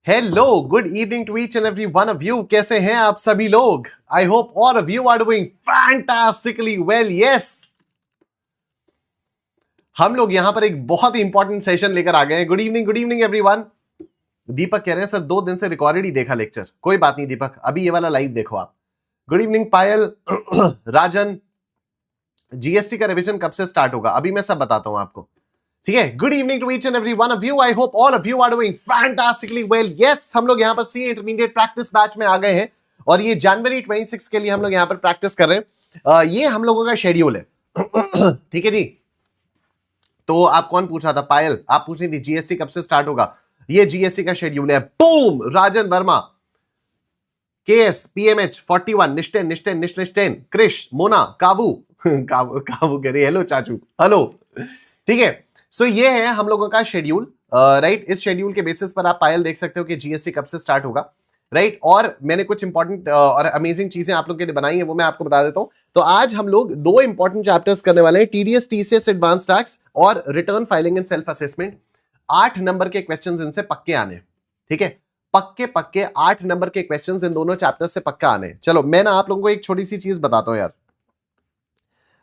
Hello, good evening to each and every one of you. कैसे हैं आप सभी लोग? I hope all of you are doing fantastically well. Yes, हम लोग यहां पर एक बहुत ही इंपॉर्टेंट सेशन लेकर आ गए हैं। Good evening everyone. दीपक कह रहे हैं सर 2 दिन से रिकॉर्डेड ही देखा लेक्चर। कोई बात नहीं दीपक, अभी ये वाला लाइव देखो आप। गुड इवनिंग पायल, राजन। जीएसटी का रिवीजन कब से स्टार्ट होगा? अभी मैं सब बताता हूं आपको, ठीक है। Good evening to each and every one of you. I hope all of you are doing fantastically well. Yes, हम लोग यहां पर सीए इंटरमीडिएट प्रैक्टिस बैच में आ गए हैं और ये जनवरी 26 के लिए हम लोग यहां पर प्रैक्टिस कर रहे हैं। ये हम लोगों का शेड्यूल है, ठीक है जी। तो आप कौन पूछ रहा था? पायल, आप पूछ रही थी जीएसटी कब से स्टार्ट होगा। ये जीएसटी का शेड्यूल है। बूम! राजन वर्मा, केएस, पीएमएच 41, निष्ठेन, क्रिश, मोना, काबू काबू कह रही हेलो चाचू, हेलो, ठीक है। सो ये है हम लोगों का शेड्यूल, राइट। इस शेड्यूल के बेसिस पर आप पायल देख सकते हो कि जीएसटी कब से स्टार्ट होगा, राइट। और मैंने कुछ इंपॉर्टेंट और अमेजिंग चीजें आप लोगों के लिए बनाई है, वो मैं आपको बता देता हूं। तो आज हम लोग 2 इंपॉर्टेंट चैप्टर्स करने वाले हैं, टीडीएस टीसीएस एडवांस टैक्स और return filing and self assessment. 8 number के क्वेश्चंस इनसे पक्के आने, ठीक है। पक्के 8 नंबर के क्वेश्चंस इन दोनों चैप्टर्स से पक्का आने। चलो मैं ना आप लोगों को एक छोटी सी चीज बताता हूं यार,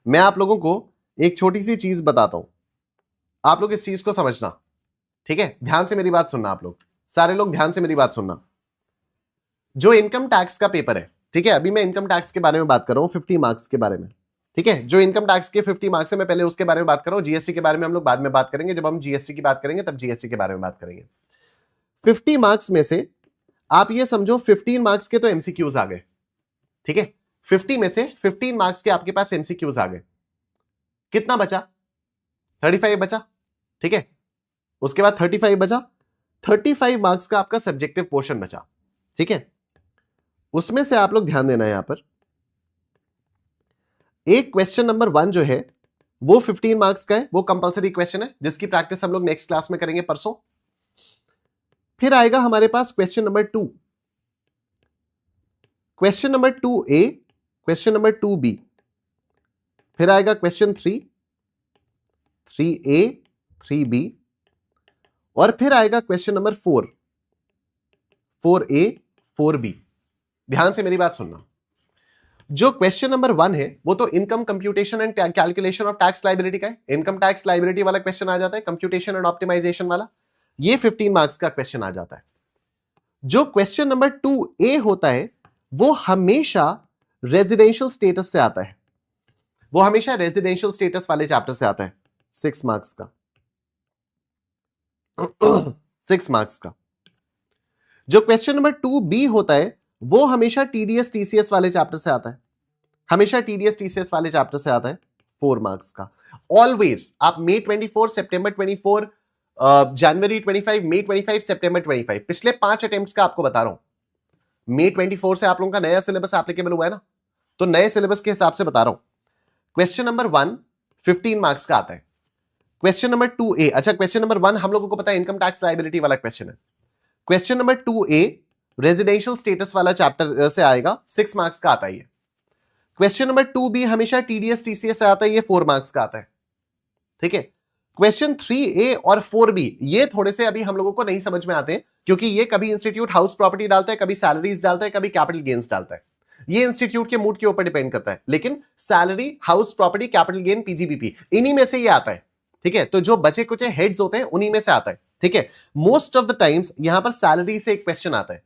मैं आप लोगों को एक छोटी सी चीज बताता हूं, आप लोग इस चीज को समझना, ठीक है। ध्यान से मेरी बात सुनना, आप लोग सारे लोग ध्यान से मेरी बात सुनना। जो इनकम टैक्स का पेपर है, ठीक है, अभी मैं इनकम टैक्स के बारे में बात कर रहा हूं, 50 मार्क्स के बारे में, ठीक है। जो इनकम टैक्स के 50 मार्क्स है, मैं पहले उसके बारे में बात कर रहा हूं। जीएसटी के बारे में हम लोग बाद में बात करेंगे, जब हम जीएसटी की बात करेंगे तब जीएसटी के बारे में बात करेंगे। 50 मार्क्स में से आप ये समझो 15 मार्क्स के तो एमसीक्यूज आ गए, ठीक है। 50 में से 15 मार्क्स के आपके पास एमसीक्यूज आ गए। कितना बचा? 35 बचा, ठीक है। उसके बाद 35 बचा, 35 मार्क्स का आपका सब्जेक्टिव पोर्शन बचा, ठीक है। उसमें से आप लोग ध्यान देना है, यहां पर एक क्वेश्चन नंबर 1 जो है वो 15 मार्क्स का है, वो कंपलसरी क्वेश्चन है जिसकी प्रैक्टिस हम लोग नेक्स्ट क्लास में करेंगे परसों। फिर आएगा हमारे पास question number 2, question number 2A, question number 2B। फिर आएगा क्वेश्चन 3, 3A, 3B। और फिर आएगा क्वेश्चन नंबर 4, 4A, 4B। ध्यान से मेरी बात सुनना। जो क्वेश्चन नंबर 1 है वो तो income computation and calculation of tax liability का है। इनकम टैक्स लायबिलिटी वाला क्वेश्चन आ जाता है, कंप्यूटेशन एंड ऑप्टिमाइजेशन वाला, ये 15 मार्क्स का क्वेश्चन आ जाता है। जो क्वेश्चन नंबर 2A होता है वो हमेशा रेजिडेंशियल स्टेटस से आता है, वो हमेशा रेजिडेंशियल स्टेटस वाले चैप्टर से आता है, 6 मार्क्स का 6 मार्क्स का। जो क्वेश्चन नंबर 2B होता है वो हमेशा टीडीएस टीसीएस वाले चैप्टर से आता है, हमेशा टीडीएस टीसीएस वाले चैप्टर से आता है, 4 मार्क्स का। ऑलवेज आप मई 24, सितंबर 24, जनवरी 25, मई 25, सितंबर 25, पिछले 5 अटेम्प्ट्स का आपको बता रहा हूं। मई 24 से आप लोगों का नया सिलेबस एप्लीकेबल हुआ है ना, तो नए सिलेबस के हिसाब से बता रहा हूं। क्वेश्चन नंबर 1 15 मार्क्स का आता है। क्वेश्चन नंबर 2A, अच्छा क्वेश्चन नंबर 1 हम लोगों को पता है इनकम टैक्स लायबिलिटी वाला क्वेश्चन है। Question number 2A residential status वाला चैप्टर से आएगा, 6 मार्क्स का आता है। क्वेश्चन नंबर 2B हमेशा टीडीएस टीसीएस से आता है, ये 4 मार्क्स का आता है, ठीक है। क्वेश्चन 3A और 4B ये थोड़े से अभी हम लोगों को नहीं समझ में आते हैं, क्योंकि ये कभी इंस्टीट्यूट हाउस प्रॉपर्टी डालता है, कभी सैलरीज डालता है, कभी कैपिटल गेन्स डालता है। ये इंस्टीट्यूट के मूड के ऊपर डिपेंड करता है, लेकिन salary, house property, capital gain, PGBP इन्हीं में से ये आता है, ठीक है। तो जो बचे कुछ हेड्स होते हैं उन्हीं में से आता है, ठीक है। मोस्ट ऑफ द टाइम्स यहां पर सैलरी से एक क्वेश्चन आता है,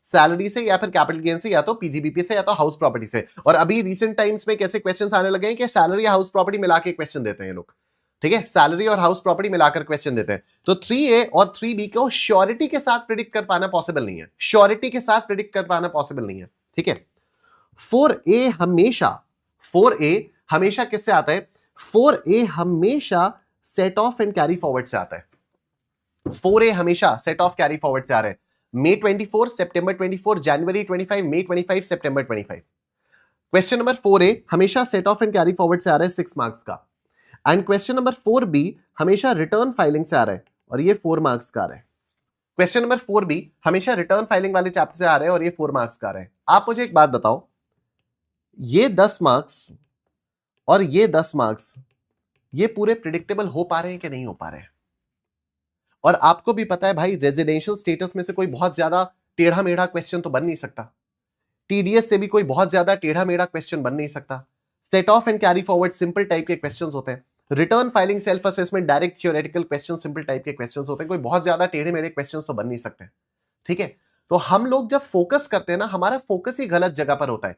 सैलरी से या फिर कैपिटल गेन से, या तो पीजीबीपी से या तो हाउस प्रॉपर्टी से। और अभी रिसेंट टाइम्स में कैसे क्वेश्चंस आने लगे हैं कि सैलरी या हाउस प्रॉपर्टी मिला के क्वेश्चन देते हैं लोग, ठीक है। सैलरी और हाउस प्रॉपर्टी मिलाकर क्वेश्चन देते हैं। तो 3A और 3B को श्योरिटी के साथ प्रिडिक्ट कर पाना पॉसिबल नहीं है, श्योरिटी के साथ प्रिडिक्ट कर पाना पॉसिबल नहीं है, ठीक है। 4A हमेशा किससे आता है? 4A हमेशा set off and carry forward से आता है। 4A हमेशा सेट ऑफ कैरी फॉरवर्ड से आ रहे हैं। मई 24, सितंबर 24, जनवरी 25, मई 25, सितंबर 25। क्वेश्चन नंबर 4A हमेशा set off and carry forward से आ रहा है, 6 मार्क्स का। एंड क्वेश्चन नंबर 4B हमेशा रिटर्न फाइलिंग से आ रहा है और ये 4 मार्क्स का आ रहा है। क्वेश्चन नंबर 4B हमेशा रिटर्न फाइलिंग वाले चैप्टर से आ रहे हैं और ये 4 मार्क्स का आ रहा है। आप मुझे एक बात बताओ, ये 10 मार्क्स और ये 10 मार्क्स ये पूरे प्रिडिक्टेबल हो पा रहे हैं कि नहीं हो पा रहे हैं? और आपको भी पता है भाई, रेजिडेंशियल स्टेटस में से कोई बहुत ज्यादा टेढ़ा मेढ़ा क्वेश्चन तो बन नहीं सकता, टीडीएस से भी कोई बहुत ज्यादा टेढ़ा मेढ़ा क्वेश्चन बन नहीं सकता। Set off and carry forward simple type के क्वेश्चंस होते हैं, return filing self assessment direct theoretical question simple type के क्वेश्चंस होते हैं, कोई बहुत ज्यादा टेढ़े मेढ़े क्वेश्चंस तो बन नहीं सकते। ठीक है, तो हम लोग जब फोकस करते हैं ना, हमारा फोकस ही गलत जगह पर होता है।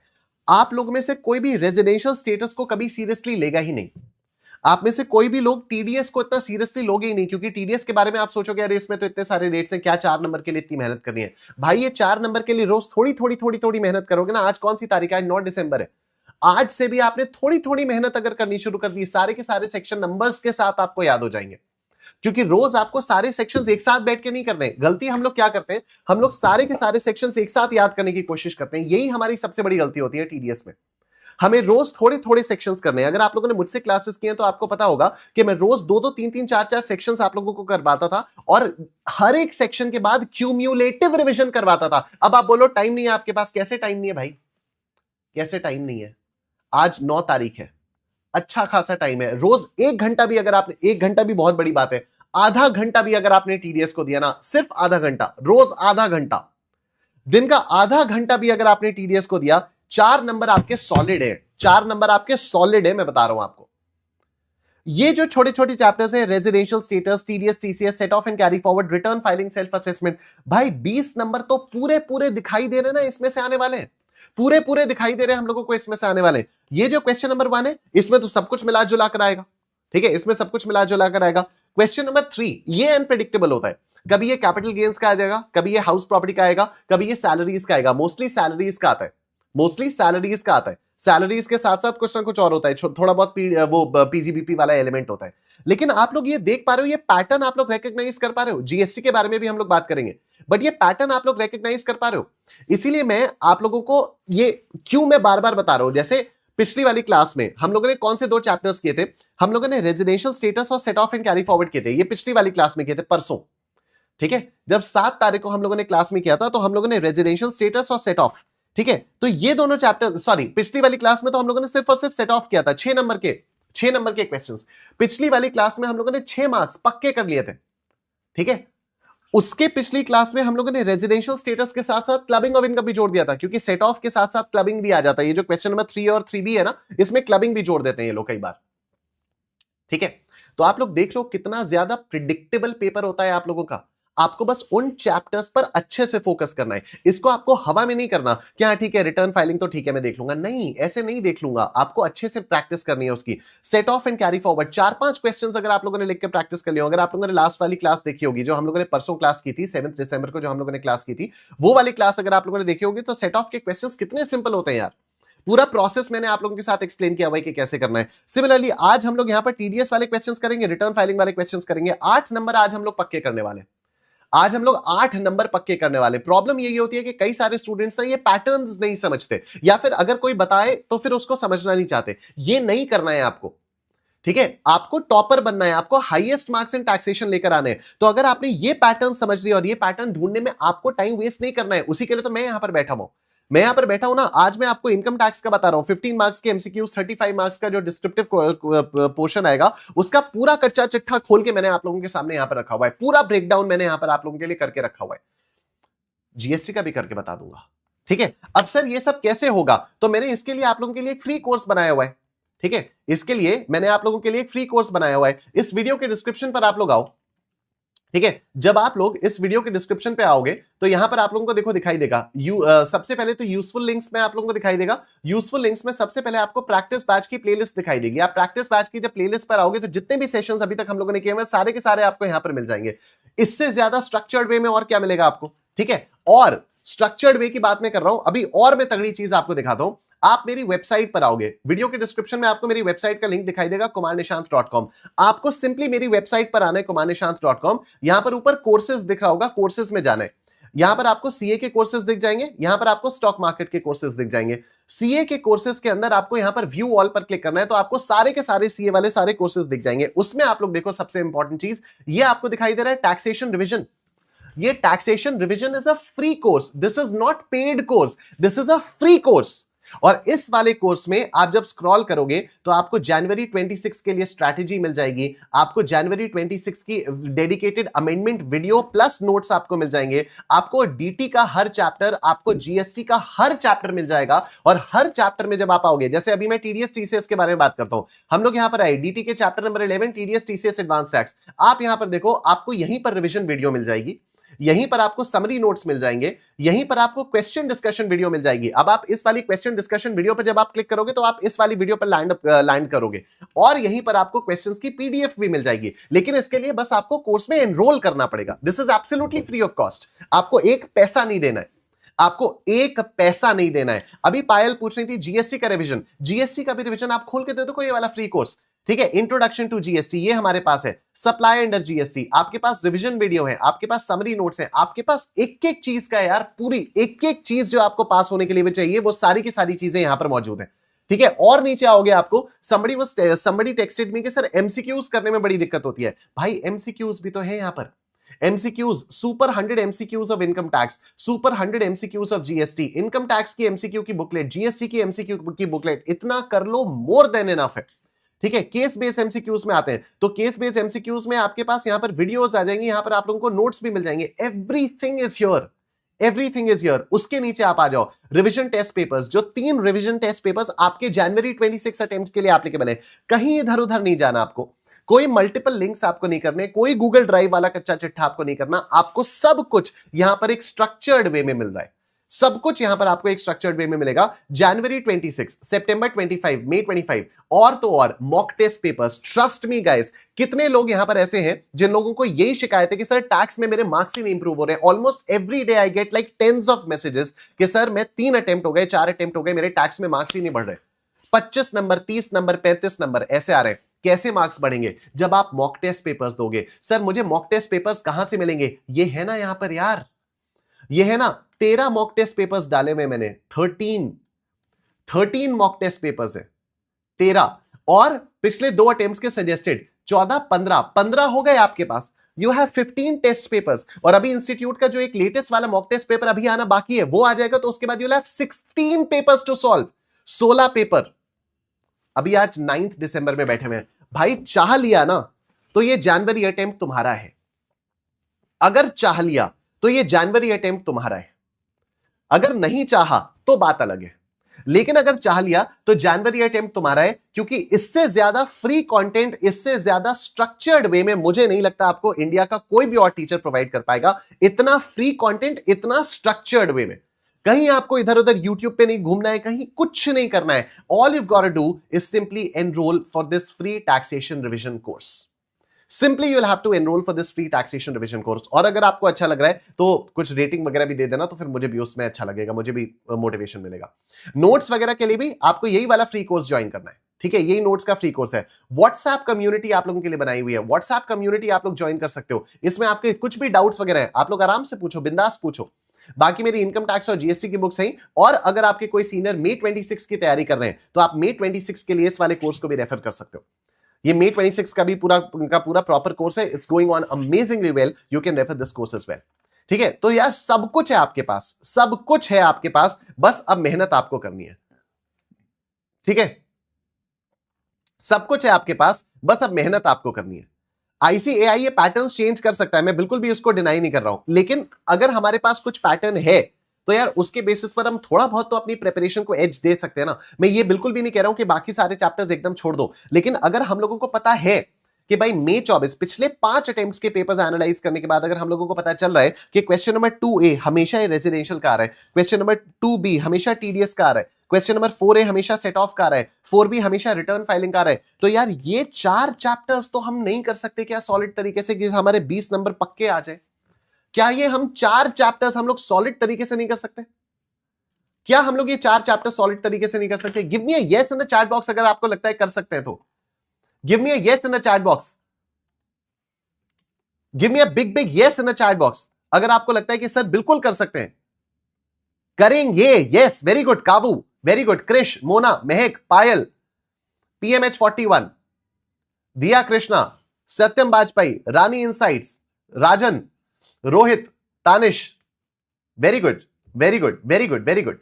आप लोग में से कोई भी रेजिडेंशियल स्टेटस को कभी सीरियसली लेगा ही नहीं, आप में से कोई भी लोग टीडीएस को इतना सीरियसली लोगे ही नहीं, क्योंकि टीडीएस के बारे में आप सोचोगे अरे इसमें तो इतने सारे रेट्स हैं, क्या 4 नंबर के लिए इतनी मेहनत करनी है। भाई ये 4 नंबर के लिए रोज थोड़ी थोड़ी थोड़ी थोड़ी मेहनत करोगे ना, आज कौन सी तारीख है, आज 9 दिसंबर है, आज से भी आपने थोड़ी थोड़ी मेहनत अगर करनी शुरू कर दी, सारे के सारे सेक्शन नंबर्स के साथ आपको याद हो जाएंगे। क्योंकि रोज आपको सारे सेक्शंस एक साथ बैठ के नहीं करने। गलती हम लोग क्या करते हैं, हम लोग सारे के सारे सेक्शंस एक साथ याद करने की कोशिश करते हैं, यही हमारी सबसे बड़ी गलती होती है टीडीएस में। हमें रोज थोड़े थोड़े सेक्शंस करने हैं। अगर आप लोगों ने मुझसे क्लासेस किए हैं तो आपको पता होगा कि मैं रोज 2-2 3-3 4-4 सेक्शंस आप लोगों को करवाता था, और हर एक सेक्शन के बाद क्यूम्युलेटिव रिवीजन करवाता था। अब आप बोलो टाइम नहीं है आपके पास, कैसे टाइम नहीं है भाई, कैसे टाइम नहीं है? आज 9 तारीख है, अच्छा खासा टाइम है। रोज 1 घंटा भी अगर आपने, 1 घंटा भी बहुत बड़ी बात है, आधा घंटा भी अगर आपने टीडीएस को दिया ना, सिर्फ आधा घंटा, रोज आधा घंटा, दिन का आधा घंटा भी अगर आपने टीडीएस को दिया, 4 नंबर आपके सॉलिड है, 4 नंबर आपके सॉलिड है, मैं बता रहा हूं आपको। ये जो छोटे छोटे चैप्टर्स है, residential status, TDS, TCS, set off and carry forward, return filing, self assessment, भाई 20 नंबर तो पूरे पूरे दिखाई दे रहे ना इसमें से आने वाले हैं, पूरे पूरे दिखाई दे रहे हैं हम लोगों को इसमें से आने वाले। ये जो क्वेश्चन नंबर 1 है, इसमें तो सब कुछ मिला जुला कर आएगा, ठीक है, इसमें सब कुछ मिला जुला कर आएगा। क्वेश्चन नंबर 3 ये अनप्रेडिक्टेबल होता है, कभी ये कैपिटल गेन्स का आ जाएगा, कभी ये हाउस प्रॉपर्टी का आएगा, कभी ये सैलरीज का आएगा, मोस्टली सैलरीज का आता है, मोस्टली सैलरीज का आता है। सैलरीज के साथ साथ कुछ ना कुछ और होता है, थोड़ा बहुत वो पीजीबीपी वाला एलिमेंट होता है। लेकिन आप लोग ये देख पा रहे हो, ये पैटर्न आप लोग रिकॉग्नाइज कर पा रहे हो। जीएसटी के बारे में भी हम लोग बात करेंगे, बट ये पैटर्न आप लोग रिकॉग्नाइज कर पा रहे हो। इसीलिए मैं आप लोगों को ये क्यों मैं बार बार बता रहा हूं। जैसे पिछली वाली क्लास में हम लोगों ने कौन से 2 चैप्टर्स किए थे, हम लोगों ने रेजिडेंशियल स्टेटस और set off and carry forward किए थे, ये पिछली वाली क्लास में किए थे, परसों, ठीक है। जब 7 तारीख को हम लोगों ने क्लास में किया था, तो हम लोगों ने रेजिडेंशियल स्टेटस और सेट ऑफ, ठीक है, तो ये दोनों चैप्टर, सॉरी पिछली वाली क्लास में तो हम लोगों ने सिर्फ और सिर्फ सेट ऑफ किया था, 6 नंबर के क्वेश्चंस। पिछली वाली क्लास में हम लोगों ने 6 मार्क्स पक्के कर लिए थे, ठीक है। उसके पिछली क्लास में हम लोगों ने रेजिडेंशियल स्टेटस के साथ साथ क्लबिंग ऑफ इनकम भी जोड़ दिया था, क्योंकि सेट ऑफ के साथ साथ क्लबिंग भी आ जाता है। ये जो क्वेश्चन नंबर 3 और 3B है ना, इसमें क्लबिंग भी जोड़ देते हैं ये लोग कई बार, ठीक है। तो आप लोग देख लो कितना ज्यादा प्रिडिक्टेबल पेपर होता है आप लोगों का। आपको बस उन चैप्टर्स पर अच्छे से फोकस करना है, इसको आपको हवा में नहीं करना कि हाँ ठीक है रिटर्न फाइलिंग तो ठीक है मैं देख लूंगा, नहीं ऐसे नहीं देख लूंगा, आपको अच्छे से प्रैक्टिस करनी है उसकी। Set off and carry forward 4-5 questions अगर आप लोगों ने लिख के प्रैक्टिस कर लिया, अगर आप लोगों ने लास्ट वाली क्लास देखी होगी जो हम लोगों ने परसों क्लास की थी, 7 दिसंबर को जो हम लोगों ने क्लास की थी, वो वाली क्लास अगर आप लोगों ने देखी होगी, तो सेट ऑफ के क्वेश्चंस कितने सिंपल होते हैं यार। पूरा प्रोसेस मैंने आप लोगों के साथ एक्सप्लेन किया हुआ है कि कैसे करना है। सिमिलरली आज हम लोग यहां पर टीडीएस वाले क्वेश्चंस करेंगे, रिटर्न फाइलिंग वाले क्वेश्चंस करेंगे। 8 नंबर आज हम लोग पक्के करने वाले, आज हम लोग 8 नंबर पक्के करने वाले। प्रॉब्लम यही होती है कि कई सारे स्टूडेंट्स ना ये पैटर्न्स नहीं समझते, या फिर अगर कोई बताए तो फिर उसको समझना नहीं चाहते। ये नहीं करना है आपको, ठीक है। आपको टॉपर बनना है, आपको हाईएस्ट मार्क्स इन टैक्सेशन लेकर आने हैं। तो अगर आपने ये पैटर्न समझ लिया और ये पैटर्न ढूंढने में आपको टाइम वेस्ट नहीं करना है, उसी के लिए तो मैं यहां पर बैठा हूं। मैं यहां पर बैठा हूं ना, आज मैं आपको इनकम टैक्स का बता रहा हूं, 15 मार्क्स के एमसीक्यूज, 35 मार्क्स का जो डिस्क्रिप्टिव पोर्शन आएगा, उसका पूरा कच्चा चिट्ठा खोल के मैंने आप लोगों के सामने यहां पर रखा हुआ है। पूरा ब्रेकडाउन मैंने यहां पर आप लोगों के लिए करके रखा हुआ है। जीएसटी का भी करके बता दूंगा, ठीक है। अब सर ये सब कैसे होगा, तो मैंने इसके लिए आप लोगों के लिए एक फ्री कोर्स बनाया हुआ है, ठीक है। इसके लिए मैंने आप लोगों के लिए एक फ्री कोर्स बनाया हुआ है। इस वीडियो के डिस्क्रिप्शन पर आप लोग आओ, ठीक है। जब आप लोग इस वीडियो के डिस्क्रिप्शन पे आओगे तो यहां पर आप लोगों को देखो दिखाई देगा, सबसे पहले तो यूजफुल लिंक्स में आप लोगों को दिखाई देगा। यूजफुल लिंक्स में सबसे पहले आपको प्रैक्टिस बैच की प्लेलिस्ट दिखाई देगी। आप प्रैक्टिस बैच की जब प्लेलिस्ट पर आओगे तो जितने भी सेशंस अभी तक हम लोगों ने किए हैं सारे के सारे आपको यहां पर मिल जाएंगे। इससे ज्यादा स्ट्रक्चर्ड वे में और क्या मिलेगा आपको, ठीक है। और स्ट्रक्चर्ड वे की बात मैं कर रहा हूं, अभी और मैं तगड़ी चीज आपको दिखाता हूं। आप मेरी वेबसाइट पर आओगे, वीडियो के डिस्क्रिप्शन में आपको मेरी वेबसाइट का लिंक दिखाई देगा, kumarnishant.com। आपको सिंपली मेरी वेबसाइट पर आना है, kumarnishant.com। यहां पर ऊपर कोर्सेज दिख रहा होगा, कोर्सेज में जाना है। यहां पर आपको सीए के कोर्सेज दिख जाएंगे, यहां पर आपको स्टॉक मार्केट के कोर्सेज दिख जाएंगे। सीए के कोर्सेज के अंदर आपको यहां पर व्यू ऑल पर क्लिक करना है, तो आपको सारे के सारे सीए वाले सारे कोर्सेज दिख जाएंगे। उसमें आप लोग देखो सबसे इंपॉर्टेंट चीज ये आपको दिखाई दे रहा है, टैक्सेशन रिविजन। ये taxation revision is a free course, this is not paid course, this is a free course. और इस वाले कोर्स में आप जब स्क्रॉल करोगे तो आपको जनवरी 26 के लिए स्ट्रैटेजी मिल जाएगी, आपको जनवरी 26 की dedicated amendment video plus notes आपको मिल जाएंगे, आपको डीटी का हर चैप्टर, आपको जीएसटी का हर चैप्टर मिल जाएगा। और हर चैप्टर में जब आप आओगे, जैसे अभी मैं टीडीएस टीसीएस के बारे में बात करता हूं, हम लोग यहां पर आए डीटी के chapter number 11 TDS TCS advance tax, आप यहां पर देखो आपको यहीं पर रिवीजन वीडियो मिल जाएगी, यहीं पर आपको समरी नोट्स मिल जाएंगे, यहीं पर आपको क्वेश्चन डिस्कशन वीडियो मिल जाएगी। अब आप इस वाली क्वेश्चन डिस्कशन वीडियो पर जब आप क्लिक करोगे तो आप इस वाली वीडियो पर लैंड करोगे और यहीं पर आपको क्वेश्चंस की पीडीएफ भी मिल जाएगी। लेकिन इसके लिए बस आपको कोर्स में एनरोल करना पड़ेगा। This is absolutely free of cost, आपको एक पैसा नहीं देना है, आपको एक पैसा नहीं देना है। अभी पायल पूछ रही थी जीएसटी का रिवीजन, जीएसटी का भी रिवीजन आप खोल के दे दो, कोई ये वाला फ्री कोर्स, ठीक है। इंट्रोडक्शन टू जीएसटी ये हमारे पास है, सप्लाई अंडर जीएसटी, आपके पास रिवीजन वीडियो है, आपके पास समरी नोट्स है, आपके पास एक एक चीज का यार, पूरी एक एक चीज जो आपको पास होने के लिए भी चाहिए वो सारी की सारी चीजें यहां पर मौजूद है, ठीक है। और नीचे आओगे आपको somebody टेक्स्टेड मी कि सर एमसीक्यूज करने में बड़ी दिक्कत होती है। भाई एमसीक्यूज भी तो है यहां पर, MCQs super 100 MCQs of income tax, super 100 MCQs of GST, income tax की एमसीक्यू की बुकलेट, जीएसटी की एमसीक्यू की बुकलेट, इतना कर लो मोर देन इनफ है, ठीक है। केस बेस एमसीक्यूज में आते हैं तो केस बेस एमसीक्यूज में आपके पास यहां पर वीडियोस आ जाएंगी, यहां पर आप लोगों को नोट्स भी मिल जाएंगे, everything is here, everything is here. उसके नीचे आप आ जाओ रिवीजन टेस्ट पेपर्स, जो 3 रिवीजन टेस्ट पेपर्स आपके जनवरी 26 अटेम्प्ट के लिए एप्लीकेबल है। कहीं इधर उधर नहीं जाना आपको, कोई मल्टीपल लिंक्स आपको नहीं करने, कोई गूगल ड्राइव वाला कच्चा चिट्ठा आपको नहीं करना, आपको सब कुछ यहां पर एक स्ट्रक्चर्ड वे में मिल रहा है, सब कुछ यहां पर आपको एक स्ट्रक्चर्ड वे में मिलेगा। जनवरी 26, सितंबर 25, मई 25 और तो और mock test papers. Trust me guys, कितने लोग यहां पर ऐसे हैं जिन लोगों को यही शिकायत है कि सर टैक्स में मेरे मार्क्स ही नहीं इंप्रूव हो रहे हैं। Almost every day I get like tens of messages कि सर मैं 3 अटेम्प्ट हो गए, 4 अटेम्प्ट हो गए, मेरे टैक्स में मार्क्स ही नहीं बढ़ रहे, 25 नंबर, 30 नंबर, 35 नंबर ऐसे आ रहे हैं। कैसे मार्क्स बढ़ेंगे? जब आप मॉक टेस्ट पेपर्स दोगे। सर मुझे मॉक टेस्ट पेपर्स कहां से मिलेंगे? ये है ना यहां पर यार, ये है ना, 13 मॉक टेस्ट पेपर्स डाले हुए मैंने, 13 मॉक टेस्ट पेपर्स है 13, और पिछले 2 अटेम्प्ट्स के सजेस्टेड 14, 15 हो गए आपके पास। यू हैव 15 टेस्ट पेपर्स, और अभी इंस्टीट्यूट का जो एक लेटेस्ट वाला मॉक टेस्ट पेपर अभी आना बाकी है वो आ जाएगा, तो उसके बाद you have 16 papers to solve, 16 paper. अभी आज 9 दिसंबर में बैठे हुए हैं भाई, चाह लिया ना तो ये जनवरी अटेम्प्ट तुम्हारा है, अगर चाह लिया तो ये जनवरी अटेम्प्ट तुम्हारा है, अगर नहीं चाहा तो बात अलग है, लेकिन अगर चाह लिया तो जनवरी अटेम्प्ट तुम्हारा है। क्योंकि इससे ज्यादा फ्री कंटेंट, इससे ज्यादा स्ट्रक्चर्ड वे में मुझे नहीं लगता आपको इंडिया का कोई भी और टीचर प्रोवाइड कर पाएगा, इतना फ्री कंटेंट, इतना स्ट्रक्चर्ड वे में। कहीं आपको इधर उधर यूट्यूब पे नहीं घूमना है, कहीं कुछ नहीं करना है। All you got to do is simply enrol for this free taxation revision course. Simply you will have to enrol for this free taxation revision course. और अगर आपको अच्छा लग रहा है तो कुछ रेटिंग वगैरह भी दे देना, तो फिर मुझे भी उसमें अच्छा लगेगा, मुझे भी मोटिवेशन मिलेगा। नोट्स वगैरह के लिए भी आपको यही वाला फ्री कोर्स ज्वाइन करना है, ठीक है। यही नोट्स का फ्री कोर्स है। व्हाट्सएप कम्युनिटी आप लोगों के लिए बनाई हुई है, व्हाट्सएप कम्युनिटी आप लोग ज्वाइन कर सकते हो। इसमें आपके कुछ भी डाउट्स वगैरह है आप लोग आराम से पूछो, बिंदास पूछो। बाकी मेरी इनकम टैक्स और जीएसटी की बुक्स हैं, और अगर आपके कोई सीनियर मई 26 की तैयारी कर रहे हैं तो आप मई 26 के लिए इस वाले कोर्स को भी रेफर कर सकते हो। ये मई 26 का भी पूरा प्रॉपर कोर्स है, it's going on amazingly well, you can refer this course as well, ठीक है। तो यार सब कुछ है आपके पास, सब कुछ है आपके पास, बस अब मेहनत आपको करनी है, ठीक है। सब कुछ है आपके पास, बस अब मेहनत आपको करनी है। आईसीएआई ये पैटर्न्स चेंज कर सकता है, मैं बिल्कुल भी उसको डिनाई नहीं कर रहा हूं, लेकिन अगर हमारे पास कुछ पैटर्न है तो यार उसके बेसिस पर हम थोड़ा बहुत तो अपनी प्रिपरेशन को एज दे सकते हैं ना। मैं ये बिल्कुल भी नहीं कह रहा हूं कि बाकी सारे चैप्टर्स एकदम छोड़ दो, लेकिन अगर हम लोगों को पता है कि भाई मई 24 पिछले 5 अटेम्प्ट्स के पेपर्स एनालाइज करने के बाद अगर हम लोगों को पता चल रहा है कि क्वेश्चन नंबर 2A हमेशा रेजिडेंशियल का आ रहा है, क्वेश्चन नंबर 2B हमेशा टीडीएस का आ रहा है, क्वेश्चन नंबर 4A हमेशा सेट ऑफ का आ रहा है, 4B हमेशा रिटर्न फाइलिंग का आ रहा है, तो यार ये 4 चैप्टर्स तो हम नहीं कर सकते क्या सॉलिड तरीके से कि हमारे 20 नंबर पक्के आ जाए? क्या ये हम 4 चैप्टर्स हम लोग सॉलिड तरीके से नहीं कर सकते? क्या हम लोग ये 4 चैप्टर सॉलिड तरीके से नहीं कर सकते? Give me a yes in the chat box अगर आपको लगता है कर सकते हैं तो। Give me a yes in the chat box, give me a big big yes in the chat box अगर आपको लगता है कि सर बिल्कुल कर सकते हैं, करेंगे। यस, वेरी गुड काबू, very good Krish, Mona, Mahak, Payal, PMH 41, Diya Krishna, Satyam Bajpai, Rani insights, Rajan, Rohit, Tanish, very good very good very good very good,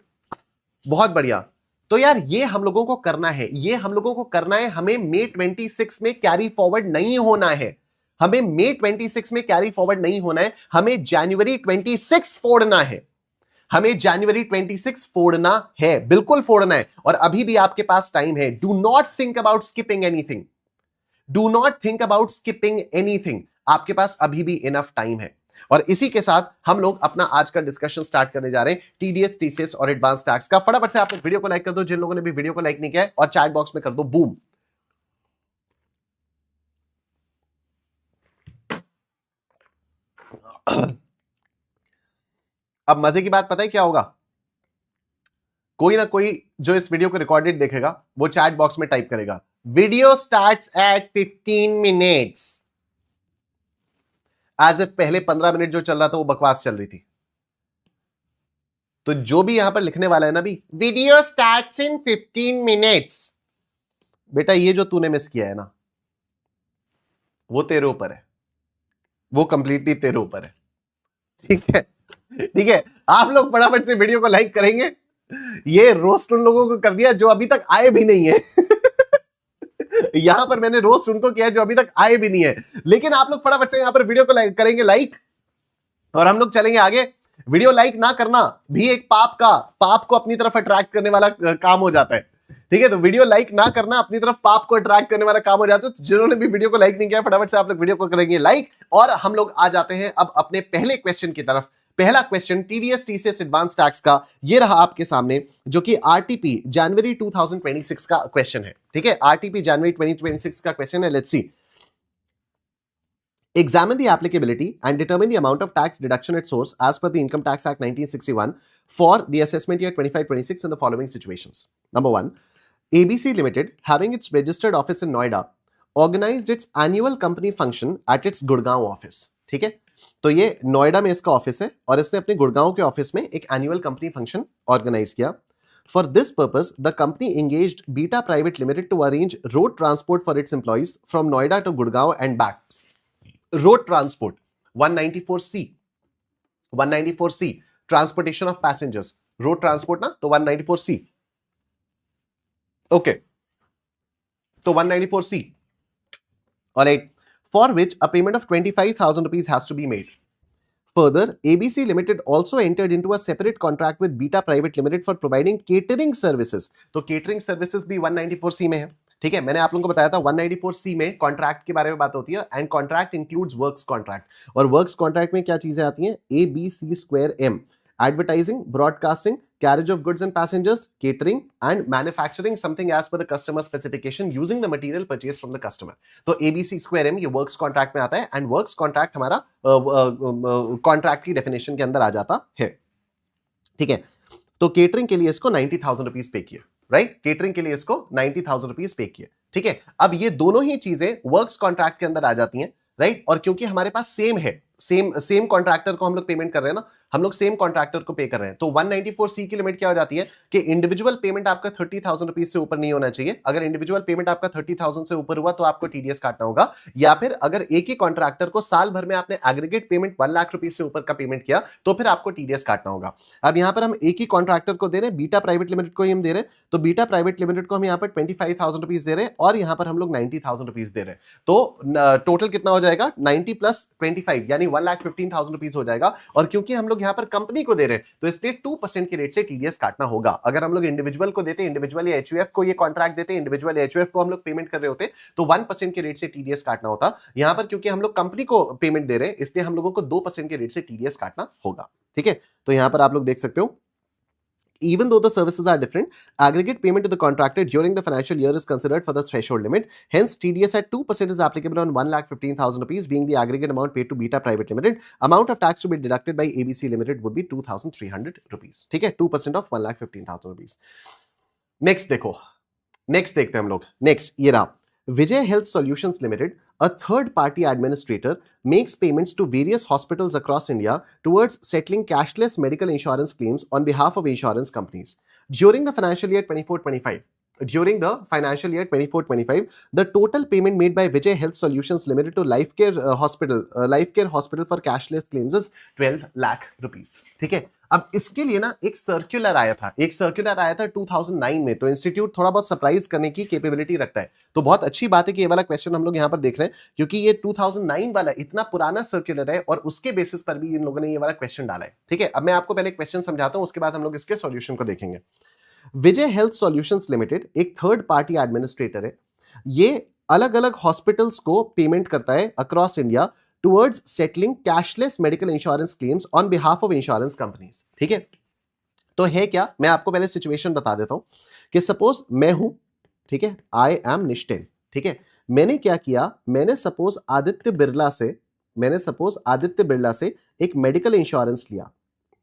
बहुत बढ़िया। तो यार ये हम लोगों को करना है, ये हम लोगों को करना है। हमें May 26 में कैरी फॉरवर्ड नहीं होना है, हमें May 26 में कैरी फॉरवर्ड नहीं होना है, हमें January 26 फोड़ना है, हमें January 26 फोड़ना है, बिल्कुल फोड़ना है। और अभी भी आपके पास टाइम है। Do not think about skipping anything, do not think about skipping anything, आपके पास अभी भी इनफ टाइम है। और इसी के साथ हम लोग अपना आज का डिस्कशन स्टार्ट करने जा रहे हैं टीडीएस, टीसीएस और एडवांस टैक्स का। फटाफट से आप लोग वीडियो को लाइक कर दो, जिन लोगों ने भी वीडियो को लाइक नहीं किया है, और चैट बॉक्स में कर दो बूम। अब मजे की बात पता है क्या होगा, कोई ना कोई जो इस वीडियो को रिकॉर्डेड देखेगा वो चैट बॉक्स में टाइप करेगा video starts at 15 minutes, as if पहले 15 मिनट जो चल रहा था वो बकवास चल रही थी। तो जो भी यहां पर लिखने वाला है ना भी वीडियो स्टार्ट्स इन 15 मिनट्स, बेटा ये जो तूने मिस किया है ना वो तेरे ऊपर है, वो कंप्लीटली तेरे ऊपर है। ठीक है, ठीक है। आप लोग फटाफट से वीडियो को लाइक करेंगे। ये रोस्ट उन लोगों को कर दिया जो अभी तक आए भी नहीं है। यहां पर मैंने रोस्ट उनको किया जो अभी तक आए भी नहीं है, लेकिन आप लोग फटाफट से यहां पर वीडियो को लाइक करेंगे, लाइक, और हम लोग चलेंगे आगे। वीडियो लाइक ना करना भी एक पाप को अपनी तरफ अट्रैक्ट करने वाला काम हो जाता है। ठीक है, तो वीडियो लाइक ना करना अपनी तरफ पाप को अट्रैक्ट करने वाला काम हो जाता है। तो जिन्होंने भी वीडियो को लाइक नहीं किया फटाफट से आप लोग वीडियो को करेंगे लाइक। और हम लोग आ जाते हैं अब अपने पहले क्वेश्चन की तरफ। पहला question TDS TCS advance tax का ये रहा आपके सामने, जो कि आरटीपी जनवरी 2026 का क्वेश्चन है। ठीक है, आरटीपी जनवरी 2026 का क्वेश्चन है। Let's see. Examine the applicability and determine the amount of tax deduction at source as per the Income Tax Act 1961 for the assessment year 25-26 in the following situations. Number 1, ABC Limited, having its registered office in Noida, organized its annual company function at its Gurgaon office. ठीक है, तो ये नोएडा में इसका office है और इसने अपने गुड़गांव के ऑफिस में एक एनुअल कंपनी फंक्शन ऑर्गेनाइज किया। For this purpose, the company engaged Beta Private Limited to arrange road transport for its employees from Noida to Gurgaon and back. Road transport 194C, 194C transportation of passengers, road transport ना, तो 194C। Okay, तो 194C, alright, for which a payment of 25,000 rupees has to be made. Further, ABC Limited also entered into a separate contract with Beta Private Limited for providing catering services. तो catering services भी 194C में है। ठीक है, मैंने आप लोगों को बताया था 194C में कॉन्ट्रैक्ट के बारे में बात होती है, and contract includes works contract. और वर्क्स कॉन्ट्रैक्ट में क्या चीजें आती हैं? ABC²M, advertising, broadcasting, carriage of goods and passengers, catering and manufacturing something as per the customer specification using the material purchased from the customer. तो ABC²M ये works contract में आता है, एंड वर्क्स कॉन्ट्रैक्ट हमारा कॉन्ट्रैक्ट की definition के अंदर आ जाता है। ठीक है, तो केटरिंग के लिए इसको 90,000 रुपीज पे किए, राइट, केटरिंग के लिए इसको 90,000 रुपीज पे किए। ठीक है, अब ये दोनों ही चीजें वर्क्स कॉन्ट्रैक्ट के अंदर आ जाती हैं, राइट, और क्योंकि हमारे पास सेम है, सेम कॉन्ट्रैक्टर को हम लोग पेमेंट कर रहे हैं ना, हम लोग सेम कॉन्ट्रैक्टर को पे कर रहे हैं, तो 194C की लिमिट क्या हो जाती है कि इंडिविजुअल पेमेंट आपका 30,000 रुपीज से ऊपर नहीं होना चाहिए। अगर इंडिविजुअल पेमेंट आपका 30,000 से ऊपर हुआ तो आपको टीडीएस काटना होगा, या फिर अगर एक ही कॉन्ट्रैक्टर को साल भर में आपने एग्रीगेट पेमेंट 1 लाख रुपीज से ऊपर का पेमेंट किया तो फिर आपको टीडीएस काटना होगा। अब यहां पर हम एक ही कॉन्ट्रैक्टर को दे रहे हैं, बीटा प्राइवेट लिमिटेड को ही हम दे रहे हैं, तो बीटा प्राइवेट लिमिटेड को हम यहां पर 25,000 रुपीज दे रहे हैं और यहां पर हम लोग 90,000 रुपीज दे रहे हैं। तो टोटल कितना हो जाएगा? 90 प्लस 25 यानी 1,15,000 रुपीज हो जाएगा। और क्योंकि हम लोग यहां पर कंपनी को दे रहे हैं तो इसलिए 2% के रेट से टीडीएस काटना होगा। अगर हम लोग इंडिविजुअल को देते, इंडिविजुअल या एचयूएफ को ये कॉन्ट्रैक्ट देते, इंडिविजुअल या एचयूएफ को हम लोग पेमेंट कर रहे होते तो 1% के रेट से टीडीएस काटना होता। यहां पर क्योंकि हम लोग कंपनी को पेमेंट दे रहे हैं इसलिए हम लोगों को 2% के रेट से टीडीएस काटना होगा। ठीक है, तो यहां पर आप लोग देख सकते हो, even though the services are different, aggregate payment to the contractor during the financial year is considered for the threshold limit. Hence, TDS at 2% is applicable on 1,15,000 rupees, being the aggregate amount paid to Beta Private Limited. Amount of tax to be deducted by ABC Limited would be 2,300 rupees. ठीक है, 2% of 1,15,000 rupees. Next देखो, next देखते हैं हम लोग। Next ये रहा, Vijay Health Solutions Limited, a third-party administrator, makes payments to various hospitals across India towards settling cashless medical insurance claims on behalf of insurance companies. During the financial year 24-25, during the financial year 24-25, the total payment made by Vijay Health Solutions Limited to Life Care Hospital for cashless claims is 12 lakh rupees. ठीक है, अब इसके लिए ना एक circular आया था 2009 में, तो इंस्टीट्यूट थोड़ा बहुत सरप्राइज करने की कैपेबिलिटी रखता है। तो बहुत अच्छी बात है कि ये वाला क्वेश्चन हम लोग यहां पर देख रहे हैं, क्योंकि ये 2009 वाला इतना पुराना सर्कुलर है और उसके बेसिस पर भी इन लोगों ने ये वाला क्वेश्चन डाला है। ठीक है, अब मैं आपको पहले क्वेश्चन समझाता हूं, उसके बाद हम लोग इसके सॉल्यूशन को देखेंगे। विजय हेल्थ सॉल्यूशंस लिमिटेड एक थर्ड पार्टी एडमिनिस्ट्रेटर है। ये अलग अलग हॉस्पिटल्स को पेमेंट करता है across India towards settling cashless medical insurance claims on behalf of insurance companies. ठीक है, तो है क्या, मैं आपको पहले सिचुएशन बता देता हूं कि सपोज मैं हूं, ठीक है, आई एम निश्चित, ठीक है, मैंने क्या किया, मैंने सपोज आदित्य बिरला से एक मेडिकल इंश्योरेंस लिया।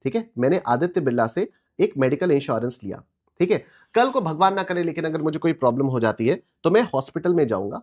ठीक है, मैंने आदित्य बिरला से एक मेडिकल इंश्योरेंस लिया। ठीक है, कल को भगवान ना करे लेकिन अगर मुझे कोई प्रॉब्लम हो जाती है तो मैं हॉस्पिटल में जाऊंगा।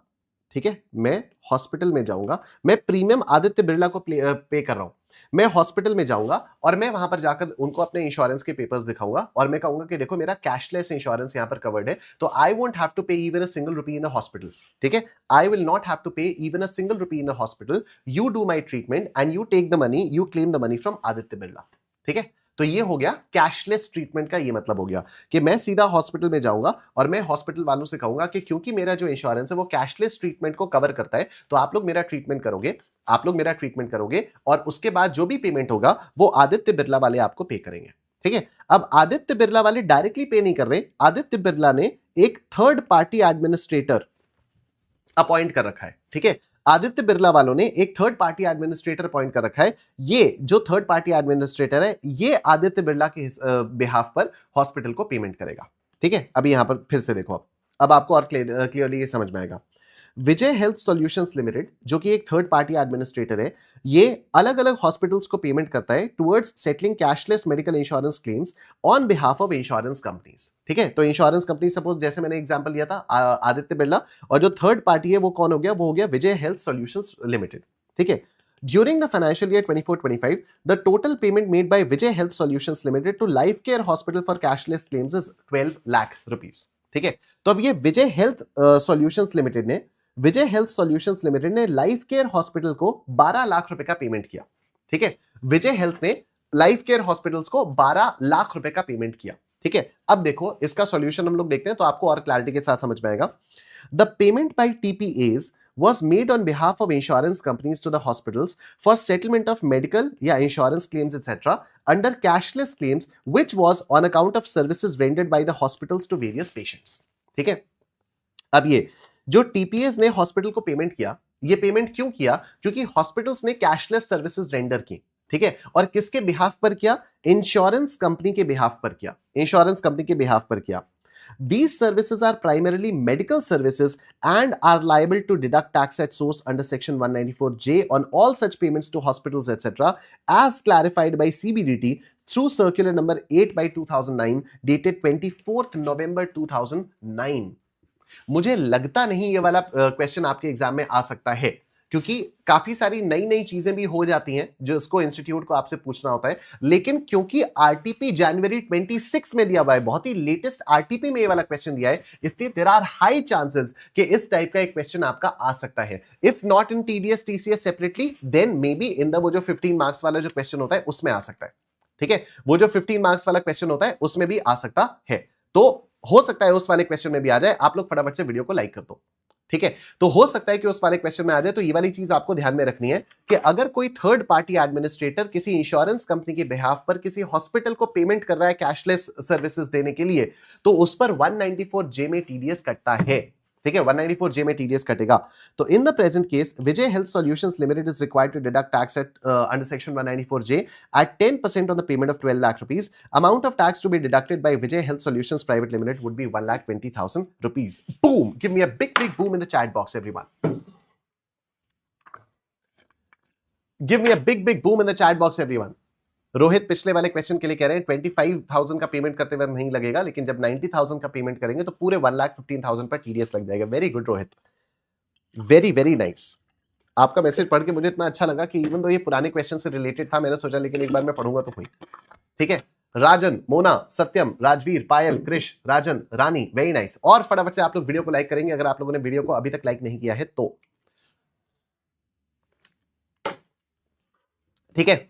ठीक है, मैं हॉस्पिटल में जाऊंगा, मैं प्रीमियम आदित्य बिरला को पे कर रहा हूं, मैं हॉस्पिटल में जाऊंगा और मैं वहां पर जाकर उनको अपने इंश्योरेंस के पेपर्स दिखाऊंगा और मैं कहूंगा कि देखो मेरा कैशलेस इंश्योरेंस यहां पर कवर्ड है, तो I won't have to pay even a single rupee in the hospital. ठीक है, I will not have to pay even a single rupee in the hospital, you do my treatment and you take the money, you claim the money from Aditya Birla. ठीक है, तो ये हो गया cashless treatment का, ये मतलब हो गया कि मैं सीधा हॉस्पिटल में जाऊंगा और मैं हॉस्पिटल वालों से कहूंगा कि क्योंकि मेरा जो इंश्योरेंस है वो कैशलेस ट्रीटमेंट को कवर करता है, तो आप लोग मेरा ट्रीटमेंट करोगे और उसके बाद जो भी पेमेंट होगा वो आदित्य बिरला वाले आपको पे करेंगे। ठीक है, अब आदित्य बिरला वाले डायरेक्टली पे नहीं कर रहे, आदित्य बिरला ने एक थर्ड पार्टी एडमिनिस्ट्रेटर अपॉइंट कर रखा है। ठीक है, आदित्य बिरला वालों ने एक थर्ड पार्टी एडमिनिस्ट्रेटर अपॉइंट कर रखा है। ये जो थर्ड पार्टी एडमिनिस्ट्रेटर है ये आदित्य बिरला के बिहाफ पर हॉस्पिटल को पेमेंट करेगा। ठीक है, अभी यहां पर फिर से देखो, अब आपको और क्लियरली ये समझ में आएगा। विजय हेल्थ सॉल्यूशंस लिमिटेड जो कि एक थर्ड पार्टी एडमिनिस्ट्रेटर है, ये अलग अलग हॉस्पिटल्स को पेमेंट करता है towards settling cashless medical insurance claims on behalf of insurance companies. ठीक है, तो इंश्योरेंस कंपनी सपोज जैसे मैंने एग्जांपल लिया था आदित्य बिरला, और जो थर्ड पार्टी है वो कौन हो गया, वो हो गया विजय हेल्थ सॉल्यूशंस लिमिटेड। ठीक है, During the financial year 24-25, the total payment made by Vijay Health Solutions Limited to Life Care Hospital for cashless claims is 12 lakh rupees. ठीक है, तो अब ये विजय हेल्थ सॉल्यूशंस लिमिटेड ने लाइफ केयर हॉस्पिटल को 12 लाख रुपए का पेमेंट किया। ठीक है, विजय हेल्थ ने लाइफ केयर हॉस्पिटल्स को 12 लाख रुपए का पेमेंट किया। ठीक है, अब देखो इसका सॉल्यूशन हम लोग देखते हैं तो आपको और क्लैरिटी के साथ समझ में आएगा। The payment by TPAs was made on behalf of insurance companies to the hospitals for settlement of medical insurance claims etc. under cashless claims which was on account of services rendered by the hospitals to various patients. ठीक है, अब ये जो TPS ने hospital को payment किया, ये payment क्यों किया, क्योंकि हॉस्पिटल्स ने कैशलेस सर्विसेज रेंडर की। ठीक है, और किसके बिहाफ पर किया, इंश्योरेंस कंपनी के बिहाफ पर किया। These services are primarily medical services and are liable to deduct tax at source under section 194J on all such payments to hospitals etc. as clarified by CBDT through circular number 8/2009 dated 24th November 2009. मुझे लगता नहीं ये वाला question आपके exam में आ सकता है, क्योंकि काफी सारी नई नई चीजें भी हो जाती हैं जो इसको इंस्टीट्यूट को आपसे पूछना होता है, लेकिन क्योंकि आरटीपी जनवरी 26 में दिया हुआ है, बहुत ही लेटेस्ट आरटीपी में ये वाला क्वेश्चन दिया है, इसलिए देयर आर हाई चांसेस कि इस टाइप का एक क्वेश्चन आपका आ सकता है। If not in TDS TCS separately, then may be in the वो जो 15 मार्क्स वाला जो क्वेश्चन होता है उसमें आ सकता है। ठीक है, वो जो 15 मार्क्स वाला क्वेश्चन होता है उसमें भी आ सकता है, तो हो सकता है उस वाले क्वेश्चन में भी आ जाए। आप लोग फटाफट से वीडियो को लाइक कर दो। ठीक है, तो हो सकता है कि उस वाले क्वेश्चन में आ जाए। तो ये वाली चीज आपको ध्यान में रखनी है कि अगर कोई थर्ड पार्टी एडमिनिस्ट्रेटर किसी इंश्योरेंस कंपनी के बिहाफ पर किसी हॉस्पिटल को पेमेंट कर रहा है कैशलेस सर्विसेज देने के लिए, तो उस पर 194J में टीडीएस कटता है। ठीक है, 194J में टीडीएस कटेगा। तो in the present case Vijay Health Solutions Limited is required to deduct tax at under section 194J at 10% on the payment of 12 lakh rupees. Amount of tax to be deducted by Vijay Health Solutions Private Limited would be 1,20,000 rupees. Boom! Give me a big boom in the chat box, everyone. Give me a big boom in the chat box, everyone. Rohit पिछले वाले question के लिए कह रहे हैं 25,000 का payment करते हुए नहीं लगेगा, लेकिन जब 90,000 का पेमेंट करेंगे तो पूरे 1,15,000 पर टीडीएस लग जाएगा। Very good Rohit, very nice. आपका मैसेज पढ़ के मुझे इतना अच्छा लगा कि इवन तो ये पुराने क्वेश्चन से रिलेटेड था, मैंने सोचा लेकिन एक बार मैं पढ़ूंगा तो हुई। ठीक है, राजन, मोना, सत्यम, राजवीर, पायल, कृष, राजन, रानी, वेरी नाइस। और फटाफट से आप लोग वीडियो को लाइक करेंगे अगर आप लोगों ने वीडियो को अभी तक लाइक नहीं किया है तो। ठीक है,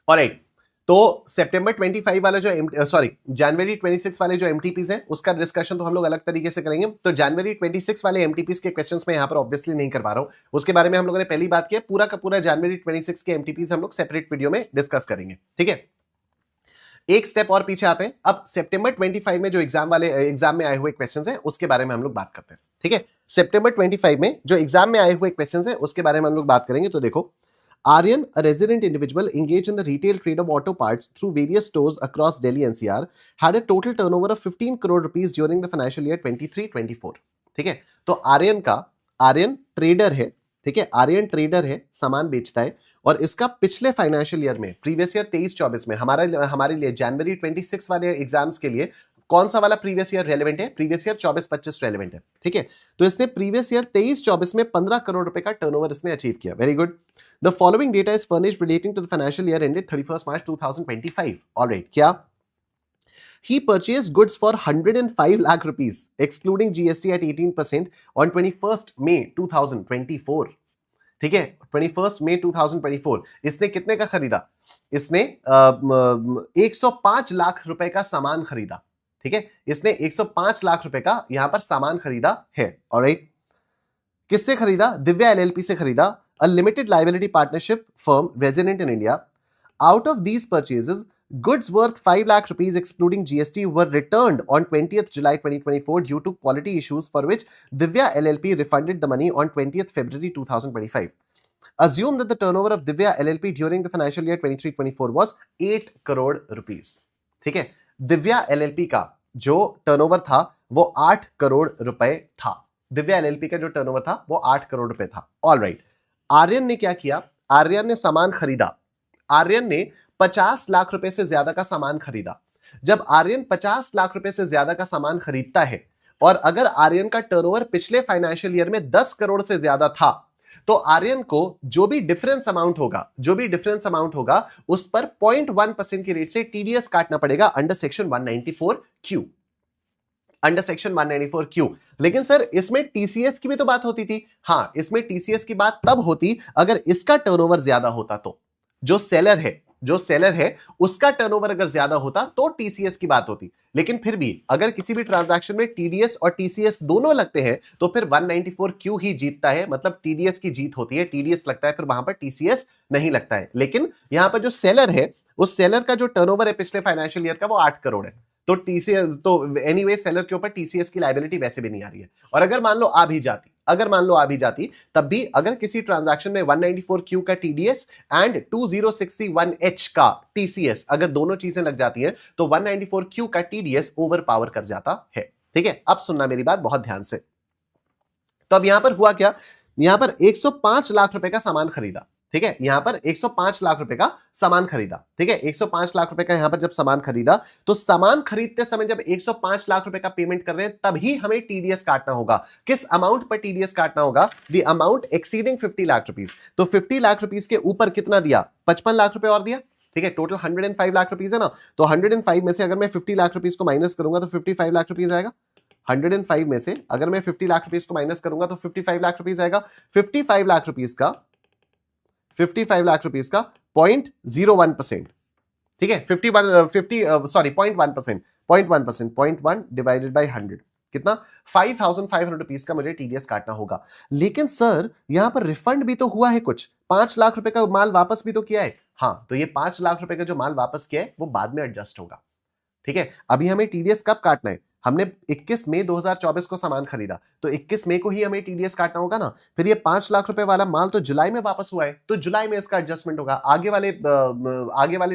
ऑलराइट। तो सितंबर 25 वाला जो सॉरी जनवरी 26 वाले जो एमटीपीज हैं उसका डिस्कशन तो हम लोग अलग तरीके से करेंगे। तो जनवरी 26 वाले एमटीपीज के क्वेश्चंस में यहां पर ऑब्वियसली नहीं कर पा रहा हूं, उसके बारे में हम लोगों ने पहली बात की, पूरा का पूरा जनवरी 26 के एमटीपीज हम लोग सेपरेट वीडियो में डिस्कस करेंगे। ठीक है, एक स्टेप और पीछे आते हैं, अब सितंबर 25 में जो एग्जाम में आए हुए क्वेश्चंस हैं उसके बारे में हम लोग बात करते हैं। ठीक है, सितंबर 25 में जो एग्जाम में आए हुए क्वेश्चंस हैं उसके बारे में हम लोग बात करेंगे। तो देखो, Aryan, a resident individual engaged in the retail trade of auto parts through various stores across Delhi NCR, had a total turnover of 15 crore rupees during the financial year 23-24. ठीक है, तो आर्यन ट्रेडर है। ठीक है, आर्यन ट्रेडर है, सामान बेचता है, और इसका पिछले फाइनेंशियल ईयर में, प्रीवियस ईयर 23-24 में, हमारे लिए जनवरी 26 वाले एग्जाम्स के लिए कौन सा वाला प्रीवियस ईयर रेलेवेंट है? प्रीवियस ईयर 24-25 रेलेवेंट है। ठीक है, तो इसने प्रीवियस ईयर 23-24 में 15 करोड़ रुपए का टर्नओवर इसने अचीव किया। Very good. The following data is furnished relating to the financial year ended 31 March 2025। Alright, क्या? He purchased goods for 105 lakh rupees excluding GST at 18% on 21st May 2024। ठीक है, 21 मई 2024 इसने कितने का खरीदा? इसने 105 लाख रुपए का सामान खरीदा। ठीक है, इसने 105 लाख रुपए का यहां पर सामान खरीदा है। ऑलराइट, किससे खरीदा? दिव्या एलएलपी से खरीदा, a limited liability partnership firm resident in India. Out of these purchases, goods worth 5 lakh rupees excluding GST were returned on 20th July 2024 due to quality issues, for which Divya LLP refunded the money on 20th February 2025. Assume that the turnover of Divya LLP during the financial year 23-24 was 8 crore rupees. ठीक है, Divya LLP का जो turnover था वो 8 करोड़ रुपए था। Divya LLP का जो टर्नओवर था वो 8 करोड़ रुपए था। ऑलराइट, आर्यन ने क्या किया? आर्यन ने सामान खरीदा। आर्यन ने 50 लाख रुपए से ज्यादा का सामान खरीदा। जब आर्यन 50 लाख रुपए से ज्यादा का सामान खरीदता है और अगर आर्यन का टर्नओवर पिछले फाइनेंशियल ईयर में 10 करोड़ से ज्यादा था, तो आर्यन को जो भी डिफरेंस अमाउंट होगा उस पर 0.1% की रेट से टीडीएस काटना पड़ेगा under section 194Q। Under section 194Q। लेकिन सर इसमें टीसीएस की भी तो बात होती थी। हां, इसमें टीसीएस की बात तब होती अगर इसका टर्नओवर ज्यादा होता तो। जो सेलर है उसका टर्नओवर अगर ज्यादा होता तो टीसीएस की बात होती। लेकिन फिर भी अगर किसी भी ट्रांजैक्शन में टीडीएस और टीसीएस दोनों लगते हैं तो फिर 194Q ही जीतता है, मतलब टीडीएस की जीत होती है। टीडीएस लगता है, फिर वहां पर टीसीएस नहीं लगता है। लेकिन यहां पर जो सेलर है, उस सेलर का जो टर्नओवर है पिछले फाइनेंशियल ईयर का वो 8 करोड़ है, तो टीसीएस तो एनीवे सेलर के ऊपर टीसीएस की लायबिलिटी वैसे भी नहीं आ रही है। और अगर मान लो आ भी जाती तब भी अगर किसी ट्रांजैक्शन में 194Q का टीडीएस एंड 206C1H का टीसीएस अगर दोनों चीजें लग जाती हैं तो 194Q का टीडीएस ओवर पावर कर जाता है। ठीक है, अब सुनना मेरी बात बहुत ध्यान से। तो अब यहां पर हुआ क्या? यहां पर 105 लाख रुपए का सामान खरीदा। ठीक है, यहां पर 105 लाख रुपए का सामान खरीदा। ठीक है, 105 लाख रुपए का यहां पर जब सामान खरीदा तो सामान खरीदते समय जब 105 लाख रुपए का पेमेंट कर रहे हैं तभी हमें टीडीएस काटना होगा। किस अमाउंट पर टीडीएस काटना होगा? The amount exceeding 50 lakh rupees. तो 50 लाख रुपीज के ऊपर कितना दिया? 55 लाख रुपए और दिया। ठीक है, टोटल 105 लाख रुपीज है ना, तो 105 में से अगर मैं 50 लाख रुपीज को माइनस करूंगा तो 55 लाख रुपीज आएगा। 105 में से अगर मैं 50 लाख रुपीज को माइनस करूंगा तो 55 लाख रुपीज आएगा। 55 लाख रुपीज का 0.01%। ठीक है, 0.1 डिवाइडेड बाय 100 कितना? 5,500 रुपीज का मुझे टीडीएस काटना होगा। लेकिन सर यहां पर रिफंड भी तो हुआ है, कुछ 5 लाख रुपए का माल वापस भी तो किया है। हां, तो ये 5 लाख रुपए का जो माल वापस किया है वो बाद में एडजस्ट होगा। ठीक है, अभी हमें टीडीएस कब काटना है? हमने 21 मई 2024 को सामान खरीदा, तो 21 मई को ही हमें टीडीएस काटना होगा ना। फिर ये 5 लाख रुपए वाला माल तो जुलाई में वापस हुआ है, तो जुलाई में इसका एडजस्टमेंट होगा, आगे वाले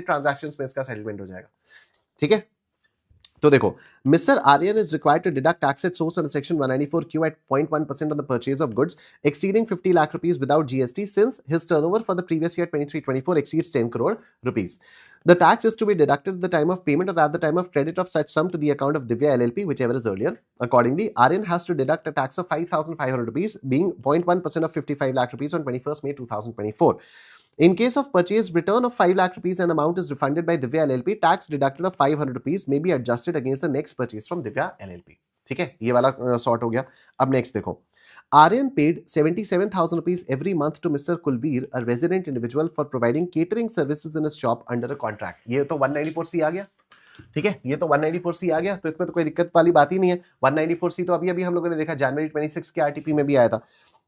ट्रांजैक्शंस में इसका सेटलमेंट हो जाएगा। ठीक है, तो देखो, Mr. Aryan is required to deduct tax at source under section 194Q at 0.1% on the purchase of goods exceeding 50 lakh rupees without GST, since his turnover for the previous year 23-24 exceeds 10 crore rupees. The tax is to be deducted at the time of payment or at the time of credit of such sum to the account of Divya LLP, whichever is earlier. Accordingly, Aryan has to deduct a tax of 5,500 rupees, being 0.1% of 55 lakh rupees on 21st May 2024. In case of purchase return of 5 lakh rupees and amount is refunded by Divya LLP, tax deducted of 500 rupees may be adjusted against the next purchase from Divya LLP. ठीक है, ये वाला sort हो गया. अब next देखो. Aryan paid 77,000 rupees every month to Mr. Kulveer, a resident individual, for providing catering services in his shop under a contract. ये तो 194C आ गया. ठीक है, ये तो 194C आ गया, तो इसमें तो कोई दिक्कत वाली बात ही नहीं है. 194C तो अभी हम लोगों ने देखा जनवरी 26 के आरटीपी में भी आया था.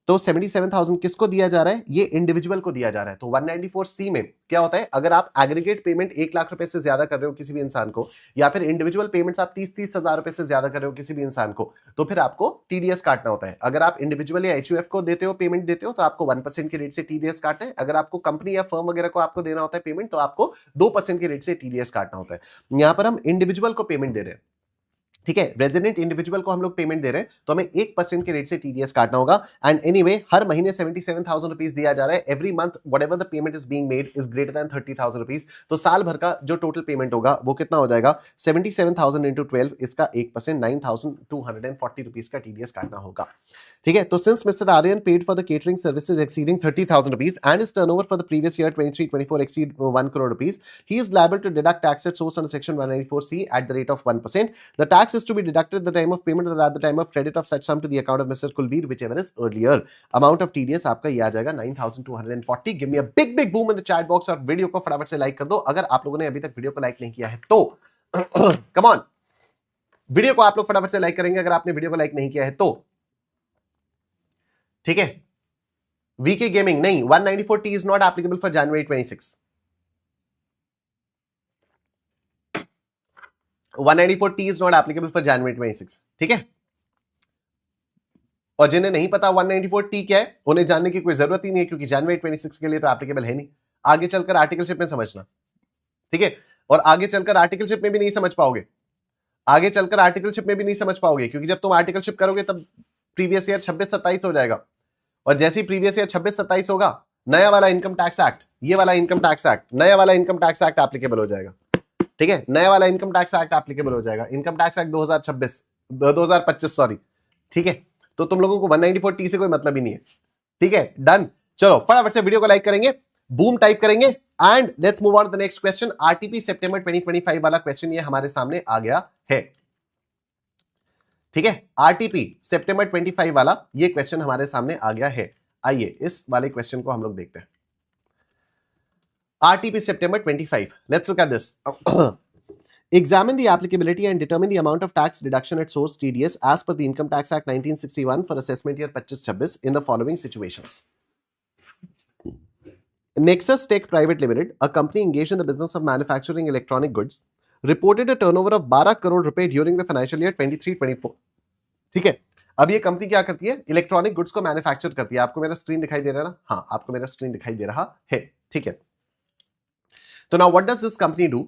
तो 77,000 किसको दिया जा रहा है? ये इंडिविजुअल को दिया जा रहा है. तो 194C में क्या होता है, अगर आप एग्रीगेट पेमेंट 1 लाख रुपए से ज्यादा कर रहे हो किसी भी इंसान को, या फिर इंडिविजुअल पेमेंट्स आप 30-30 हजार रुपए से ज्यादा कर रहे हो किसी भी इंसान को, तो फिर आपको टीडीएस काटना होता है. अगर आप इंडिविजुअल या एचयूएफ को देते हो, पेमेंट देते हो, तो आपको 1% के रेट से टीडीएस काटना है. अगर आपको कंपनी या फर्म वगैरह को आपको देना होता है पेमेंट, तो आपको 2% के रेट से टीडीएस काटना होता है. यहां पर हम इंडिविजुअल को पेमेंट दे रहे हैं. ठीक है, रेजिडेंट इंडिविजुअल को हम लोग पेमेंट दे रहे हैं, तो हमें 1% के रेट से टीडीएस काटना होगा. एंड एनीवे हर महीने 77,000 रुपीज दिया जा रहा है. Every month whatever the payment is being made is greater than 30,000 rupees. तो साल भर का जो टोटल पेमेंट होगा वो कितना हो जाएगा? 77,000 इंटू 12, इसका 1% 9,240 रुपीज का टीडीएस काटना होगा. ठीक है, तो since mister Aryan paid for the catering services exceeding 30,000 rupees and his turnover for the previous year 23-24 exceed 1 crore rupees, he is liable to deduct tax at source under section 194C at the rate of 1%. The tax is to be deducted at the time of payment or at the time of credit of such sum to the account of Mr. Kulveer, whichever is earlier. Amount of TDS आपका ये आ जाएगा 9,240. Give me a big boom in the chat box और video को फटाफट से like कर दो. अगर आप लोगों ने अभी तक वीडियो को लाइक नहीं किया है तो कम ऑन, वीडियो को आप लोग फटाफट से लाइक करेंगे अगर आपने वीडियो को लाइक नहीं किया है तो. ठीक है, वीके गेमिंग नहीं, 194T is not applicable for January 26. 194T is not applicable for January 26. ठीक है, और जिन्हें नहीं पता 194T क्या है, उन्हें जानने की कोई जरूरत ही नहीं है, क्योंकि जनवरी 26 के लिए तो एप्लीकेबल है नहीं. आगे चलकर आर्टिकलशिप में समझना. ठीक है, और आगे चलकर आर्टिकलशिप में भी नहीं समझ पाओगे. आगे चलकर आर्टिकलशिप में भी नहीं समझ पाओगे, क्योंकि जब तुम आर्टिकलशिप करोगे तब प्रीवियस ईयर 26-27 हो जाएगा. और जैसे ही प्रीवियस ईयर 26-27 होगा, नया वाला इनकम टैक्स एक्ट, ये वाला इनकम टैक्स एक्ट, नया वाला इनकम टैक्स एक्ट एप्लीकेबल हो जाएगा. ठीक है, नया वाला इनकम टैक्स एक्ट एप्लीकेबल हो जाएगा. Income tax act 2025 sorry. ठीक है, तो तुम लोगों को 194T से कोई मतलब ही नहीं है. ठीक है, डन. चलो फटाफट से वीडियो को लाइक करेंगे, बूम टाइप करेंगे and let's move on to the next question. RTP सितंबर 2025 वाला क्वेश्चन ये हमारे सामने आ गया है. ठीक है, आरटीपी सितंबर 25 वाला ये क्वेश्चन हमारे सामने आ गया है. आइए इस वाले क्वेश्चन को हम लोग देखते हैं. RTP September 25. Let's look at this. Examine the applicability and determine the amount of tax deduction at source TDS as per the Income Tax Act 1961 for assessment year 25-26 in the following situations. Nexus Tech Private Limited, a company engaged in the business of manufacturing electronic goods, reported a turnover of 12 crore रुपए during the financial year 23-24. ठीक है, अब ये company क्या करती है? Electronic goods को manufacture करती है. आपको मेरा स्क्रीन दिखाई दे रहा है ना? हाँ, आपको मेरा स्क्रीन दिखाई दे रहा है. ठीक है, तो now what does this company do?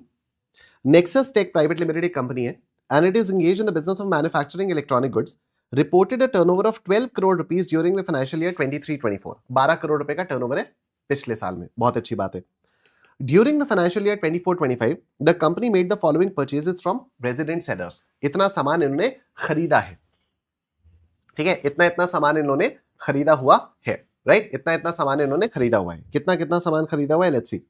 Nexus Tech Private Limited एक कंपनी है and it is engaged in the business of manufacturing electronic goods, reported a turnover of 12 crore rupees during the financial year 23-24. 12 crore रुपए का turnover है पिछले साल में. बहुत अच्छी बात है. During the financial year 24-25, the company made the following purchases from resident sellers. इतना सामान इन्होंने खरीदा है. ठीक है, इतना सामान इन्होंने खरीदा हुआ है. राइट, इतना सामान इन्होंने खरीदा हुआ है. कितना सामान खरीदा हुआ है? Let's see.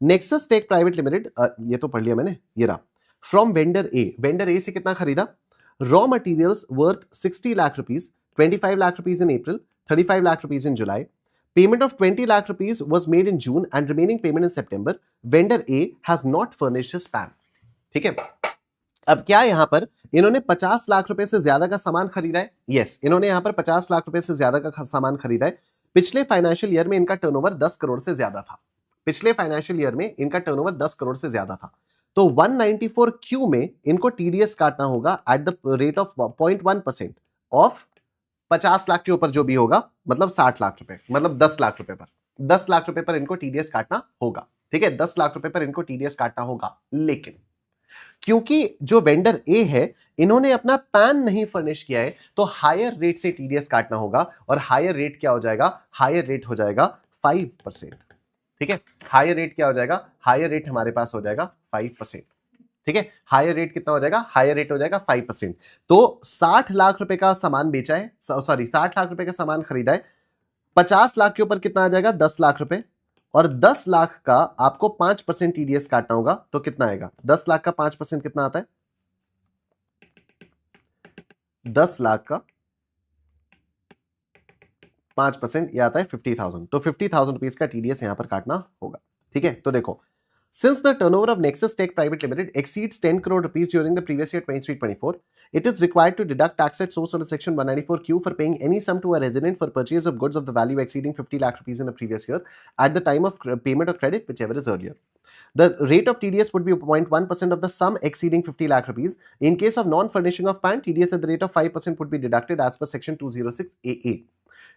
Nexus Tech Private Limited, ये तो पढ़ लिया मैंने, ये रहा. From vendor A, vendor A से कितना खरीदा? Raw materials worth 60 lakh rupees, 25 lakh rupees in April, 35 lakh rupees in July. Payment of 20 lakh rupees was made in June and remaining payment in September. Vendor A has not furnished his PAN. ठीक है, अब क्या यहां पर इन्होंने 50 लाख रुपए से ज्यादा का सामान खरीदा है? यस, इन्होंने यहां पर 50 लाख रुपए से ज्यादा का सामान खरीदा है. पिछले फाइनेंशियल ईयर में इनका टर्नओवर 10 करोड़ से ज्यादा था. पिछले फाइनेंशियल ईयर में इनका टर्नओवर 10 करोड़ से ज्यादा था. तो 194Q में इनको टीडीएस काटना होगा at the rate of 0.1% of 50 lakh के ऊपर जो भी होगा, मतलब 60 लाख रुपए, मतलब 10 लाख रुपए पर. 10 लाख रुपए पर इनको टीडीएस काटना होगा. ठीक है, 10 लाख रुपए पर इनको टीडीएस काटना होगा. लेकिन क्योंकि जो वेंडर ए है इन्होंने अपना पैन नहीं फर्निश किया है, तो हायर रेट से टीडीएस काटना होगा. और हायर रेट क्या हो जाएगा? हायर रेट हो जाएगा 5%. ठीक है, हायर रेट क्या हो जाएगा? हायर रेट हमारे पास हो जाएगा 5%. ठीक है, हायर रेट कितना हो जाएगा? हायर रेट हो जाएगा 5%. तो 60 लाख रुपए का सामान बेचा है, सॉरी 60 लाख रुपए का सामान खरीदा है. 50 लाख के ऊपर कितना आ जाएगा? 10 लाख रुपए. और 10 लाख का आपको 5% टीडीएस काटना होगा, तो कितना आएगा? 10 लाख का 5% कितना आता है? 10 लाख का 5% ये आता है 50,000। तो 50,000 रुपीज का टीडीएस यहां पर काटना होगा। ठीक है, तो देखो, since the turnover of Nexus Tech Private Limited exceeds 10 crore rupees during the previous year 23-24, it is required to deduct tax at source under section 194Q for paying any sum to a resident for purchase of goods of the value exceeding 50 lakh rupees in a previous year at the time of payment or credit, whichever is earlier. The rate of TDS would be 0.1% of the sum exceeding 50 lakh rupees. In case of non-furnishing of PAN, TDS at the rate of 5% would be deducted as per section 206AA.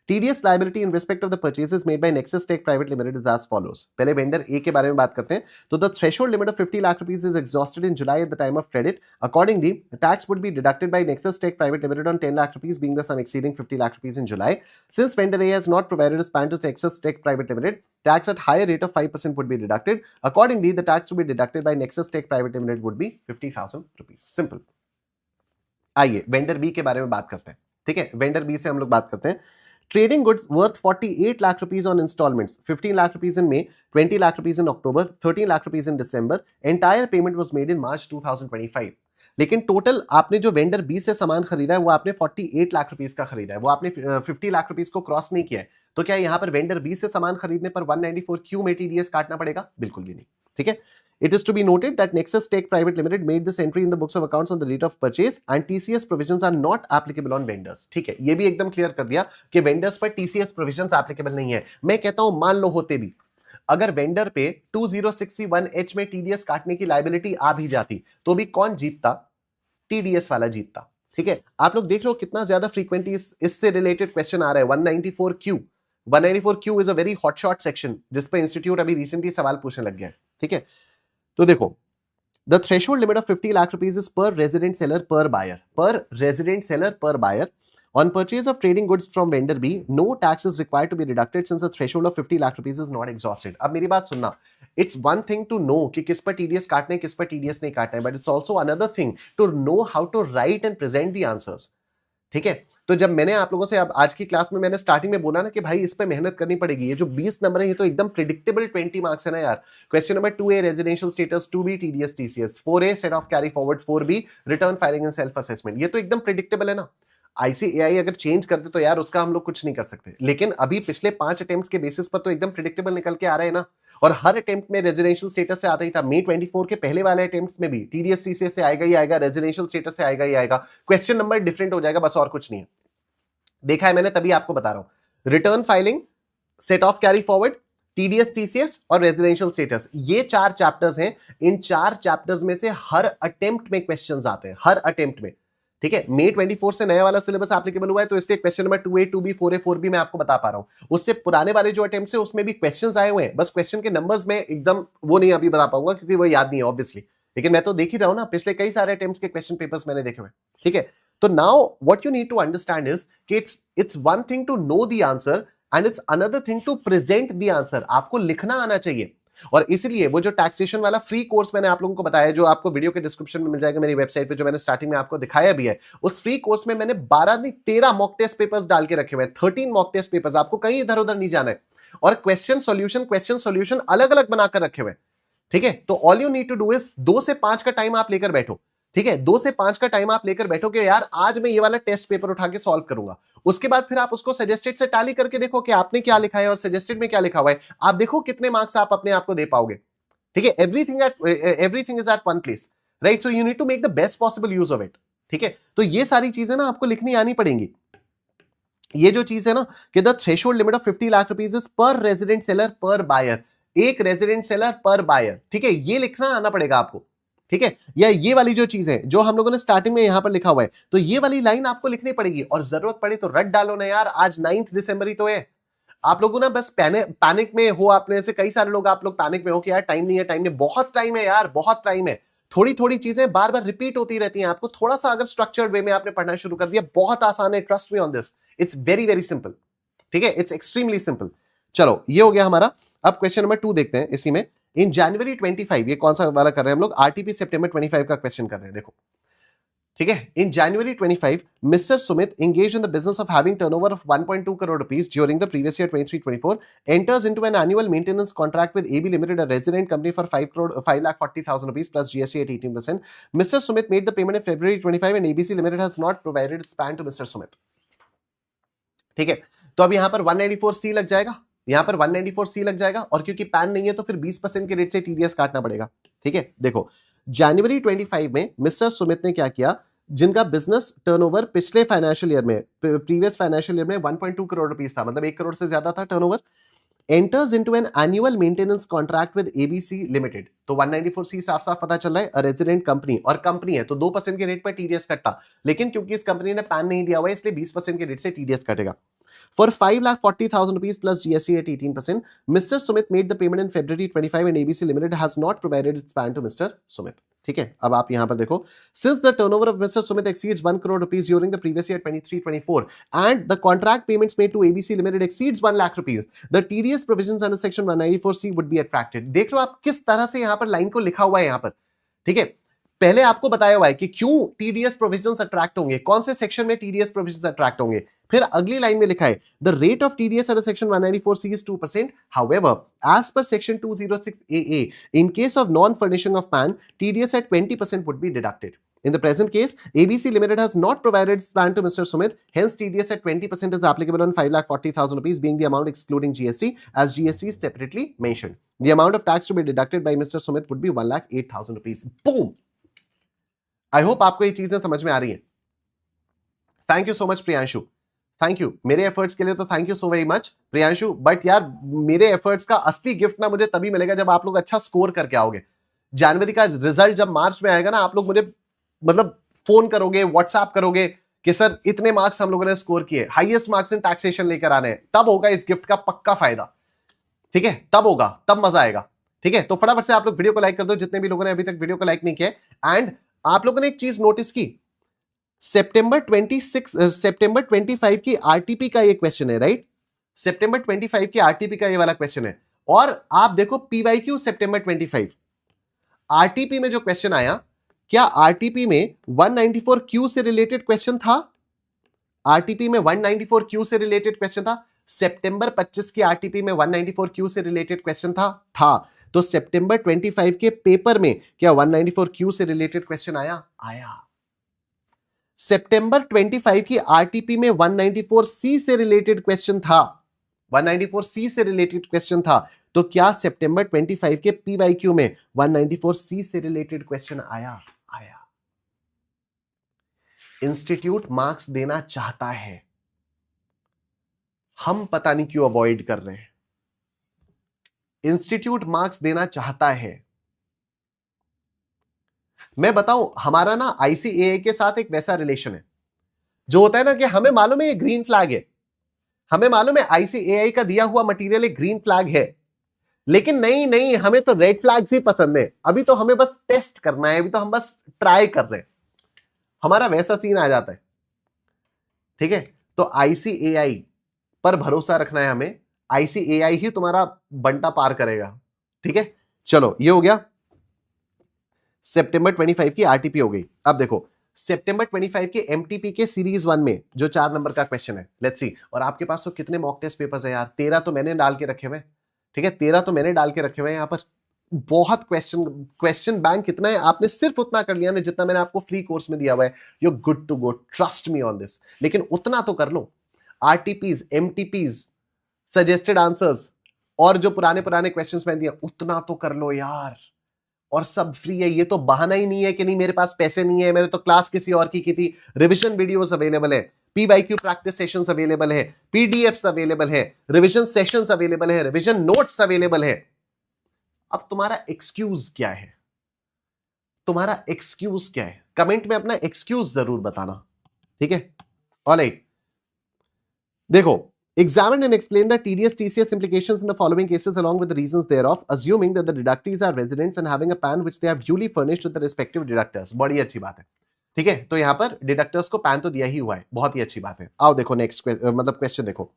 TDS liability in respect of the purchases made by Nexus Tech Private Limited is as follows. पहले vendor ए के बारे में बात करते हैं। तो the threshold limit of 50 lakh rupees is exhausted in July at the time of credit. Accordingly, tax would be deducted by Nexus Tech Private Limited on 10 lakh rupees being the sum exceeding 50 lakh rupees in July. Since vendor A has not provided a PAN to Nexus Tech Private Limited, tax at higher rate of 5% would be deducted. Accordingly, the tax to be deducted by Nexus Tech Private Limited would be 50,000 rupees. Simple. आइए vendor B के बारे में बात करते हैं। ठीक है, vendor B से हम लोग बात करते हैं। Trading goods worth 48 lakh rupees on installments, 15 lakh rupees in May, 20 lakh rupees in October, 13 lakh rupees in December. Entire payment was made in March 2025. लेकिन टोटल आपने जो वेंडर बी से सामान खरीदा है वो आपने 48 लाख रुपीस का खरीदा है, वो आपने 50 लाख रुपीस को क्रॉस नहीं किया है। तो क्या यहां पर वेंडर बी से सामान खरीदने पर 194Q में टीडीएस काटना पड़ेगा? बिल्कुल भी नहीं। ठीक है, It is to be noted that Nexus Tech Private Limited made this entry in the books of accounts on the date of purchase and TCS provisions are not applicable on vendors. ठीक है, ये भी एकदम clear कर दिया कि vendors पर TCS provisions applicable नहीं है। मैं कहता हूं मान लो होते भी, अगर वेंडर पे 2061H में टीडीएस काटने की लाइबिलिटी आ भी जाती तो भी कौन जीतता? टीडीएस वाला जीतता। ठीक है, आप लोग देख लो कितना ज्यादा फ्रीक्वेंटली इससे रिलेटेड क्वेश्चन आ रहा है। 194Q 194Q is a very hot shot section जिस पे इंस्टीट्यूट अभी रिसेंटली सवाल पूछने लग गया है। ठीक है, तो देखो, the threshold limit of 50 lakh rupees is per resident seller per buyer. Per resident seller per buyer. On purchase of trading goods from vendor B, no tax is required to be deducted since the threshold of 50 lakh rupees is not exhausted. अब मेरी बात सुनना, it's one thing to know कि किस पर TDS काटना है, किस पर TDS नहीं काटना है, but it's also another thing to know how to write and present the answers. ठीक है, तो जब मैंने आप लोगों से अब आज की क्लास में मैंने स्टार्टिंग में बोला ना कि भाई इस पे मेहनत करनी पड़ेगी, ये जो 20 नंबर है ये तो एकदम प्रिडिक्टेबल 20 मार्क्स है ना यार। Question number 2A residential status, 2B TDS TCS, 4A set of carry forward, 4B return filing and self assessment, ये तो एकदम प्रिडिक्टेबल है ना। आईसीएआई अगर चेंज कर दे तो यार उसका हम लोग कुछ नहीं कर सकते, लेकिन अभी पिछले 5 अटेम्प्ट्स के बेसिस पर तो एकदम प्रिडिक्टेबल निकल के आ रहे हैं ना। और हर अटेम्प्ट में रेजिडेंशियल स्टेटस से आता ही था। May 24 के पहले वाले अटेम्प्ट्स में भी टीडीएस टीसीएस से आएगा ही आएगा, रेजिडेंशियल स्टेटस से आएगा ही आएगा, क्वेश्चन नंबर डिफरेंट हो जाएगा, बस और कुछ नहीं है। देखा है मैंने, तभी आपको बता रहा हूं। Return filing, set of carry forward, TDS TCS और रेजिडेंशियल स्टेटस, ये 4 चैप्टर्स हैं। इन 4 चैप्टर्स में से हर अटेम्प्ट में क्वेश्चंस आते हैं, हर अटेम्प्ट में। ठीक है, May 24 से नया वाला सिलेबस एप्लीकेबल हुआ है, तो इसलिए question number 2A 2B 4A 4B मैं आपको बता पा रहा हूं। उससे पुराने वाले जो अटेम्प्ट्स है उसमें भी क्वेश्चंस आए हुए हैं, बस क्वेश्चन के नंबर्स में एकदम वो नहीं अभी बता पाऊंगा क्योंकि वो याद नहीं है ऑब्वियसली, लेकिन मैं तो देख ही रहा हूं ना, पिछले कई सारे अटेम्प्ट्स के क्वेश्चन पेपर्स मैंने देखे हुए। ठीक है, तो now what you need to understand is कि it's one thing to know the answer and it's another thing to present the answer. आपको लिखना आना चाहिए, और इसलिए वो जो टैक्सेशन वाला फ्री कोर्स मैंने आप लोगों को बताया, जो आपको वीडियो के डिस्क्रिप्शन में मिल जाएगा मेरी वेबसाइट पे, जो मैंने स्टार्टिंग में आपको दिखाया भी है, उस फ्री कोर्स में मैंने 12 नहीं 13 मॉक टेस्ट पेपर्स डाल के रखे हुए हैं, 13 मॉक टेस्ट पेपर्स। आपको कहीं इधर उधर नहीं जाना है, और क्वेश्चन सॉल्यूशन अलग अलग बनाकर रखे हुए। ठीक है, तो all you need to do is 2 से 5 का टाइम आप लेकर बैठो। ठीक है, 2 से 5 का टाइम आप लेकर बैठो कि यार आज मैं ये वाला टेस्ट पेपर उठा के सॉल्व करूंगा। उसके बाद फिर आप उसको सजेस्टेड से टैली करके देखो कि आपने क्या लिखा है और सजेस्टेड में क्या लिखा हुआ है। आप देखो कितने मार्क्स आप अपने आप को दे पाओगे। ठीक है, everything is at one place, right? So you need to make the best possible use of it. ठीक है, तो ये सारी चीजें ना आपको लिखनी आनी पड़ेंगी। ये जो चीज है ना कि the threshold limit of 50 lakh rupees is पर रेजिडेंट सेलर पर बायर, एक रेजिडेंट सेलर पर बायर। ठीक है, ये लिखना आना पड़ेगा आपको। ठीक है, या ये वाली जो चीज है जो हम लोगों ने स्टार्टिंग में यहां पर लिखा हुआ है, तो ये वाली लाइन आपको लिखनी पड़ेगी, और जरूरत पड़े तो रट डालो ना यार। आज 9 दिसंबर ही तो है। आप लोगों ना बस पैनिक में हो, आपने से कई सारे लोग आप लोग पैनिक में हो कि यार टाइम नहीं है, टाइम नहीं। बहुत टाइम है यार, बहुत टाइम है। थोड़ी थोड़ी चीजें बार बार रिपीट होती रहती हैं। आपको थोड़ा सा अगर स्ट्रक्चर्ड वे में आपने पढ़ना शुरू कर दिया, बहुत आसान है, trust me on this, it's very very simple. ठीक है, इट्स एक्सट्रीमली सिंपल। चलो, ये हो गया हमारा। अब क्वेश्चन नंबर 2 देखते हैं। इसी में इन जनवरी 25, ये कौन सा वाला कर रहे हैं हम लोग? आरटीपी सितंबर 25 का क्वेश्चन कर रहे हैं। देखो, ठीक है. In January 25, Mr. Sumit engaged in the business of having turnover of 1.2 crore rupees during the previous year 23-24, enters into an annual maintenance contract with AB Limited, a resident company, for 5,40,000 rupees plus GST at 18%. Mr. Sumit made the payment in February 25 and ABC Limited has not provided its PAN to Mr. Sumit. ठीक है, तो अब यहां पर 194C लग जाएगा, यहां पर 194C लग जाएगा, और क्योंकि पैन नहीं है तो फिर 20% के रेट से टीडीएस काटना पड़ेगा. ठीक है, देखो जनवरी 25 में मिस्टर सुमित ने क्या किया, जिनका बिजनेस टर्नओवर पिछले फाइनेंशियल ईयर में, प्रीवियस फाइनेंशियल ईयर में 1.2 करोड़ रुपीस था, मतलब 1 करोड़ से ज्यादा था turnover, enters into an annual maintenance contract with ABC Limited. तो 194C साफ साफ पता चल रहा है, रेजिडेंट कंपनी, और कंपनी है तो 2% के रेट पर टीडीएस कटता, लेकिन क्योंकि इस कंपनी ने पैन नहीं दिया हुआ है इसलिए 20% के रेट से टीडीएस कटेगा. For 5,40,000 rupees plus GST at 18%, Mr. Sumit made the payment in February 25 and ABC Limited has not provided its PAN to Mr. Sumit. ठीक है, अब आप यहां पर देखो, since the turnover of Mr. Sumit exceeds 1 crore rupees during the previous year 23-24 and the contract payments made to ABC Limited exceeds 1 lakh rupees, the TDS provisions under section 194C would be attracted. देख लो आप किस तरह से यहां पर line को लिखा हुआ है यहां पर. ठीक है, पहले आपको बताया हुआ है कि क्यों टीडीएस प्रोविजंस अट्रैक्ट होंगे, कौन से सेक्शन में टीडीएस प्रोविजंस अट्रैक्ट होंगे. फिर अगली लाइन में लिखा है, the rate of TDS under section 194C is 2%. However, as per section 206AA, in case of non-furnishing of PAN, TDS at 20% would be deducted. In the present case, ABC Limited has not provided its PAN to Mr. Sumit. Hence, TDS at 20% is applicable on 5,40,000 rupees, being the amount excluding GST, as GST is separately mentioned. The amount of tax to be deducted by Mr. Sumit would be 1,08,000 rupees. Boom. I hope आपको ये चीजें समझ में आ रही है. Thank you so much Priyanshu, thank you, मेरे efforts के लिए तो thank you so very much Priyanshu. But यार मेरे एफर्ट्स का असली गिफ्ट ना मुझे तभी मिलेगा जब आप लोग अच्छा स्कोर करके आओगे. जनवरी का रिजल्ट जब मार्च में आएगा ना, आप लोग मुझे मतलब फोन करोगे, व्हाट्सएप करोगे कि सर इतने मार्क्स हम लोगों ने स्कोर किए, हाईएस्ट मार्क्स इन टैक्सेशन लेकर आने हैं, तब होगा इस गिफ्ट का पक्का फायदा. ठीक है, तब होगा, तब मजा आएगा. ठीक है, तो फटाफट से आप लोग वीडियो को लाइक कर दो जितने भी लोगों ने अभी तक वीडियो को लाइक नहीं किया. एंड आप लोगों ने एक चीज नोटिस की, सितंबर 25 की आरटीपी का ये क्वेश्चन है, राइट. सितंबर 25 की आरटीपी का ये वाला क्वेश्चन है, और आप देखो पीवाईक्यू सितंबर 25, आरटीपी में जो क्वेश्चन आया, क्या आरटीपी में 194Q से रिलेटेड क्वेश्चन था? आरटीपी में 194Q से रिलेटेड क्वेश्चन था. सितंबर 25 की आरटीपी में 194Q से रिलेटेड क्वेश्चन था. तो सितंबर 25 के पेपर में क्या 194Q से रिलेटेड क्वेश्चन आया. सितंबर 25 की आरटीपी में 194C से रिलेटेड क्वेश्चन था, 194C से रिलेटेड क्वेश्चन था. तो क्या सितंबर 25 के पीवाईक्यू में 194C से रिलेटेड क्वेश्चन आया. इंस्टीट्यूट मार्क्स देना चाहता है, हम पता नहीं क्यों अवॉइड कर रहे हैं. इंस्टीट्यूट मार्क्स देना चाहता है. मैं बताऊं, हमारा ना आईसीएआई के साथ एक वैसा रिलेशन है जो होता है ना कि हमें मालूम है ये ग्रीन फ्लैग है, हमें मालूम है आईसीएआई का दिया हुआ मटेरियल एक ग्रीन फ्लैग है, लेकिन नहीं हमें तो रेड फ्लैग्स ही पसंद है. अभी तो हमें बस टेस्ट करना है, अभी तो हम बस ट्राई कर रहे हैं. हमारा वैसा सीन आ जाता है. ठीक है, तो आईसीएआई पर भरोसा रखना है हमें, आईसीएआई ही तुम्हारा बंटा पार करेगा. ठीक है, चलो ये हो गया. सितंबर 25 की आरटीपी हो गई. अब देखो सितंबर 25 के एमटीपी के सीरीज 1 में जो 4 नंबर का क्वेश्चन है, लेट्स सी. और आपके पास तो कितने मॉक टेस्ट पेपर्स हैं यार, 13 तो मैंने डाल के रखे हुए. ठीक है, 13 तो मैंने डाल के रखे हुए. यहां पर बहुत क्वेश्चन बैंक कितना है, आपने सिर्फ उतना कर लिया ना जितना मैंने आपको फ्री कोर्स में दिया हुआ है. You good to go, trust me on this. लेकिन उतना तो कर लो. आरटीपीज, एमटीपीज, सजेस्टेड आंसर्स और जो पुराने क्वेश्चंस मैंने दिया, उतना तो कर लो यार. और सब फ्री है. ये तो बहाना ही नहीं है कि नहीं मेरे पास पैसे नहीं है, मैंने तो क्लास किसी और की थी. रिवीजन वीडियोस अवेलेबल है, पीवाईक्यू प्रैक्टिस सेशंस अवेलेबल है, पीडीएफ्स अवेलेबल है, रिवीजन सेशंस अवेलेबल है, रिवीजन नोट्स अवेलेबल है. अब तुम्हारा एक्सक्यूज क्या है, तुम्हारा एक्सक्यूज क्या है? कमेंट में अपना एक्सक्यूज जरूर बताना. ठीक है, ऑलराइट. देखो, examine and explain the TDS TCS implications in the following cases along with the reasons thereof, assuming that the deductees are residents and having a PAN which they have duly furnished to the respective deductors. बड़ी अच्छी बात है. ठीक है, तो यहां पर डिडक्टर्स को पैन तो दिया ही हुआ है, बहुत ही अच्छी बात है. आओ देखो नेक्स्ट मतलब क्वेश्चन देखो.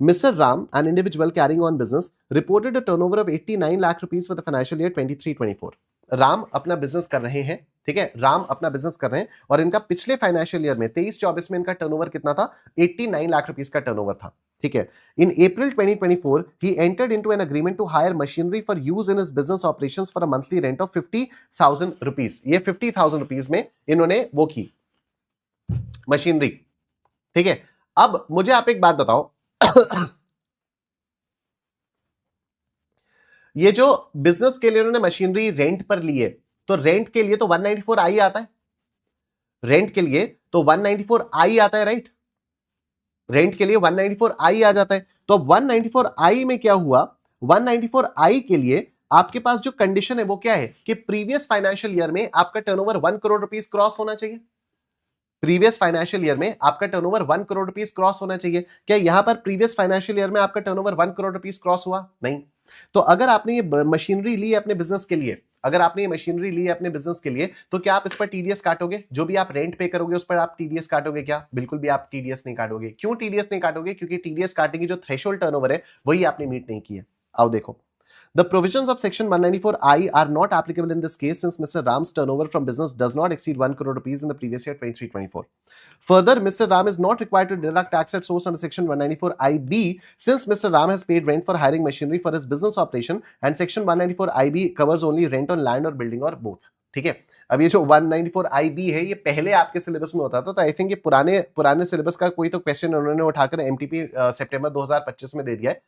Mr. Ram, an individual carrying on business, reported a turnover of 89 lakh rupees for the financial year 23-24. Ram अपना बिजनेस कर रहे हैं, ठीक है, राम अपना बिजनेस कर रहे हैं और इनका पिछले फाइनेंशियल ईयर में 23-24 में इनका टर्नओवर कितना था, 89 लाख रुपीस का टर्नओवर था, ठीक है। इन अप्रैल 2024 ही entered into an agreement to hire machinery for use in his business operations for a monthly rent of 50,000 rupees. ये 50,000 रुपीस में इन्होंने वो की मशीनरी, ठीक है। अब मुझे आप एक बात बताओ ये जो बिजनेस के लिए उन्होंने मशीनरी रेंट पर ली है, तो रेंट के लिए तो 194 आई आता है, रेंट के लिए तो 194 आई आता है, राइट, रेंट के लिए 194 आई आ जाता है। तो 194 आई में क्या हुआ, 194 आई के लिए आपके पास जो कंडीशन है वो क्या है कि प्रीवियस फाइनेंशियल ईयर में आपका टर्नओवर 1 करोड़ रुपीस क्रॉस होना चाहिए, प्रीवियस फाइनेंशियल ईयर में आपका टर्नओवर 1 करोड़ रुपीस क्रॉस होना चाहिए। क्या यहां पर प्रीवियस फाइनेंशियल ईयर में आपका टर्नओवर 1 करोड़ रुपीस क्रॉस हुआ? नहीं। तो अगर आपने ये मशीनरी ली है अपने बिजनेस के लिए, अगर आपने ये मशीनरी ली है अपने बिजनेस के लिए, तो क्या आप इस पर टीडीएस काटोगे? जो भी आप रेंट पे करोगे उस पर आप टीडीएस काटोगे क्या? बिल्कुल भी आप टीडीएस नहीं काटोगे। क्यों टीडीएस नहीं काटोगे? क्योंकि टीडीएस काटने की जो थ्रेशोल्ड टर्नओवर है वही आपने मीट नहीं किया। आओ देखो, the provisions of section 194I are not applicable in this case since Mr. Ram's turnover from business does not exceed 1 crore rupees in the previous year 23-24. Further, Mr. Ram is not required to deduct tax at source under section 194IB since Mr. Ram has paid rent for hiring machinery for his business operation and section 194IB covers only rent on land or building or both. ठीक है, अब ये जो 194IB है ये पहले आपके syllabus में होता था, तो आई थिंक ये पुराने सिलेबस का कोई तो क्वेश्चन उन्होंने उठाकर एमटीपी सितंबर 2025 में दे दिया है,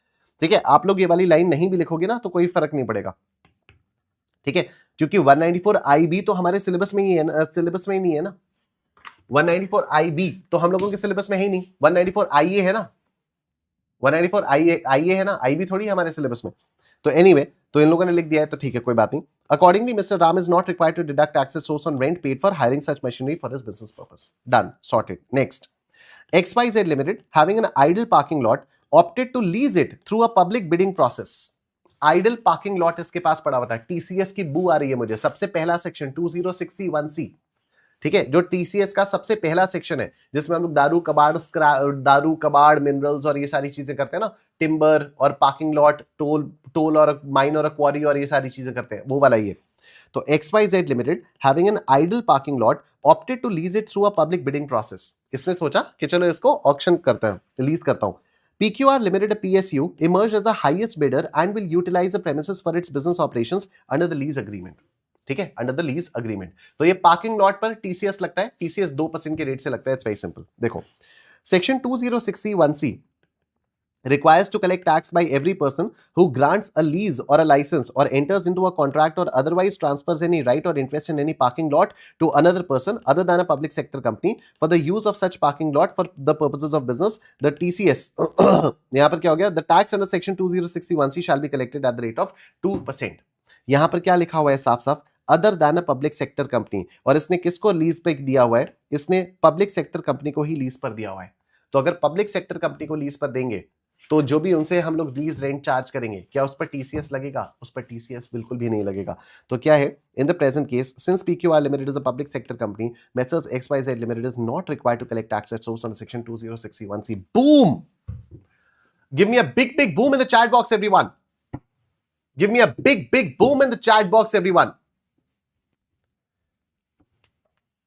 ठीक है। आप लोग ये वाली लाइन नहीं भी लिखोगे ना तो कोई फर्क नहीं पड़ेगा, ठीक है, क्योंकि 194IB तो हमारे सिलेबस में ही है ना, सिलेबस में ही नहीं है ना, 194IB तो हम लोगों के सिलेबस में है ही नहीं, 194IA है ना, 194IA है ना, IB थोड़ी हमारे सिलेबस में। तो एनीवे, तो इन लोगों ने लिख दिया है तो ठीक है, कोई बात नहीं। Accordingly mister Ram is not required to deduct tax source on rent paid for hiring such machinery for his business purpose. Done, sorted. Next, XYZ Limited having an idle parking lot opted to lease it through a public bidding process. Idle parking lot इसके पास पड़ा हुआ था, TCS की बू आ रही है मुझे। सबसे पहला सेक्शन 2061C, ठीक है, जो टीसीएस का सबसे पहला सेक्शन है जिसमें हम लोग दारू कबाड़ मिनरल्स और ये सारी चीजें करते हैं ना, टिम्बर और पार्किंग लॉट, टोल और माइन और क्वारी और ये सारी चीजें करते हैं, वो वाला ये। तो XYZ Limited having an idle parking lot opted to lease it through a public bidding process. इसने सोचा कि चलो इसको ऑक्शन करते हैं, लीज करता हूं। PQR Limited, a PSU, emerged as the highest bidder and will utilize the premises for its business operations under the lease agreement. ठीक है, अंडर द लीज अग्रीमेंट। तो ये पार्किंग लॉट पर टीसीएस लगता है, टीसीएस 2% के रेट से लगता है। It's very simple. देखो, section 2061C requires to collect tax by every person who grants a lease or a license or enters into a contract or otherwise transfers any right or interest in any parking lot to another person other than a public sector company for the use of such parking lot for the purposes of business, the TCS यहाँ पर क्या हो गया, the tax under section 2061C shall be collected at the rate of 2%। यहाँ पर क्या लिखा हुआ है साफ साफ, other than a public sector company, और इसने किसको लीज पे दिया हुआ है, इसने पब्लिक सेक्टर कंपनी को ही लीज पर दिया हुआ है। तो अगर पब्लिक सेक्टर कंपनी को लीज पर देंगे तो जो भी उनसे हम लोग लीज रेंट चार्ज करेंगे, क्या उस पर टीसीएस लगेगा? उस पर टीसीएस बिल्कुल भी नहीं लगेगा। तो क्या है, इन the present case since PQR Limited is a public sector company, Messrs XYZ Limited is not required to collect tax at source under section 2061C. Boom! Give me a big boom in the chat box, everyone. Give me a big boom in the chat box, everyone.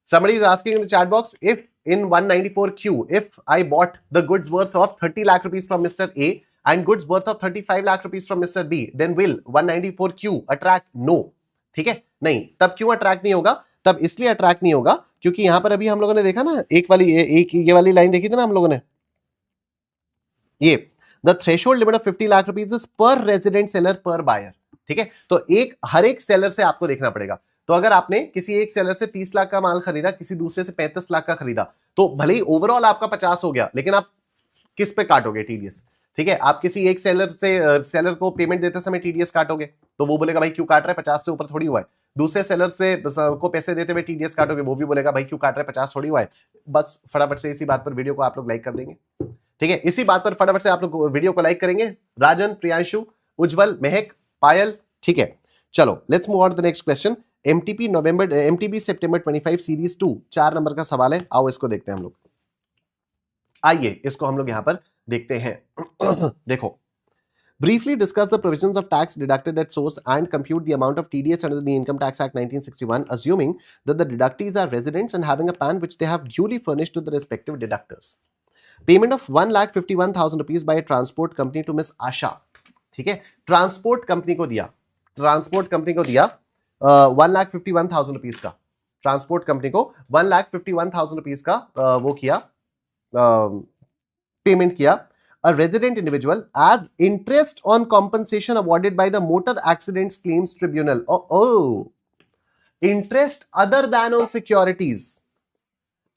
Somebody is asking in the chat box, if in 194Q, if I bought the goods worth of 30 lakh rupees from Mr. A and goods worth of 35 lakh rupees from Mr. B, then will 194Q attract? No. ठीक है, नहीं। तब क्यों attract नहीं होगा? तब इसलिए attract नहीं होगा क्योंकि यहां पर अभी हम लोगों ने देखा ना, ये वाली लाइन देखी थी ना हम लोगों ने, ये the threshold limit of 50 lakh rupees is पर रेजिडेंट सेलर पर बायर। ठीक है, तो हर एक सेलर से आपको देखना पड़ेगा। तो अगर आपने किसी एक सेलर से 30 लाख का माल खरीदा, किसी दूसरे से 35 लाख का खरीदा, तो भले ही ओवरऑल आपका 50 हो गया, लेकिन आप किस पे काटोगे? टीडीएस। ठीक है, आप किसी एक सेलर को पेमेंट देते समय टीडीएस काटोगे तो वो बोलेगा भाई क्यों काट रहा है, 50 से ऊपर थोड़ी हुआ है। दूसरे सेलर से को पैसे देते हुए टीडीएस काटोगे, वो भी बोलेगा भाई क्यों काट रहा है, 50 थोड़ी हुआ है। बस फटाफट से इसी बात पर वीडियो को आप लोग लाइक कर देंगे। ठीक है, इसी बात पर फटाफट से आप लोग वीडियो को लाइक करेंगे। राजन, प्रियांशु, उज्जवल, महक, पायल। ठीक है, चलो let's move on to the next question. MTP सितंबर 25 सीरीज 2, 4 नंबर का सवाल है। आओ इसको देखते हैं हम लोग। आइए इसको हम लोग यहां पर देखते हैं। देखो, Briefly discuss the provisions of tax deducted at source and compute the amount of TDS under the Income Tax Act 1961, assuming that the deductees are residents and having a PAN which they have duly furnished to the respective deductors. Payment of 1,51,000 rupees by a transport company to Miss Asha. ठीक है, transport company को दिया, 1,51,000 rupees का, transport company को 1,51,000 rupees का वो किया, payment किया. A resident individual as interest on compensation awarded by the Motor Accidents Claims Tribunal. Oh, interest other than on securities.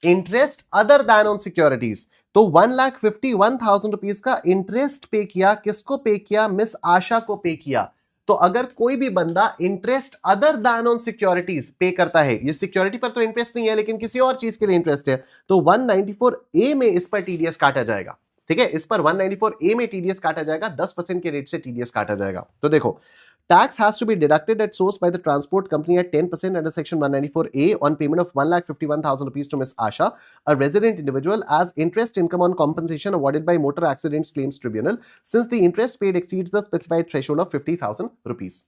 Interest other than on securities. तो 1,51,000 rupees का interest पे किया. किसको पे किया? मिस आशा को पे किया. तो अगर कोई भी बंदा interest other than on securities पे करता है, ये सिक्योरिटी पर तो इंटरेस्ट नहीं है लेकिन किसी और चीज के लिए इंटरेस्ट है, तो 194A में इस पर टीडीएस काटा जाएगा. ठीक है, इस पर 194A में टीडीएस काटा जाएगा, 10% के रेट से टीडीएस काटा जाएगा. तो देखो, tax has to be deducted at source by the transport company at 10% under section 194A on payment of 1,51,000 rupees to Miss Asha, a resident individual, as interest income on compensation awarded by Motor Accidents Claims Tribunal, since the interest paid exceeds the specified threshold of 50,000 rupees.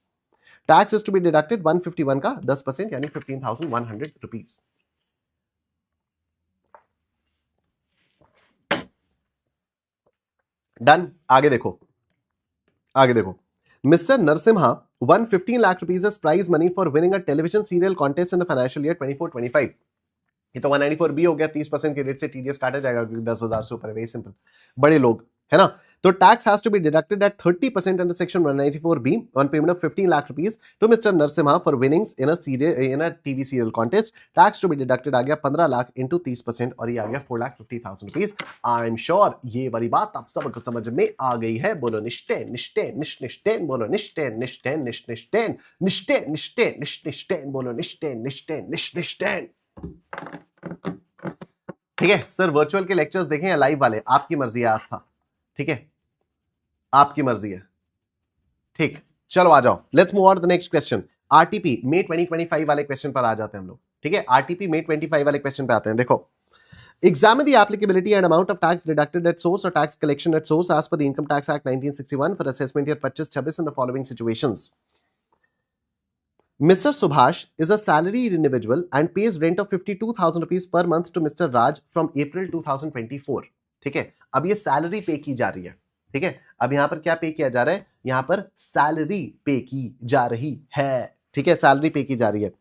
Tax is to be deducted 151 का 10% यानी 15,100 rupees. Done. आगे देखो, आगे देखो. Mr. Narasimha won 15 lakh rupees as prize money for winning a television serial contest in the financial year 24-25. ये तो 194B हो गया, 30% के रेट से टीडीएस काटा जाएगा क्योंकि 10,000 से ऊपर है. वेरी सिंपल, बड़े लोग है ना. तो tax has to be deducted at 30% under section 194B on payment of 15 lakh rupees to mister Narasimha for winnings in a TV serial contest. Tax to be deducted आ गया 15 लाख इंटू 30% और ये आ गया 4,50,000 रुपीज. आई एम श्योर ये वाली बात आप सबको समझ में आ गई है. बोलो निष्ठेन निष्ठेन निष्ठेन, बोलो निष्ठेन निष्ठेन निष्ठेन निष्ठेन निष्ठेन निष्ठेन, बोलो निष्ठेन निष्ठेन निष्ठेन. ठीक है सर, वर्चुअल के लेक्चर्स देखें या लाइव वाले, आपकी मर्जी है आस्था. ठीक है, आपकी मर्जी है. ठीक, चलो आ जाओ, let's move on to the next question. RTP मई 2025 वाले क्वेश्चन पर आ जाते हैं हम लोग. ठीक है, आरटीपी मई 25 वाले क्वेश्चन पे आते हैं. देखो, examine the applicability and amount of tax deducted at source or tax collection at source as per the Income Tax Act 1961 for assessment year 25-26 in the following situations. Mr. Subhash is a salaried individual and pays rent of 52,000 rupees per month to Mr. Raj from April 2024. ठीक है, अब ये salary पे की जा रही है. ठीक है, अब यहां पर क्या पे किया जा रहा है? यहां पर सैलरी पे की जा रही है. ठीक है, सैलरी पे की जा रही है.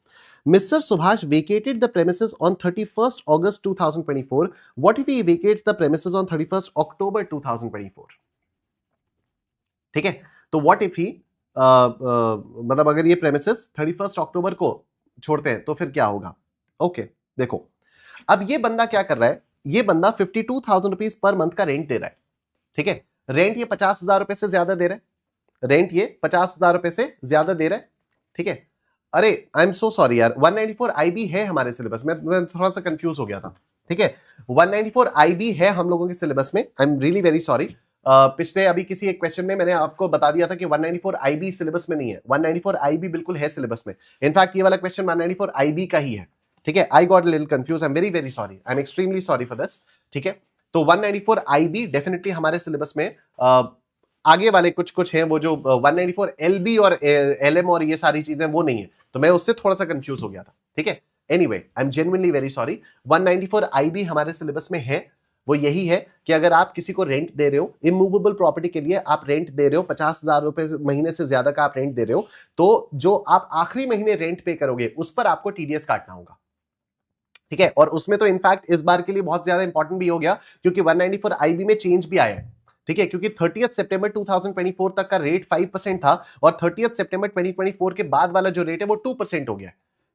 Mr. Subhash vacated the premises on 31st August 2024. What if he vacates the premises on 31st October 2024? ठीक है, तो what if he मतलब अगर ये प्रेमिसेस 31st अक्टूबर को छोड़ते हैं तो फिर क्या होगा? ओके, देखो, अब ये बंदा क्या कर रहा है? ये बंदा 52,000 रुपीज पर मंथ का रेंट दे रहा है. ठीक है, रेंट ये 50,000 रुपए से ज्यादा दे रहा है. रेंट ये 50,000 रुपए से ज्यादा दे रहा है. ठीक है, अरे आई एम सो सॉरी यार, 194IB है हमारे सिलेबस में, मैं थोड़ा सा कंफ्यूज हो गया था. ठीक है, 194IB है हम लोगों के सिलेबस में. I am really very sorry. पिछले अभी किसी एक क्वेश्चन में मैंने आपको बता दिया था कि 194IB सिलेबस में नहीं है. 194IB बिल्कुल है सिलेबस में. इनफैक्ट ये वाला क्वेश्चन 194IB का ही है. ठीक है, I got a little confuse. I am very very sorry. I am extremely sorry for this. ठीक है, तो 194IB डेफिनेटली हमारे सिलेबस में आगे वाले कुछ हैं, वो जो 194LB और LM और ये सारी चीजें वो नहीं है, तो मैं उससे थोड़ा सा कंफ्यूज हो गया था. ठीक है, anyway I am genuinely very sorry. 194IB हमारे सिलेबस में है. वो यही है कि अगर आप किसी को रेंट दे रहे हो, इमूवेबल प्रॉपर्टी के लिए आप रेंट दे रहे हो, 50,000 रुपए महीने से ज्यादा का आप रेंट दे रहे हो, तो जो आप आखिरी महीने रेंट पे करोगे उस पर आपको टीडीएस काटना होगा. ठीक है, और उसमें तो इनफैक्ट इस बार के लिए बहुत ज्यादा इंपॉर्टेंट भी हो गया क्योंकि 194IB में चेंज भी आया है. ठीक है, क्योंकि 30 सितंबर 2024 तक का रेट 5% था और 30 सितंबर 2024 के बाद वाला जो रेट है वो 2% हो गया.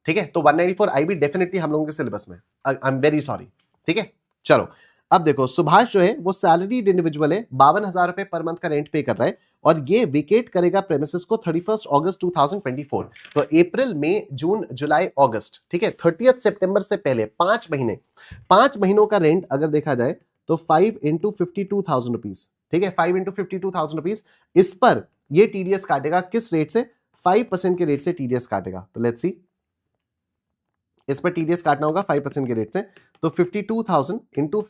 ठीक है, तो 194IB डेफिनेटली हम लोगों के सिलेबस में. I am very sorry. ठीक है, चलो अब देखो, सुभाष जो है वो सैलरीड इंडिविजुअल है, 52,000 रुपए पर मंथ का रेंट पे कर रहा है और ये वेकेट करेगा प्रेमिसेस को 31 अगस्त 2024. तो अप्रैल, मई, जून, जुलाई, अगस्त. ठीक है, 30 सितंबर से पहले 5 महीनों का रेंट अगर देखा जाए तो 5 इंटू 52,000 रुपीज. ठीक है, 5 इंटू 52,000 रुपीज. इस पर ये टीडीएस काटेगा किस रेट से? 5% के रेट से टीडीएस काटेगा. तो लेट्स सी, इस पर टीडीएस काटना होगा 5% के रेट से. तो 52,000 इंटू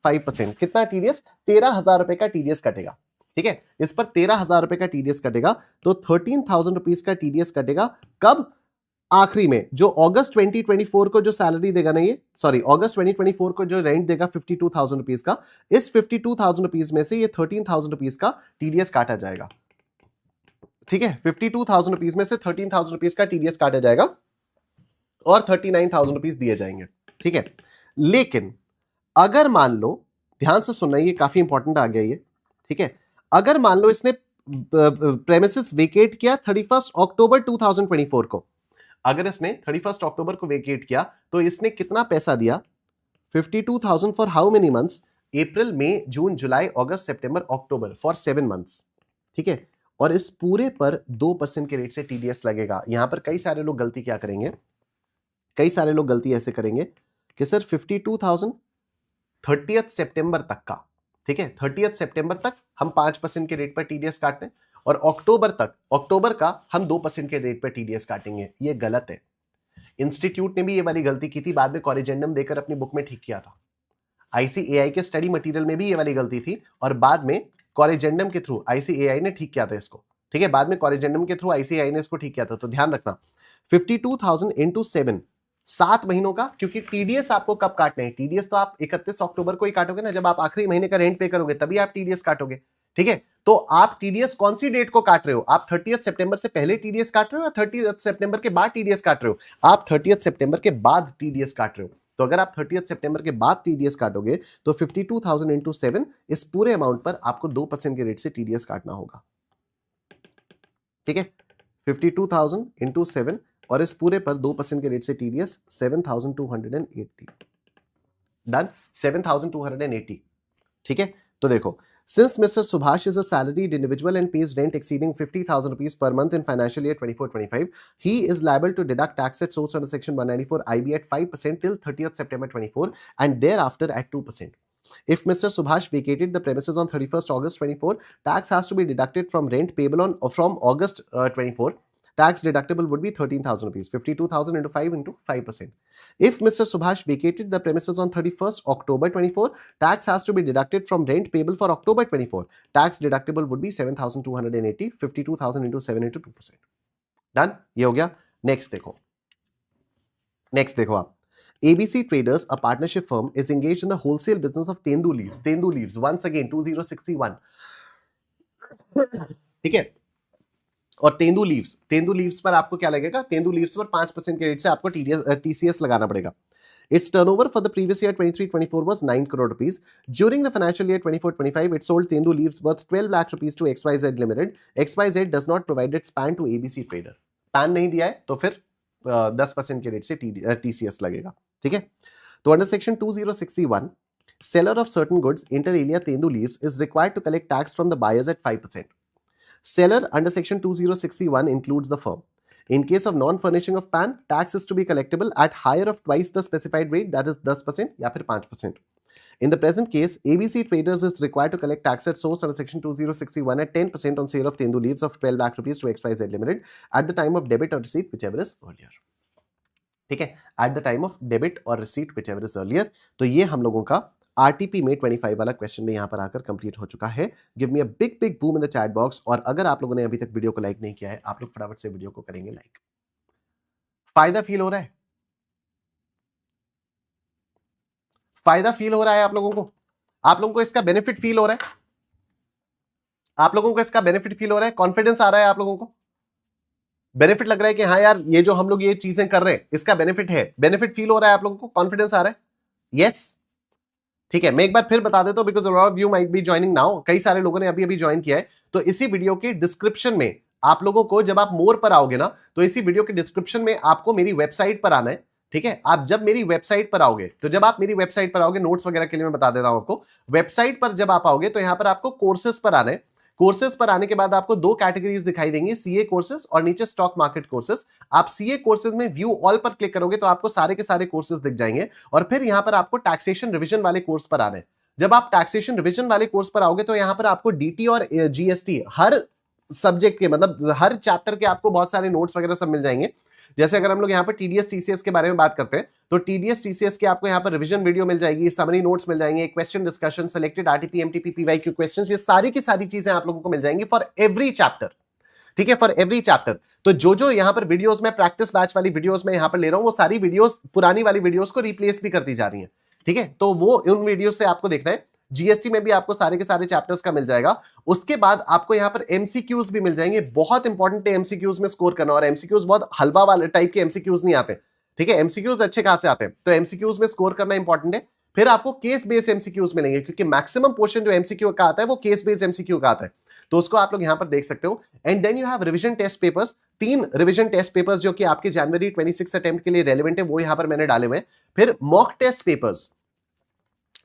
5% कितना टीडीएस? 13,000 रुपए का टीडीएस कटेगा. ठीक है, इस पर 13,000 रुपए का टीडीएस कटेगा, तो 13,000 रुपीज का टीडीएस कटेगा कब? आखिरी में, जो अगस्त 2024 को जो सैलरी देगा ना, ये सॉरी अगस्त 2024 को जो रेंट देगा 52,000 रुपीज का, इस 52,000 रुपीज में से ये 13,000 रुपीज का टीडीएस काटा जाएगा। ठीक है, 52,000 रुपीज में से 13,000 रुपीज का टीडीएस काटा जाएगा और 39,000 रुपीज दिए जाएंगे। ठीक है, लेकिन अगर मान लो, ध्यान से सुनना, ये काफी इंपॉर्टेंट आ गया ये। ठीक है, अगर मान लो इसने प्रेमिसेस वेकेट किया 31 अक्टूबर 2024 को, अगर इसने 31 अक्टूबर को वेकेट किया तो इसने कितना पैसा दिया? 52,000 फॉर हाउ मेनी मंथ्स? अप्रैल, मई, जून, जुलाई, अगस्त, सितंबर, अक्टूबर, फॉर 7 मंथ्स। ठीक है, और इस पूरे पर 2% के रेट से टीडीएस लगेगा। यहां पर कई सारे लोग गलती क्या करेंगे, कई सारे लोग गलती ऐसे करेंगे कि सर 52,000 30 सितंबर तक का, ठीक है, 30 सितंबर तक हम 5% के रेट पर टीडीएस काटते हैं और अक्टूबर तक, अक्टूबर का हम 2% के रेट पर टीडीएस काटेंगे। ये गलत है। इंस्टीट्यूट ने भी ये वाली गलती की थी, बाद में कॉरिजेंडम देकर अपनी बुक में ठीक किया था। आईसीएआई के स्टडी मटेरियल में भी ये वाली गलती थी और बाद में कॉरिजेंडम के थ्रू आईसीएआई ने ठीक किया था इसको। ठीक है, बाद में कॉरिजेंडम के थ्रू आईसीएआई ने इसको ठीक किया था। तो ध्यान रखना, 52,000 इंटू 7, 7 महीनों का, क्योंकि टीडीएस आपको कब काटने हैं? टीडीएस तो आप 31 अक्टूबर को ही काटोगे ना, जब आप आखिरी महीने का रेंट पे करोगे तभी आप टीडीएस काटोगे। ठीक है, तो आप टीडीएस कौन सी डेट को काट रहे हो? आप 30 सितंबर से पहले टीडीएस काट रहे हो या 30 सितंबर के बाद टीडीएस काट रहे हो? आप 30 सितंबर के बाद टीडीएस काट रहे हो। तो अगर आप 30 सितंबर के बाद टीडीएस काटोगे तो 52,000 इंटू 7, इस पूरे अमाउंट पर आपको 2% के रेट से टीडीएस काटना होगा। ठीक है, 52,000 इंटू 7 और इस पूरे पर 2% के रेट से टीडीएस 7,280। डन, 7,280। ठीक है, तो देखो, since Mr. Subhash is a salaried individual and pays rent exceeding 50,000 rupees per month in financial year 24-25, he is liable to deduct tax at source under section 194 IB at 5% till 30th September 24 and thereafter at 2%. If Mr. Subhash vacated the premises on 31st August 24, tax has to be deducted from rent payable from August 24. Tax deductible would be 13,000 rupees, 52,000 into 5 into 5%. If Mr. Subhash vacated the premises on 31st October 24, tax has to be deducted from rent payable for October 24. Tax deductible would be 7,280, 52,000 into 7 into 2%. Done? ये हो गया। Next देखो, next देखो आप, ABC Traders, a partnership firm, is engaged in the wholesale business of Tendu leaves. Tendu leaves, once again 2061. ठीक है, और tendu leaves पर आपको क्या लगेगा? तेंदू लीव्स पर 5% के रेट से आपको टीसीएस लगाना पड़ेगा। Its turnover for the previous year 23-24 was 9 crore rupees. During the financial year 24-25, it sold Tendu leaves worth 12 lakh rupees to XYZ Limited. XYZ does not provide its PAN to ABC Trader. PAN नहीं दिया है तो फिर 10% के rate से TCS लगेगा। ठीक है, तो under section 2061, seller of certain goods inter alia Tendu leaves is required to collect tax from the buyers at 5%. Seller under section 2061 includes the firm. In case of non-furnishing of PAN, tax is to be collectible at higher of twice the specified rate, that is 10% या फिर 5%. In the present case, ABC Traders is required to collect tax at source under section 2061 at 10% on sale of Tendu leaves of 12 lakh rupees to XYZ Limited at the time of debit or receipt, whichever is earlier. ठीक है, at the time of debit or receipt, whichever is earlier. तो ये हम लोगों का RTP में 25 वाला question में यहां पर आकर कंप्लीट हो चुका है। Give me a big big boom in the chat box. और अगर आप लोगों ने अभी तक वीडियो को लाइक नहीं किया है, आप लोग फटाफट से वीडियो को करेंगे लाइक। फायदा फील हो रहा है? फायदा फील हो रहा है आप लोगों को? आप लोगों को इसका बेनिफिट फील हो रहा है? आप लोगों को इसका बेनिफिट फील हो रहा है? कॉन्फिडेंस आ रहा है आप लोगों को? बेनिफिट लग रहा है कि हाँ यार, ये जो हम लोग ये चीजें कर रहे हैं इसका बेनिफिट है। बेनिफिट फील हो रहा है आप लोगों को? कॉन्फिडेंस आ रहा है? यस। ठीक है, मैं एक बार फिर बता देता हूं, because a lot of you might be joining now. कई सारे लोगों ने अभी अभी ज्वाइन किया है। तो इसी वीडियो के डिस्क्रिप्शन में आप लोगों को, जब आप मोर पर आओगे ना, तो इसी वीडियो के डिस्क्रिप्शन में आपको मेरी वेबसाइट पर आना है। ठीक है, आप जब मेरी वेबसाइट पर आओगे, तो जब आप मेरी वेबसाइट पर आओगे, नोट्स वगैरह के लिए मैं बता देता हूं आपको। वेबसाइट पर जब आप आओगे तो यहां पर आपको कोर्सेज पर आना है। कोर्सेज पर आने के बाद आपको दो कैटेगरीज दिखाई देंगी, सीए कोर्सेज और नीचे स्टॉक मार्केट कोर्सेज। आप सीए कोर्सेज में व्यू ऑल पर क्लिक करोगे तो आपको सारे के सारे कोर्सेज दिख जाएंगे। और फिर यहां पर आपको टैक्सेशन रिविजन वाले कोर्स पर आना है। जब आप टैक्सेशन रिविजन वाले कोर्स पर आओगे तो यहां पर आपको डीटी और जीएसटी हर सब्जेक्ट के, मतलब हर चैप्टर के आपको बहुत सारे नोट्स वगैरह सब मिल जाएंगे। जैसे अगर हम लोग यहाँ पर टीडीएस टीसीएस के बारे में बात करते हैं तो टीडीएस टीसीएस के आपको यहाँ पर रिवीजन वीडियो मिल जाएगी, समरी नोट्स मिल जाएंगे, question discussion, selected RTP MTP PYQ questions, ये सारी की सारी चीजें आप लोगों को मिल जाएंगी फॉर एवरी चैप्टर। ठीक है, फॉर एवरी चैप्टर। तो जो यहाँ पर वीडियोस में प्रैक्टिस बैच वाली वीडियोस में यहाँ पर ले रहा हूं, वो सारी वीडियोस पुरानी वाली वीडियोस को रिप्लेस भी करती जा रही है। ठीक है, तो वो उन वीडियो से आपको देखना है। जीएसटी में भी आपको सारे के सारे चैप्टर्स का मिल जाएगा। उसके बाद आपको यहाँ पर एमसीक्यूज भी मिल जाएंगे। बहुत इंपॉर्टेंट है एमसीक्यूज में स्कोर करना, और एमसीक्यूज बहुत हलवा वाले टाइप के एमसीक्यूज नहीं आते। ठीक है, एमसीक्यूज अच्छे खासे आते हैं, तो एमसीक्यूज में स्कोर करना इंपॉर्टेंट है। फिर आपको केस बेस्ड एमसीक्यूज मिलेंगे, क्योंकि मैक्सिमम पोर्शन जो एमसीक्यू का आता है वो केस बेस्ड एमसीक्यू का आता है, तो उसको आप लोग यहां पर देख सकते हो। And then you have revision test papers, 3 revision test papers जो कि आपके जनवरी 26 अटेम्प्ट के लिए रेलेवेंट है, वो यहां पर मैंने डाले हुए हैं। फिर मॉक टेस्ट पेपर्स,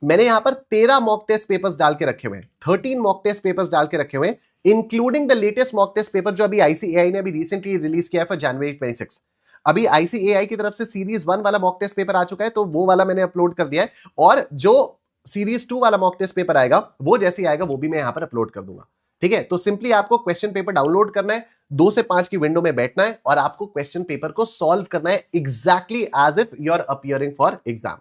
मैंने यहां पर 13 मॉक टेस्ट पेपर्स डाल के रखे हुए हैं, 13 मॉक टेस्ट पेपर्स डाल के रखे हुए हैं, including the latest mock test paper जो अभी आईसीएआई ने अभी रिसेंटली रिलीज किया है फॉर जनवरी 26। अभी आईसीएआई की तरफ से सीरीज 1 वाला मॉक टेस्ट पेपर आ चुका है, तो वो वाला मैंने अपलोड कर दिया है, और जो सीरीज 2 वाला मॉक टेस्ट पेपर आएगा वो जैसे ही आएगा वो भी मैं यहां पर अपलोड कर दूंगा। ठीक है, तो सिंपली आपको क्वेश्चन पेपर डाउनलोड करना है, 2 से 5 की विंडो में बैठना है, और आपको क्वेश्चन पेपर को सॉल्व करना है exactly as if you are appearing for exam.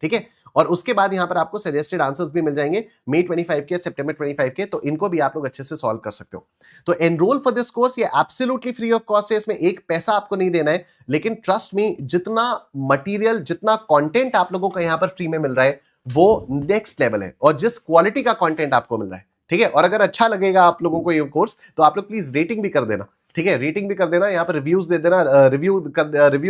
ठीक है, और उसके बाद यहां पर आपको सजेस्टेड आंसर्स भी मिल जाएंगे मई 25 के, सितंबर 25 के, तो इनको भी आप लोग अच्छे से सॉल्व कर सकते हो। तो एनरोल फॉर दिस कोर्स, ये एब्सोल्युटली फ्री ऑफ कॉस्ट है, इसमें एक पैसा आपको नहीं देना है, लेकिन ट्रस्ट मी, जितना मटेरियल, जितना कंटेंट आप लोगों को यहां पर फ्री में मिल रहा है वो नेक्स्ट लेवल है, और जिस क्वालिटी का कंटेंट आपको मिल रहा है। ठीक है, और अगर अच्छा लगेगा आप लोगों को ये कोर्स, तो आप लोग प्लीज रेटिंग भी कर देना। ठीक है, रेटिंग भी कर देना, यहाँ पर रिव्यूज दे देना, रिव्यू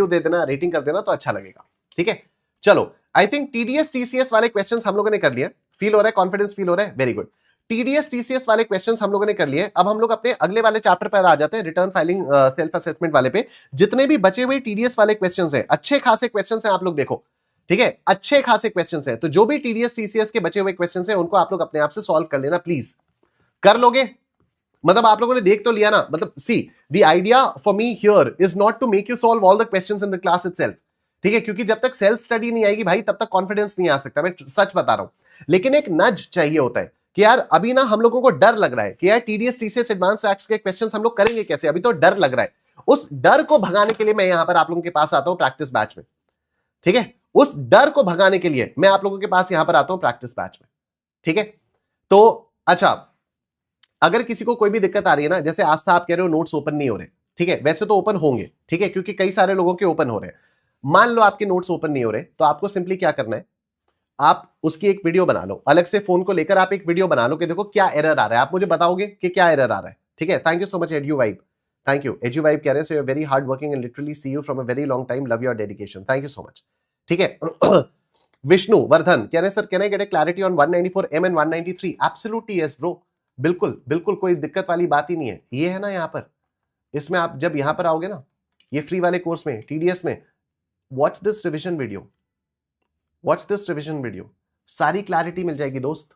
दे देना, रेटिंग कर देना, तो अच्छा लगेगा। ठीक है, चलो, आई थिंक टीडीएस टीसीएस वाले क्वेश्चंस हम लोगों ने कर लिए। फील हो रहा है, कॉन्फिडेंस फील हो रहा है, वेरी गुड। टीडीएस टीसीएस वाले क्वेश्चंस हम लोगों ने कर लिए। अब हम लोग अपने अगले वाले चैप्टर पर आ जाते हैं, रिटर्न फाइलिंग सेल्फ असेसमेंट वाले पे। जितने भी बचे हुए टीडीएस वाले क्वेश्चंस हैं, अच्छे खासे क्वेश्चंस हैं, आप लोग देखो। ठीक है, अच्छे खासे क्वेश्चंस हैं, तो जो भी टीडीएस टीसीएस के बचे हुए क्वेश्चंस हैं उनको आप लोग अपने आप से सॉल्व कर लेना, प्लीज। कर लोगे? मतलब आप लोगों ने देख तो लिया ना, मतलब see the idea for me here is not to make you solve all the questions in the class itself. ठीक है, क्योंकि जब तक सेल्फ स्टडी नहीं आएगी भाई, तब तक कॉन्फिडेंस नहीं आ सकता, मैं सच बता रहा हूं। लेकिन एक नज चाहिए होता है कि यार अभी ना हम लोगों को डर लग रहा है कि यार टीडीएस टीसीएस एडवांस टैक्स के क्वेश्चंस हम लोग करेंगे कैसे, अभी तो डर लग रहा है। उस डर को भगाने के लिए मैं यहां पर आप लोगों के पास आता हूं प्रैक्टिस बैच में। ठीक है, उस डर को भगाने के लिए मैं आप लोगों के पास यहां पर आता हूं प्रैक्टिस बैच में। ठीक है, तो अच्छा, अगर किसी को कोई भी दिक्कत आ रही है ना, जैसे आस्था आप कह रहे हो नोट्स ओपन नहीं हो रहे, ठीक है, वैसे तो ओपन होंगे, ठीक है, क्योंकि कई सारे लोगों के ओपन हो रहे हैं। मान लो आपके नोट्स ओपन नहीं हो रहे, तो आपको सिंपली क्या करना है, आप उसकी एक वीडियो बना लो, अलग से फोन को लेकर आप एक वीडियो बना लो कि देखो क्या एरर आ रहा है, आप मुझे बताओगे कि क्या एरर आ रहा है। ठीक है, thank you so much Edu Vibe, thank you. Edu Vibe कह रहे हैं so you are very hard working and literally see you from a very long time, love your dedication, thank you so much. ठीक है, विष्णु वर्धन कह रहे हैं sir can I get a clarity on 194M and 193? Absolutely yes bro, बिल्कुल बिल्कुल, कोई दिक्कत वाली बात ही नहीं है। ये है ना यहाँ पर, इसमें आप जब यहां पर आओगे ना, ये फ्री वाले कोर्स में टीडीएस में, watch this revision video, watch this revision video, सारी क्लैरिटी मिल जाएगी दोस्त,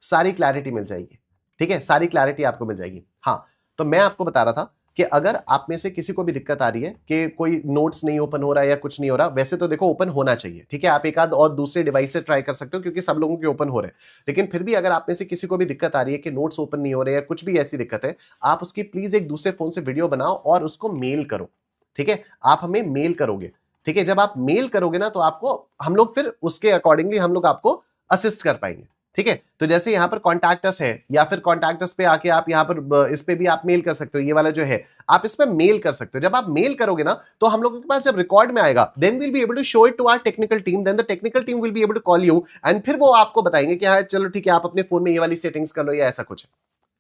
सारी क्लैरिटी मिल जाएगी। ठीक है, सारी क्लैरिटी आपको मिल जाएगी। हाँ, तो मैं आपको बता रहा था कि अगर आप में से किसी को भी दिक्कत आ रही है कि कोई नोट्स नहीं ओपन हो रहा है या कुछ नहीं हो रहा, वैसे तो देखो ओपन होना चाहिए। ठीक है, आप एक आध और दूसरे डिवाइस से ट्राई कर सकते हो, क्योंकि सब लोगों के ओपन हो रहे हैं, लेकिन फिर भी अगर आप में से किसी को भी दिक्कत आ रही है कि नोट्स ओपन नहीं हो रहे या कुछ भी ऐसी दिक्कत है, आप उसकी प्लीज एक दूसरे फोन से वीडियो बनाओ और उसको मेल करो। ठीक है, आप हमें मेल करोगे। ठीक है, जब आप मेल करोगे ना, तो आपको हम लोग फिर उसके अकॉर्डिंगली हम लोग आपको असिस्ट कर पाएंगे। ठीक है, तो जैसे यहां पर कॉन्टैक्ट अस है, या फिर कॉन्टैक्ट अस पे आके आप यहां पर इस पे भी आप मेल कर सकते हो, ये वाला जो है आप इस पे मेल कर सकते हो। जब आप मेल करोगे ना, तो हम लोगों के पास जब रिकॉर्ड में आएगा, then will be able to show it to our technical team, then the technical team will be able to call you, and फिर वो आपको बताएंगे कि हाँ चलो ठीक है, आप अपने फोन में ये वाली सेटिंग्स कर लो या ऐसा कुछ है।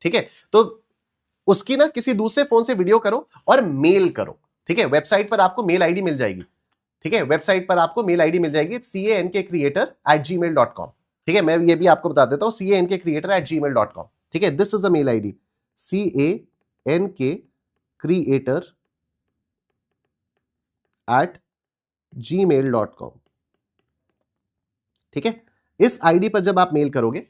ठीक है, तो उसकी ना किसी दूसरे फोन से वीडियो करो और मेल करो। ठीक है, वेबसाइट पर आपको मेल आईडी मिल जाएगी। ठीक है, वेबसाइट पर आपको मेल आईडी मिल जाएगी, cankcreator@gmail.com। ठीक है, मैं ये भी आपको बता देता हूं, cankcreator@gmail.com। ठीक है, this is a mail ID, cankcreator@gmail.com। ठीक है, इस आईडी पर जब आप मेल करोगे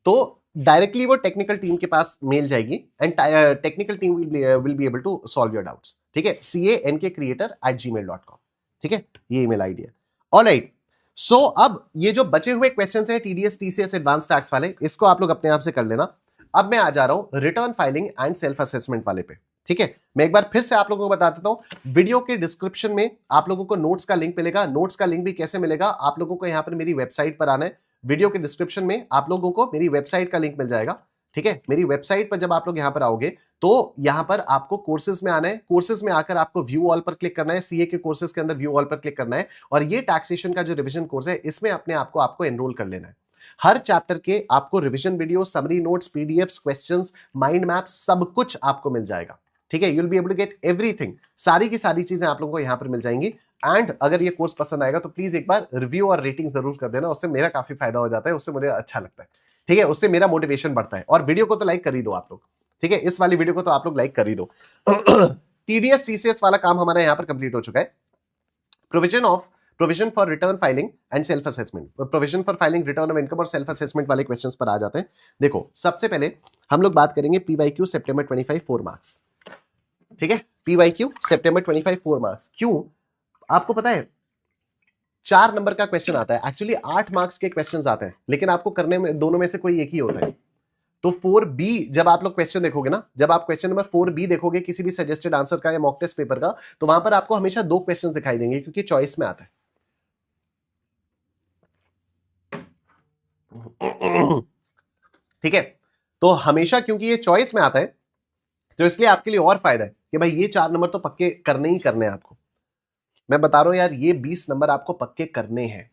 तो डायरेक्टली वो टेक्निकल टीम के पास मेल जाएगी, and technical team will be able to solve your doubts. ठीक है, cankcreator@gmail.com। ठीक है, ये ईमेल आईडी है। ऑलराइट, सो अब ये जो बचे हुए क्वेश्चंस हैं टीडीएस टीसीएस एडवांस टैक्स वाले, इसको आप लोग अपने आप से कर लेना। अब मैं आ जा रहा हूं return filing and self assessment वाले पे। ठीक है, मैं एक बार फिर से आप लोगों को बता देता हूं, वीडियो के डिस्क्रिप्शन में आप लोगों को नोट्स का लिंक मिलेगा। नोट्स का लिंक भी कैसे मिलेगा, आप लोगों को यहां पर मेरी वेबसाइट पर आना है। वीडियो के डिस्क्रिप्शन में आप लोगों को मेरी वेबसाइट का लिंक मिल जाएगा। ठीक है, मेरी वेबसाइट पर जब आप लोग यहां पर आओगे तो यहां पर आपको कोर्सेज में आना है। कोर्सेज में आकर आपको व्यू ऑल पर क्लिक करना है। सीए के कोर्सेज के अंदर व्यू ऑल पर क्लिक करना है और ये टैक्सेशन का जो रिवीजन कोर्स है इसमें अपने आपको एनरोल कर लेना है। हर चैप्टर के आपको revision video, summary notes, PDFs, questions, mind map, सब कुछ आपको मिल जाएगा। ठीक है, you will be able to get everything. सारी की सारी चीजें आप लोगों को यहां पर मिल जाएंगी। एंड अगर ये कोर्स पसंद आएगा तो प्लीज एक बार रिव्यू और रेटिंग जरूर कर देना, उससे मेरा काफी फायदा हो जाता है, उससे मुझे अच्छा लगता है। ठीक है, उससे मेरा मोटिवेशन बढ़ता है। और वीडियो को तो लाइक कर ही दो आप लोग। ठीक है, इस वाली वीडियो को तो आप लोग लाइक कर ही दो। टीडीएस टीसीएस वाला काम हमारा यहां पर कंप्लीट हो चुका है। Provision for return filing and self assessment, provision for filing return of income और सेल्फ असेसमेंट वाले क्वेश्चंस पर आ जाते हैं। देखो, सबसे पहले हम लोग बात करेंगे पीवाईक्यू सितंबर 25 4 मार्क्स। ठीक है, पीवाईक्यू सितंबर 25 4 मार्क्स। क्यों, आपको पता है 4 नंबर का क्वेश्चन आता है। एक्चुअली 8 मार्क्स के क्वेश्चंस आते हैं, लेकिन आपको करने में दोनों में से कोई एक ही होता है। तो 4B जब आप लोग क्वेश्चन देखोगे ना, जब आप क्वेश्चन नंबर 4B देखोगे किसी भी सजेस्टेड आंसर का या मॉक टेस्ट पेपर का, तो वहां पर आपको हमेशा 2 क्वेश्चंस दिखाई देंगे क्योंकि चॉइस में आता है। ठीक है, तो हमेशा क्योंकि ये चॉइस में आता है तो इसलिए आपके लिए और फायदा है कि भाई ये 4 नंबर तो पक्के करने ही करने हैं आपको। मैं बता रहा हूं यार, ये 20 नंबर आपको पक्के करने हैं।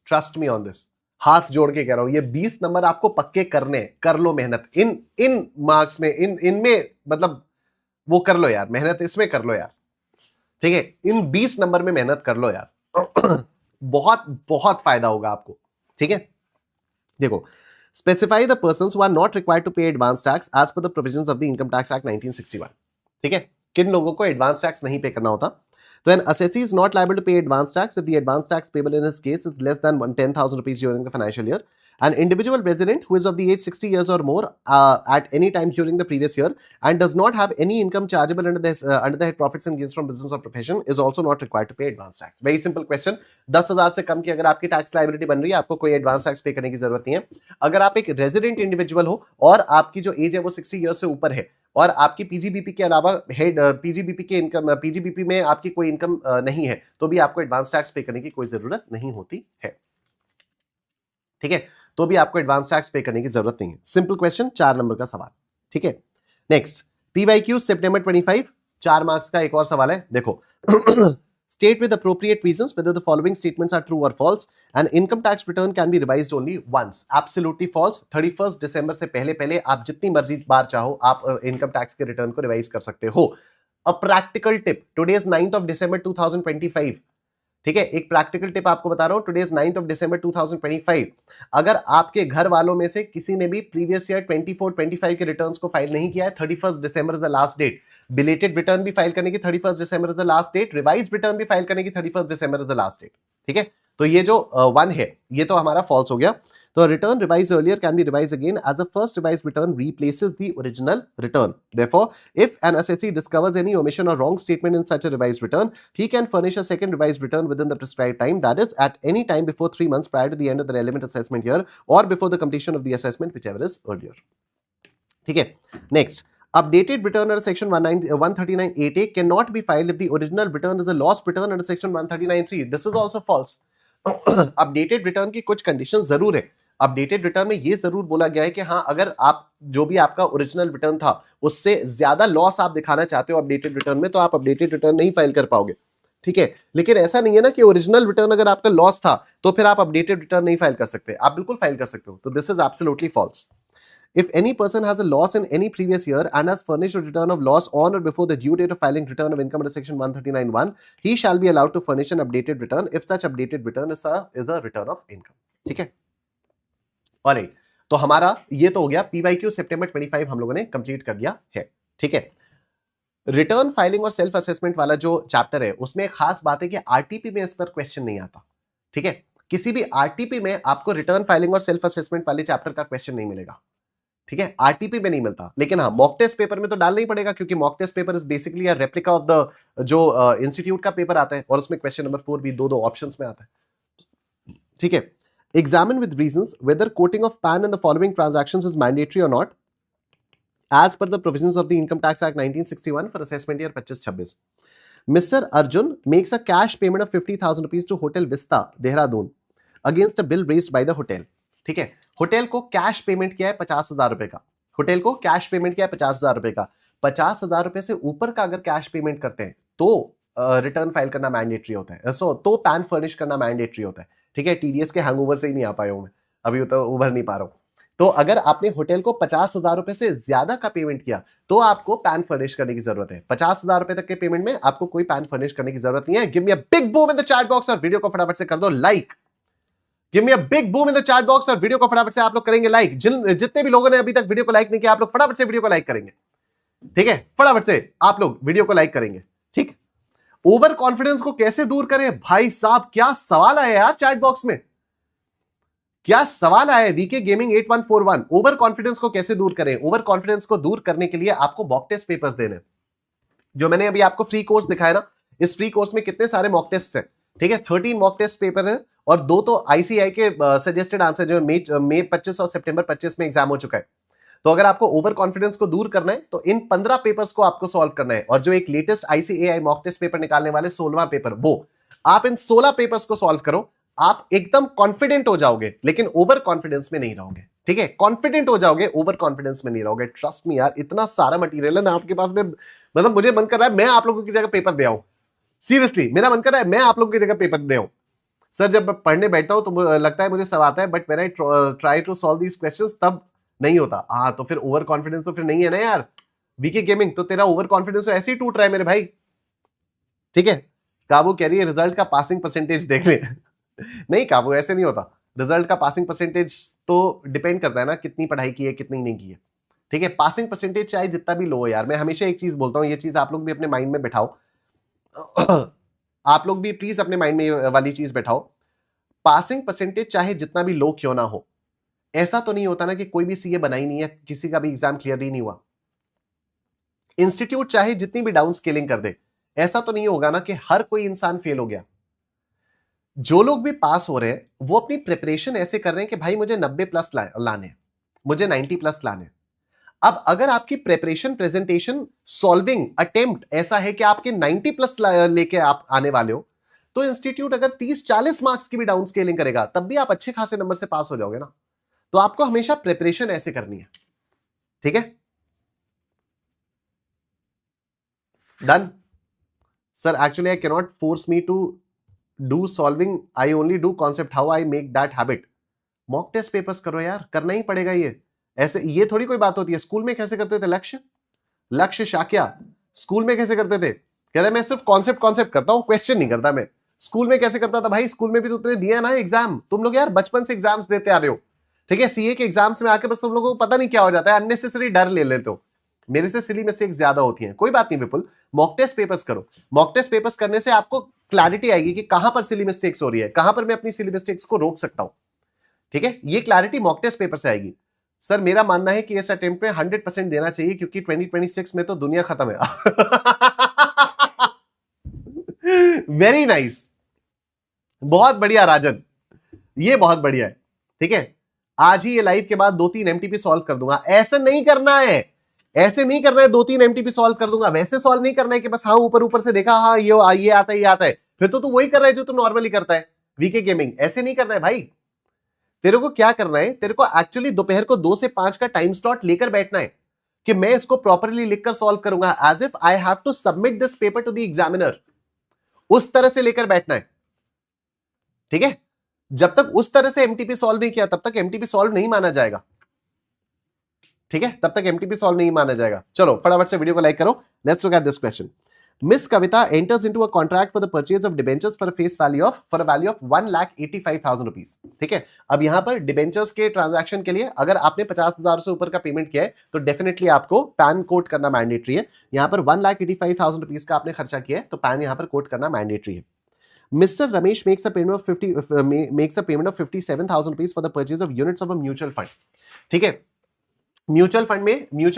ट्रस्ट मी ऑन दिस, हाथ जोड़ के कह रहा हूं, ये 20 नंबर आपको पक्के करने, कर लो मेहनत इन इन मार्क्स में, इनमें मतलब वो कर लो यार, मेहनत इसमें कर लो यार। ठीक है, इन 20 नंबर में मेहनत कर लो यार। बहुत बहुत फायदा होगा आपको। ठीक है, देखो, specify the persons who are not required to pay advance tax as per the provisions of the income tax act 1961। ठीक है, किन लोगों को एडवांस टैक्स नहीं पे करना होता। तो an assessee is not liable to pay advance tax if the advance tax payable in his case is less than 10,000 rupees during the financial year. An individual resident who is of the age 60 years or more at any time during the previous year and does not have any income chargeable under the head profits and gains from business or profession is also not required to pay advance tax. Very simple question. 10,000 से कम की अगर आपकी tax liability बन रही है, आपको कोई advance tax पे करने की जरूरत नहीं है। अगर आप एक रेजिडेंट इंडिविजुअल हो और आपकी जो एज है वो 60 ईयर से ऊपर है और आपकी पीजीबीपी के अलावा हेड पीजीबीपी के इनकम, पीजीबीपी में आपकी कोई इनकम नहीं है, तो भी आपको एडवांस टैक्स पे करने की कोई जरूरत नहीं होती है। ठीक है, तो भी आपको एडवांस टैक्स पे करने की जरूरत नहीं है। सिंपल क्वेश्चन, 4 नंबर का सवाल। ठीक है, नेक्स्ट, पीवाईक्यू सितंबर 25 4 मार्क्स का एक और सवाल है। देखो, state with appropriate reasons whether the following statements are true or false. An income tax return can be revised only once. Absolutely false. 31st दिसंबर से पहले पहले आप जितनी मर्जी बार चाहो आप इनकम टैक्स के रिटर्न को रिवाइज कर सकते हो। A practical tip, today is 9th of December 2025। ठीक है, एक प्रैक्टिकल टिप आपको बता रहा हूं, today is 9th of December 2025। अगर आपके घर वालों में से किसी ने भी प्रीवियस ईयर 24-25 के रिटर्न्स को फाइल नहीं किया है, 31st December is the last date. Belated return भी फाइल करने की 31st December is the last date. Revise return भी फाइल करने की 31st December is the last date. ठीक है, तो ये जो 1 है ये तो हमारा फॉल्स हो गया। तो return revise earlier can be revise again as a first revise return replaces the original return. Therefore, if an assessee discovers any omission or wrong statement in such a revised return, he can furnish a second revised return within the prescribed time, that is at any time before 3 months prior to the end of the relevant assessment year or before the completion of the assessment, whichever is earlier. ठीक है, next, updated return under section 139(8)(a) cannot be filed if the original return is a lost return under section 139(3). This is also false. Updated return की कुछ condition जरूर है। Updated return में ये जरूर बोला गया है कि हाँ, अगर आप जो भी आपका ओरिजिनल रिटर्न था उससे ज्यादा लॉस आप दिखाना चाहते हो अपडेटेड रिटर्न में, तो आप अपडेटेड रिटर्न नहीं फाइल कर पाओगे। ठीक है, लेकिन ऐसा नहीं है ना कि ओरिजिनल रिटर्न अगर आपका लॉस था तो फिर आप अपडेटेड रिटर्न नहीं फाइल कर सकते। आप बिल्कुल फाइल कर सकते हो। तो this is absolutely false. If any person has a loss in any previous year and has furnished a return of loss on or before the due date of filing return of income under section 139(1), he shall be allowed to furnish an updated return if such updated return is a return of income. ठीक है, alright, तो हमारा ये तो हो गया PYQ सितंबर 25 हम लोगों ने कंप्लीट कर दिया है। ठीक है, रिटर्न फाइलिंग और सेल्फ असेसमेंट वाला जो चैप्टर है उसमें एक खास बात है कि आरटीपी में इस पर क्वेश्चन नहीं आता। ठीक है, किसी भी आरटीपी में आपको रिटर्न फाइलिंग और सेल्फ असेसमेंट वाले चैप्टर का क्वेश्चन नहीं मिलेगा। ठीक है, आरटीपी में नहीं मिलता, लेकिन हाँ मॉक टेस्ट पेपर में तो डालना ही पड़ेगा क्योंकि mock test paper is basically a replica of the जो इंस्टीट्यूट का पेपर आता है और उसमें क्वेश्चन नंबर 4 भी दो ऑप्शंस में आता है। ठीक है, examine with reasons whether quoting of PAN in the following transactions is mandatory और not. as per the provisions of the Income Tax Act 1961 for assessment year 25-26. Mr. Arjun makes a cash payment of 50,000 rupees to Hotel Vista, Dehradun, against a bill raised by the hotel. ठीक है, hotel को cash payment किया है 50,000 रुपए का, hotel को cash payment किया है 50,000 रुपए का। 50,000 रुपए से ऊपर का अगर कैश पेमेंट करते हैं तो रिटर्न फाइल करना मैंडेटरी होता है, तो पैन फर्निश करना मैंडेटरी होता है। ठीक है, टीडीएस के हैंगओवर से ही नहीं आ पाया हूं मैं, अभी तो उभर नहीं पा रहा हूं। तो अगर आपने होटल को 50,000 रुपए से ज्यादा का पेमेंट किया तो आपको पैन फर्निश करने की जरूरत है। 50,000 रुपए तक के पेमेंट में आपको कोई पैन फर्निश करने की जरूरत नहीं है। Give me a big boom in the chat box और वीडियो को फटाफट से कर दो like. Give me a big boom in the chat box और वीडियो को फटाफट से आप लोग करेंगे लाइक। जितने भी लोगों ने अभी तक वीडियो को लाइक नहीं किया, आप लोग फटाफट से वीडियो को लाइक करेंगे। ठीक है, फटाफट से आप लोग वीडियो को लाइक करेंगे। ठीक, ओवर कॉन्फिडेंस को कैसे दूर करें? भाई साहब क्या सवाल आया यार चैट बॉक्स में, क्या सवाल आया है। वीके गेमिंग 8141, ओवर कॉन्फिडेंस को कैसे दूर करें? ओवर कॉन्फिडेंस को दूर करने के लिए आपको मॉक टेस्ट पेपर्स देने, जो मैंने अभी आपको फ्री कोर्स दिखाया ना, इस फ्री कोर्स में कितने सारे मॉक टेस्ट हैं। ठीक है, 13 मॉक टेस्ट पेपर है और 2 तो आईसीआई के सजेस्टेड आंसर जो मई 25 और सितंबर 25 में एग्जाम हो चुका है। तो अगर आपको ओवर कॉन्फिडेंस को दूर करना है तो इन 15 पेपर्स को आपको सॉल्व करना है, और जो एक latest ICAI mock test paper निकालने वाले 16वां पेपर, वो आप इन 16 पेपर्स को सॉल्व करो। आप एकदम कॉन्फिडेंट हो जाओगे, लेकिन ओवर कॉन्फिडेंस में नहीं रहोगे। ठीक है, कॉन्फिडेंट हो जाओगे, ओवर कॉन्फिडेंस में नहीं रहोगे। ट्रस्ट मी यार, इतना सारा मटेरियल है ना आपके पास में, मतलब मुझे मन कर रहा है मैं आप लोगों की जगह पेपर दे आऊं। सीरियसली मेरा मन कर रहा है मैं आप लोगों की जगह पेपर दे आऊं। सर जब मैं पढ़ने बैठता हूं तो लगता है मुझे सब आता है, but when I try to solve these questions तब नहीं होता। हाँ, तो फिर ओवर कॉन्फिडेंस तो फिर नहीं है ना यार। वीके गेमिंग, तो तेरा ओवर कॉन्फिडेंस तो ऐसे ही टूट रहा है मेरे भाई। ठीक है, काबू कह रही है रिजल्ट का पासिंग परसेंटेज देख ले। नहीं काबू, ऐसे नहीं होता। रिजल्ट का पासिंग परसेंटेज तो डिपेंड करता है ना कितनी पढ़ाई की है कितनी नहीं की है। ठीक है, पासिंग परसेंटेज चाहे जितना भी लो हो यार, मैं हमेशा एक चीज बोलता हूं, ये चीज आप लोग भी अपने माइंड में बैठाओ। आप लोग भी प्लीज अपने माइंड में वाली चीज बैठाओ, पासिंग परसेंटेज चाहे जितना भी लो क्यों ना हो, ऐसा तो नहीं होता ना कि कोई भी सीए बना ही नहीं है, किसी का भी एग्जाम क्लियर ही नहीं हुआ। इंस्टीट्यूट चाहे जितनी भी डाउन स्केलिंग कर दे, ऐसा तो नहीं होगा ना कि हर कोई इंसान फेल हो गया। जो लोग भी पास हो रहे हैं वो अपनी प्रिपरेशन ऐसे कर रहे हैं कि भाई मुझे 90+ लाने, मुझे 90+ लाने। अब अगर आपकी प्रिपरेशन, प्रेजेंटेशन, सॉल्विंग अटेम्प्ट ऐसा है कि आपके 90+ लेके आप आने वाले हो, तो इंस्टीट्यूट अगर 30-40 मार्क्स की भी डाउन स्केलिंग करेगा तब भी आप अच्छे खासे नंबर से पास हो जाओगे ना। तो आपको हमेशा प्रिपरेशन ऐसे करनी है। ठीक है, done. Sir actually I can not force me to do solving, I only do concept, how I make that habit. Mock test papers करो यार, करना ही पड़ेगा ये। ऐसे ये थोड़ी कोई बात होती है। स्कूल में कैसे करते थे? लक्ष्य शाक्या स्कूल में कैसे करते थे? कहते मैं सिर्फ कॉन्सेप्ट करता हूं, क्वेश्चन नहीं करता मैं। स्कूल में कैसे करता था भाई? स्कूल में भी तो तुमने दिया ना एग्जाम, तुम लोग यार बचपन से एग्जाम्स देते आ रहे हो। ठीक है, सीए के एग्जाम्स में आके बस तुम लोगों को पता नहीं क्या हो जाता है, अननेसेसरी डर ले लेते हो। मेरे से सिली मिस्टेक्स ज्यादा होती हैं, कोई बात नहीं विपुल, मॉक टेस्ट पेपर्स करो। मॉक टेस्ट पेपर्स करने से आपको क्लैरिटी आएगी कि कहां पर सिली मिस्टेक्स हो रही है, कहां पर मैं अपनी सिली मिस्टेक्स को रोक सकता हूं। ठीक है, ये क्लैरिटी मॉक टेस्ट पेपर से आएगी। सर मेरा मानना है कि इस अटेम्प्ट में 100% देना चाहिए, क्योंकि 2026 में तो दुनिया खत्म है। वेरी नाइस, बहुत बढ़िया राजन, ये बहुत बढ़िया है। ठीक है, आज ही ये लाइव के बाद 2-3 एमटीपी सॉल्व कर दूंगा। ऐसे नहीं करना है, ऐसे नहीं करना है 2-3 एमटीपी सॉल्व कर दूंगा, वैसे सॉल्व नहीं करना है कि बस हाँ ऊपर ऊपर से देखा, हाँ ये आता है, ये आता है, फिर तो तू वही कर रहा है जो तू नॉर्मली करता है। वीके गेमिंग ऐसे नहीं करना है भाई। तेरे को क्या करना है, तेरे को एक्चुअली दोपहर को 2 से 5 का टाइम स्लॉट लेकर बैठना है कि मैं इसको प्रॉपरली लिखकर सॉल्व करूंगा, as if I have to submit this paper to the examiner. उस तरह से लेकर बैठना है। ठीक है, जब तक उस तरह से एमटीपी सॉल्व नहीं किया तब तक एमटीपी सॉल्व नहीं माना जाएगा। ठीक है, तब तक एमटीपी सॉल्व नहीं माना जाएगा। चलो फटाफट से वीडियो को लाइक करो। Let's look at this question. Miss Kavita enters into a contract for the purchase of debentures for a value of 1,85,000 rupees। ठीक है, अब यहां पर डिबेंचर्स के ट्रांजैक्शन के लिए अगर आपने 50,000 से ऊपर का पेमेंट किया है तो डेफिनेटली आपको पैन कोट करना मैंडेटरी है। यहां पर 1,85,000 रुपीज का आपने खर्चा किया है तो पैन यहां पर कोट करना मैंडेटरी है। Mr. Ramesh makes a payment of 57,000 rupees for the purchase of units of a mutual fund। ठीक है, म्यूचुअल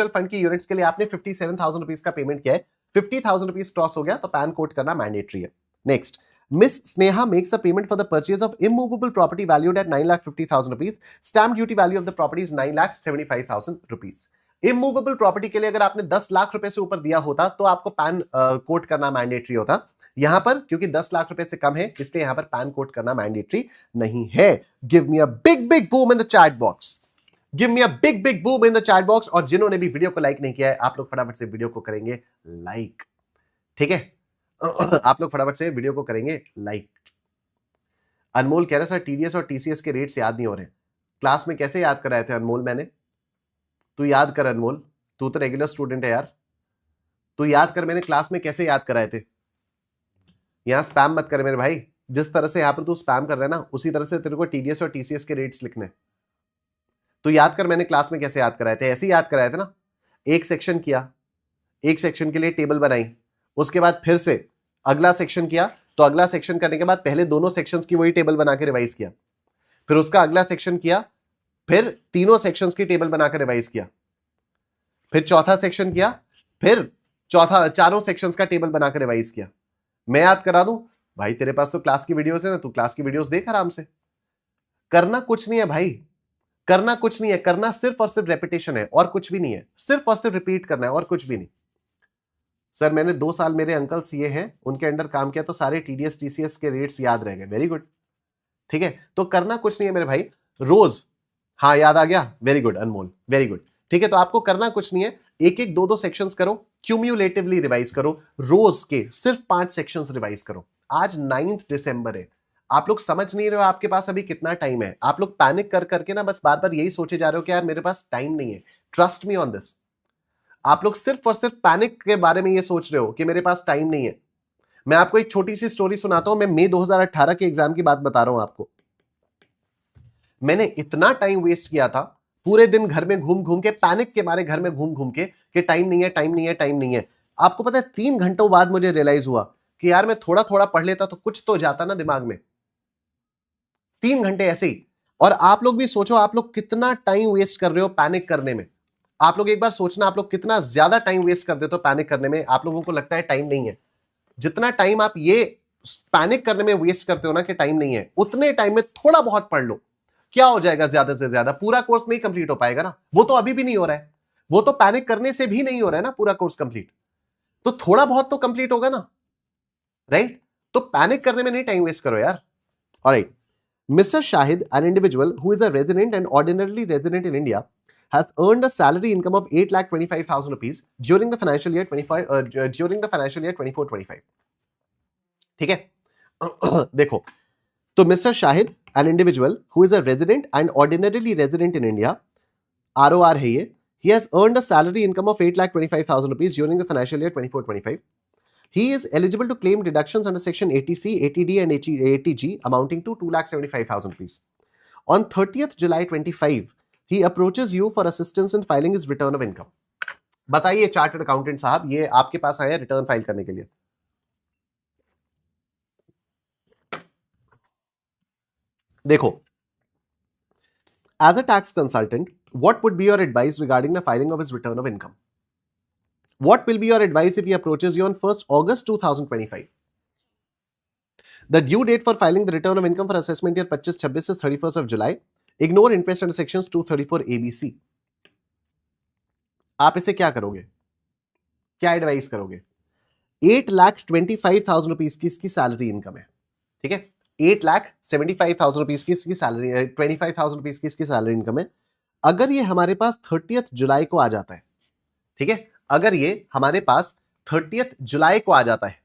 फंड की यूनिट्स के लिए आपने 57,000 रुपीज का पेमेंट किया है, 50,000 रुपीज क्रॉस हो गया तो पैन कोड करना मैंडेटरी है। Next, miss Sneha makes a payment for the purchase of immovable property valued at 9,50,000 rupees. Stamp duty value of the property is 9,75,000 rupees. Immovable property के लिए अगर आपने 10 लाख रुपए से ऊपर दिया होता तो आपको पैन कोड करना मैंडेटरी होता। यहां पर क्योंकि 10 लाख रुपए से कम है इसलिए यहां पर पैन कोड करना मैंडेटरी नहीं है। Give me a big big boom in the chat box, give me a big big boom in the chat box. और जिन्होंने भी वीडियो को लाइक नहीं किया है आप लोग फटाफट से वीडियो को करेंगे लाइक, ठीक है? आप लोग फटाफट से वीडियो को करेंगे लाइक। अनमोल कह रहे सर टीडीएस और टीसीएस के रेट्स याद नहीं हो रहे। क्लास में कैसे याद कराए थे अनमोल मैंने? तू याद कर अनमोल, तू तो रेगुलर स्टूडेंट है यार, तू याद कर मैंने क्लास में कैसे याद कराए थे। यहां स्पैम मत कर मेरे भाई, जिस तरह से यहां पर तू स्पैम कर रहा है ना उसी तरह से तेरे को टीडीएस और टीसीएस के रेट्स लिखने। तो याद कर मैंने क्लास में कैसे याद कराए थे, ऐसे ही याद कराए थे ना। एक सेक्शन किया, एक सेक्शन के लिए टेबल बनाई, उसके बाद फिर से अगला सेक्शन किया, तो अगला सेक्शन करने के बाद पहले दोनों सेक्शंस की वही टेबल बना के रिवाइज किया, फिर उसका अगला सेक्शन किया, फिर तीनों सेक्शंस की टेबल बनाकर रिवाइज किया, फिर चौथा सेक्शन किया, फिर चौथा चारों सेक्शंस का टेबल बनाकर रिवाइज किया। मैं याद करा दूं भाई, तेरे पास तो क्लास की वीडियोस है ना, तू क्लास की वीडियोस देख आराम से। करना कुछ नहीं है भाई, करना कुछ नहीं है, करना सिर्फ और सिर्फ रेपिटेशन है और कुछ भी नहीं है, सिर्फ और सिर्फ रिपीट करना है और कुछ भी नहीं। सर मैंने 2 साल मेरे अंकल सीए हैं उनके अंडर काम किया तो सारे टीडीएस टीसीएस के रेट्स याद रह गए। वेरी गुड, ठीक है? तो करना कुछ नहीं है मेरे भाई, रोज, हाँ याद आ गया, वेरी गुड अनमोल, वेरी गुड, ठीक है? तो आपको करना कुछ नहीं है, एक एक दो सेक्शंस करो, क्यूम्युलेटिवली रिवाइज करो, रोज के सिर्फ 5 सेक्शंस रिवाइज करो। आज 9 दिसंबर है, आप लोग समझ नहीं रहे हो आपके पास अभी कितना टाइम है। आप लोग पैनिक कर करके ना बस बार बार यही सोचे जा रहे हो कि यार मेरे पास टाइम नहीं है। ट्रस्ट मी ऑन दिस, आप लोग सिर्फ और सिर्फ पैनिक के बारे में ये सोच रहे हो कि मेरे पास टाइम नहीं है। मैं आपको एक छोटी सी स्टोरी सुनाता हूं, मैं मई 2018 के एग्जाम की बात बता रहा हूं आपको। मैंने इतना टाइम वेस्ट किया था, पूरे दिन घर में घूम घूम के, पैनिक के मारे घर में घूम घूम के कि टाइम नहीं है, टाइम नहीं है, टाइम नहीं है। आपको पता है 3 घंटों बाद मुझे रियलाइज हुआ कि यार मैं थोड़ा थोड़ा पढ़ लेता तो कुछ तो जाता ना दिमाग में। 3 घंटे ऐसे ही। और आप लोग भी सोचो आप लोग कितना टाइम वेस्ट कर रहे हो पैनिक करने में। आप लोग एक बार सोचना आप लोग कितना ज्यादा टाइम वेस्ट कर देते हो पैनिक करने में। आप लोगों को लगता है टाइम नहीं है, जितना टाइम आप ये पैनिक करने में वेस्ट करते हो ना कि टाइम नहीं है, उतने टाइम में थोड़ा बहुत पढ़ लो, क्या हो जाएगा? ज्यादा से ज्यादा पूरा कोर्स नहीं कंप्लीट हो पाएगा ना, वो तो अभी भी नहीं हो रहा है, वो तो पैनिक करने से भी नहीं हो रहा है ना पूरा कोर्स कंप्लीट, तो थोड़ा बहुत तो कंप्लीट होगा ना, राइट? तो पैनिक करने में नहीं टाइम वेस्ट करो यार। Alright, Mr. Shahid, an individual who is a resident and ordinarily resident in India, has earned a salary income of 8,25,000 rupees during the financial year 24-25. ठीक है? देखो, तो mister Shahid, an individual who is a resident and ordinarily resident in India, ROR है ये, he has earned a salary income of 8,25,000 rupees during the financial year 24-25. He is eligible to claim deductions under section 80C, 80D and 80G amounting to 2,75,000 rupees. On 30th July 25, he approaches you for assistance in filing his return of income. बताइए chartered accountant साहब, ये आपके पास आया return file करने के लिए। देखो, as a tax consultant, what would be your advice regarding the filing of his return of income? What will be your advice if he approaches you on 1st August 2025? The due date for filing the return of income for assessment year 25-26 is 31st of July. Ignore interest under sections 234 ABC. आप इसे क्या करोगे, क्या advice करोगे? 8,25,000 rupees की इसकी salary income है, ठीक है? 8,75,000 रुपीज की इसकी सैलरी, 25,000 रुपीज की इसकी सैलरी इनकम है। अगर ये हमारे पास 30th जुलाई को आ जाता है, ठीक है? अगर ये हमारे पास 30th जुलाई को आ जाता है,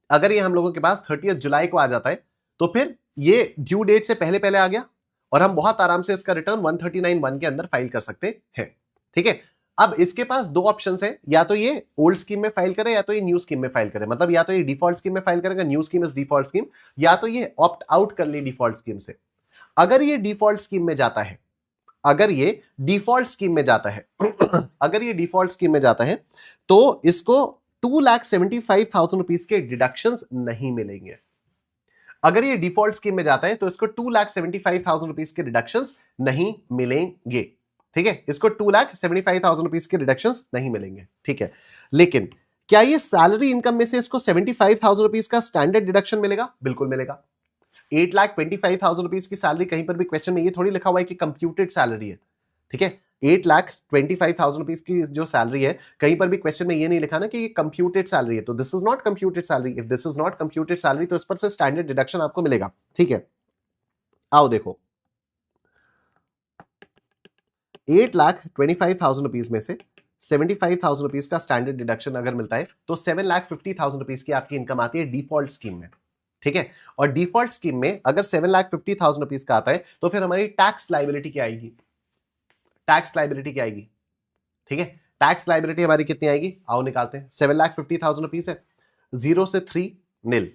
अगर ये हम लोगों के पास 30th जुलाई को आ जाता है, तो फिर ये ड्यू डेट से पहले पहले आ गया और हम बहुत आराम से इसका रिटर्न 139(1) के अंदर फाइल कर सकते हैं, ठीक है? अब इसके पास 2 ऑप्शंस हैं, या तो ये ओल्ड स्कीम में फाइल करे या तो ये न्यू स्कीम में फाइल करे। मतलब या तो ये डिफॉल्ट स्कीम में फाइल करेगा, new scheme is default scheme, या तो ये ऑप्ट आउट कर ले डिफॉल्ट स्कीम से। अगर ये डिफॉल्ट स्कीम में जाता है, अगर ये डिफॉल्ट स्कीम में जाता है अगर ये डिफॉल्ट स्कीम में जाता है तो इसको 2,75,000 रुपीज के डिडक्शंस नहीं मिलेंगे। अगर ये डिफॉल्ट स्कीम में जाता है तो इसको 2,75,000 रुपीज के डिडक्शंस नहीं मिलेंगे, ठीक है? इसको 2,75,000 रुपीज के डिडक्शंस नहीं मिलेंगे, ठीक है? लेकिन क्या ये सैलरी इनकम में से इसको 75,000 रुपीज का स्टैंडर्ड डिडक्शन मिलेगा? बिल्कुल मिलेगा। 8,25,000 रुपीज की सैलरी, कहीं पर भी क्वेश्चन में ये थोड़ी लिखा हुआ है कि कंप्यूटेड सैलरी है, ठीक है? 8,25,000 रुपीज की जो सैलरी है, कहीं पर भी क्वेश्चन में ये नहीं लिखा ना कि ये कंप्यूटेड सैलरी है, तो this is not computed salary. If this is not computed salary तो इस पर से स्टैंडर्ड डिडक्शन आपको मिलेगा। ठीक है, आओ देखो, 8,25,000 रुपीज में से 75,000 रुपीज का स्टैंडर्ड डिडक्शन अगर मिलता है तो 7,50,000 रुपीज की आपकी इनकम आती है डिफॉल्ट स्कीम में। ठीक है, और डिफॉल्ट स्कीम में अगर 7,50,000 रुपीज का आता है तो फिर हमारी टैक्स लाइबिलिटी क्या आएगी? टैक्स लाइबिलिटी क्या आएगी? ठीक है, टैक्स लाइबिलिटी हमारी कितनी आएगी? आओ निकालते हैं। 7,50,000 रुपीज है, 0 से 3 नील।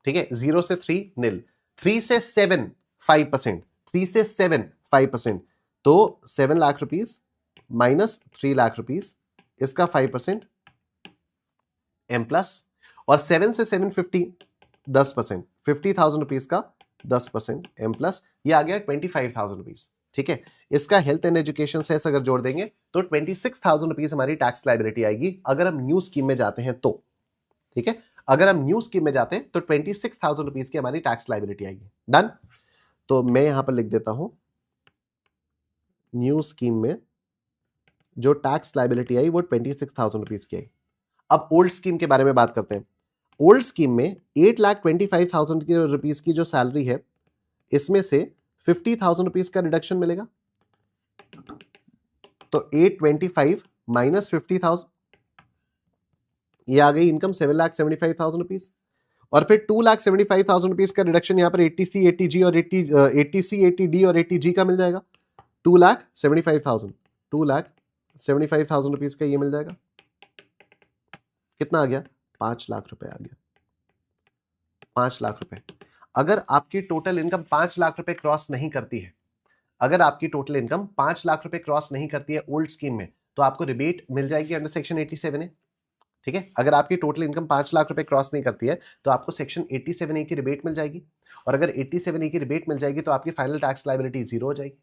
ठीक है, 0 से 3 नील, 3 से 7 5%, 3 से 7 5%, तो 7 lakh rupees minus 3 lakh rupees, इसका 5% एम प्लस, और 7 से 750 10%, 50,000 रुपीज का 10% एम प्लस, ये आ गया 25,000 रुपीज। ठीक है, इसका हेल्थ एंड एजुकेशन से अगर जोड़ देंगे तो 26,000 रुपीज हमारी टैक्स लाइबिलिटी आएगी अगर हम न्यू स्कीम में जाते हैं तो। ठीक है, अगर हम न्यू स्कीम में जाते हैं तो 26,000 रुपीज की हमारी टैक्स लाइबिलिटी आएगी। डन। तो मैं यहां पर लिख देता हूं, न्यू स्कीम में जो टैक्स लाइबिलिटी आई वो 26,000 रुपीज की आई। अब ओल्ड स्कीम के बारे में बात करते हैं। ओल्ड स्कीम में 8,25,000 रुपीज की जो सैलरी है, इसमें से 50,000 रुपीज का रिडक्शन मिलेगा, तो 825 माइनस 50,000, ये आ गई इनकम 7,75,000 रुपीज। और फिर 2,75,000 रुपीज का रिडक्शन यहां पर 80C 80G और 80C 80D और 80G का मिल जाएगा, 2,75,000, 2,75,000 रुपीज का ये मिल जाएगा। कितना आ गया? 5 लाख रुपए आ गया, 5 लाख रुपए। अगर आपकी टोटल इनकम 5 लाख रुपए क्रॉस नहीं करती है, अगर आपकी टोटल इनकम 5 लाख रुपए क्रॉस नहीं करती है ओल्ड स्कीम में, तो आपको रिबेट मिल जाएगी अंडर सेक्शन 87A। ठीक है, अगर आपकी टोटल इनकम 5 लाख रुपए क्रॉस नहीं करती है तो आपको सेक्शन 87A की रिबेट मिल जाएगी, और अगर 87A की रिबेट मिल जाएगी तो आपकी फाइनल टैक्स लाइबिलिटी जीरो हो जाएगी,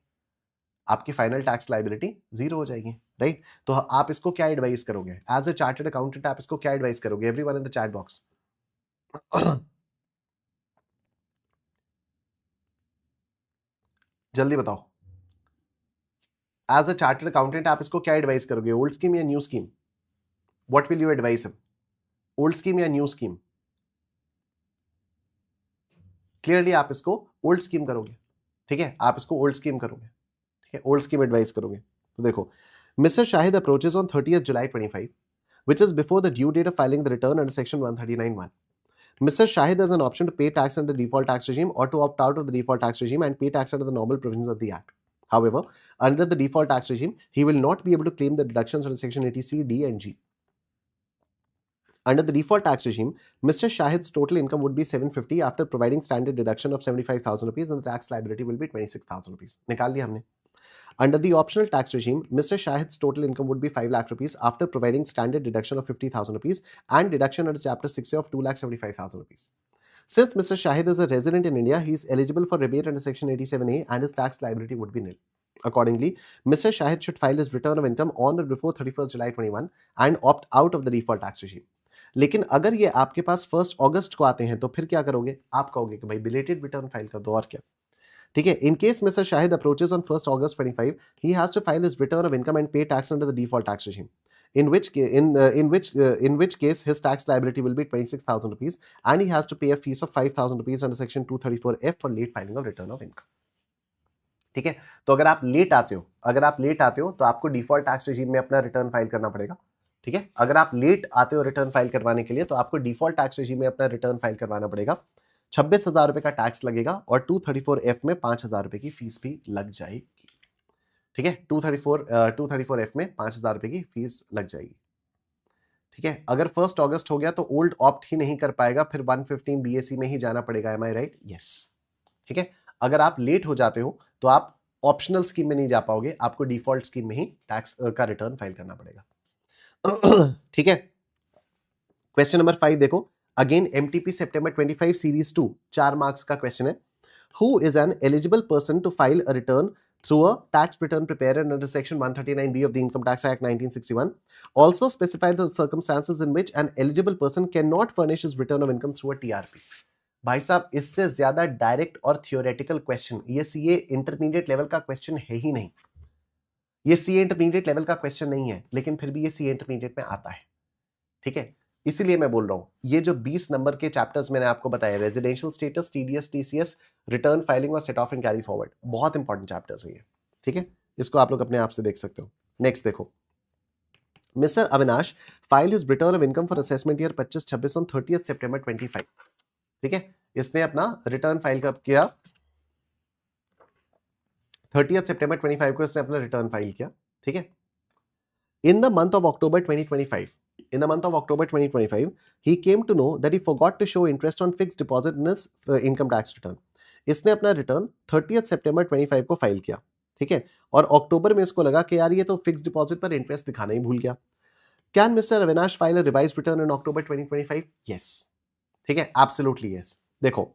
आपकी फाइनल टैक्स लाइबिलिटी जीरो हो जाएगी। राइट, तो आप इसको क्या एडवाइस करोगे एज अ चार्टर्ड अकाउंटेंट? आप इसको क्या एडवाइस करोगे? Everyone in the chat box, जल्दी बताओ। एज अ चार्टर्ड अकाउंटेंट आप इसको क्या एडवाइस करोगे, ओल्ड स्कीम या new scheme? What will you advice him, old scheme या न्यू स्कीम? क्लियरली आप इसको ओल्ड स्कीम करोगे। ठीक है, आप इसको ओल्ड स्कीम करोगे। ठीक है, ओल्ड स्कीम एडवाइस करोगे। तो देखो, mister Shahid approaches on 30th July 25, which is before the due date of filing the return under section 139(1). Mr. Shahid has an option to pay tax under the default tax regime or to opt out of the default tax regime and pay tax under the normal provisions of the Act. However, under the default tax regime, he will not be able to claim the deductions under section 80C, D and G. Under the default tax regime, Mr. Shahid's total income would be 750 after providing standard deduction of 75,000 rupees and the tax liability will be 26,000 rupees. निकाल लिया हमने। Under the optional tax regime, Mr. Shahid's total income would be 5 lakh rupees after providing standard deduction of 50,000 rupees and deduction under Chapter 6A of 2,75,000 rupees. Since Mr. Shahid is a resident in India, he is eligible for rebate under Section 87A and his tax liability would be nil. Accordingly, Mr. Shahid should file his return of income on or before 31st July 21 and opt out of the default tax regime. लेकिन अगर ये आपके पास 1 अगस्त को आते हैं तो फिर क्या करोगे? आप कहोगे कि भाई बिलेटेड रिटर्न फाइल कर दो, और क्या। ठीक है, in case Mr. Shahid approaches on 1st August 25, he has to file his return of income and pay tax under the default tax regime. In which case his tax liability will be 26,000 rupees and he has to pay a fees of 5,000 rupees under section 234F for late filing of return of income. ठीक है, तो अगर आप late आते हो तो आपको default tax regime में अपना रिटर्न फाइल करना पड़ेगा। ठीक है, अगर आप लेट आते हो रिटर्न फाइल करवाने के लिए तो आपको डिफॉल्ट टैक्स regime में अपना रिटर्न फाइल करवाना पड़ेगा। 26,000 रुपए का टैक्स लगेगा और 234F में 5,000 रुपए की फीस भी लग जाएगी। ठीक है, 234F में 5,000 रुपए की फीस लग जाएगी। ठीक है, अगर 1 अगस्त हो गया तो ओल्ड ऑप्ट ही नहीं कर पाएगा, फिर 115 BAC में ही जाना पड़ेगा। एम आई राइट? यस। ठीक है, अगर आप लेट हो जाते हो तो आप ऑप्शनल स्कीम में नहीं जा पाओगे, आपको डिफॉल्ट स्कीम में ही टैक्स का रिटर्न फाइल करना पड़ेगा। ठीक है, क्वेश्चन नंबर 5 देखो, again MTP September 25 series 2, 4 marks का क्वेश्चन है। Who is an eligible person to file a return through a tax return prepared under section 139B of the Income Tax Act 1961? Also specify the circumstances in which an eligible person cannot furnish his return of income through a TRP. भाई साहब, इससे ज्यादा direct और theoretical question ये CA intermediate level का question है ही नहीं। ये सीए इंटरमीडिएट लेवल का क्वेश्चन नहीं है, लेकिन फिर भी ये सीए इंटरमीडिएट में आता है, ठीक है। इसीलिए मैं बोल रहा हूं, ये जो 20 नंबर के चैप्टर्स मैंने आपको बताया, residential status, TDS, TCS, return filing और set off and carry forward, बहुत इंपॉर्टेंट चैप्टर्स है ये, ठीक है। इसको आप लोग अपने आप से देख सकते हो। नेक्स्ट देखो, mister Avinash file his return of income for assessment year 25-26 on 30 सितंबर 25, ठीक है। इसने अपना रिटर्न फाइल कब किया? 30 सितंबर 25 को इसने अपना रिटर्न फाइल किया, ठीक है। In the month of October 2025, he came to know that he forgot to show interest on fixed deposit in his income tax return. इसने अपना रिटर्न 30 सितंबर 25 को फाइल किया, ठीक है, और अक्टूबर में इसको लगा कि यार ये तो फिक्स डिपॉजिट पर इंटरेस्ट दिखाना ही भूल गया। Can mister Avinash file a revised return in October 2025? Yes, ठीक है, एब्सोल्युटली यस। देखो,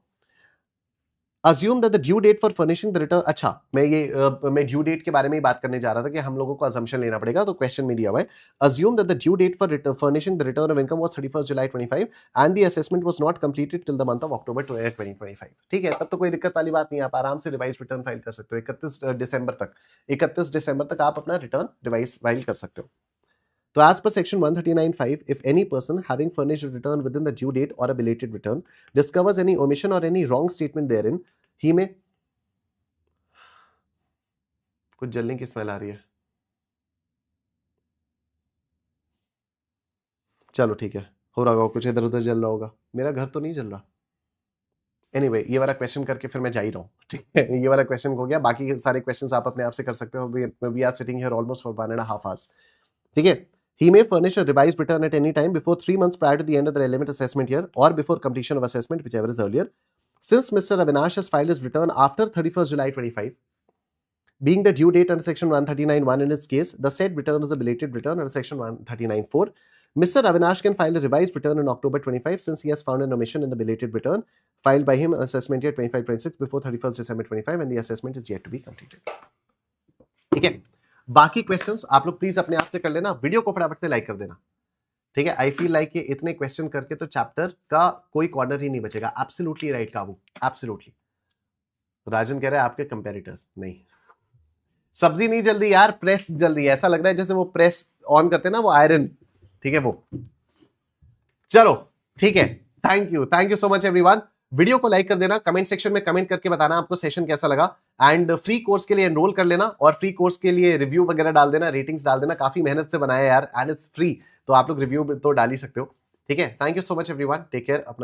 Assume that the due date for furnishing the return, अच्छा मैं ड्यू डेट के बारे में ही बात करने जा रहा था कि हम लोगों को assumption लेना पड़ेगा, तो क्वेश्चन में दिया हुआ है assume that the due date for furnishing the return of income was 31st July 25 and the assessment was not completed till the month of October 2025, ठीक है। तब तो कोई दिक्कत वाली बात नहीं है, आप आराम से रिवाइज रिटर्न फाइल कर सकते हो 31 दिसंबर तक आप अपना रिटर्न रिवाइज फाइल कर सकते हो। तो as per section 139(5), if any person having furnished a return within the due date or a belated return discovers any omission or any wrong statement therein, he may, कुछ जलने की smell आ रही है, चलो ठीक है, हो रहा होगा कुछ इधर उधर जल रहा होगा, मेरा घर तो नहीं जल रहा। एनीवे, ये वाला क्वेश्चन करके फिर मैं जा ही रहा हूँ, ठीक है। ये वाला क्वेश्चन हो गया, बाकी सारे क्वेश्चंस आप अपने आप से कर सकते हो। We are sitting here almost for 1.5 hours, ठीक है। He may furnish a revised return at any time before 3 months prior to the end of the relevant assessment year or before completion of assessment, whichever is earlier. Since Mr. Avinash has filed his return after 31st July 25, being the due date under section 139(1) in his case, the said return is a belated return under section 139(4). Mr. Avinash can file a revised return in October 25 since he has found an omission in the belated return filed by him in assessment year 25-26 before 31st December 25 and the assessment is yet to be completed. ठीक है, बाकी questions आप लोग please अपने आप से कर लेना, वीडियो को फटाफट से लाइक कर देना, ठीक है। आई फील लाइक कि इतने क्वेश्चन करके तो चैप्टर का कोई कॉर्नर ही नहीं बचेगा। एब्सोल्युटली राइट काबू, एब्सोल्युटली। राजन कह रहा है आपके कंपैरेटर्स नहीं, सब्जी नहीं जल रही यार, प्रेस जल रही है, ऐसा लग रहा है जैसे वो प्रेस ऑन करते हैं ना, वो आयरन, ठीक है वो। चलो ठीक है, thank you so much everyone. Video को लाइक कर देना, कमेंट सेक्शन में कमेंट करके बताना आपको सेशन कैसा लगा, एंड फ्री कोर्स के लिए एनरोल कर लेना और फ्री कोर्स के लिए रिव्यू वगैरह डाल देना, रेटिंग्स डाल देना, काफी मेहनत से बनाया यार एंड इट्स फ्री, तो आप लोग रिव्यू तो डाल ही सकते हो, ठीक है। Thank you so much everyone, take care, अपना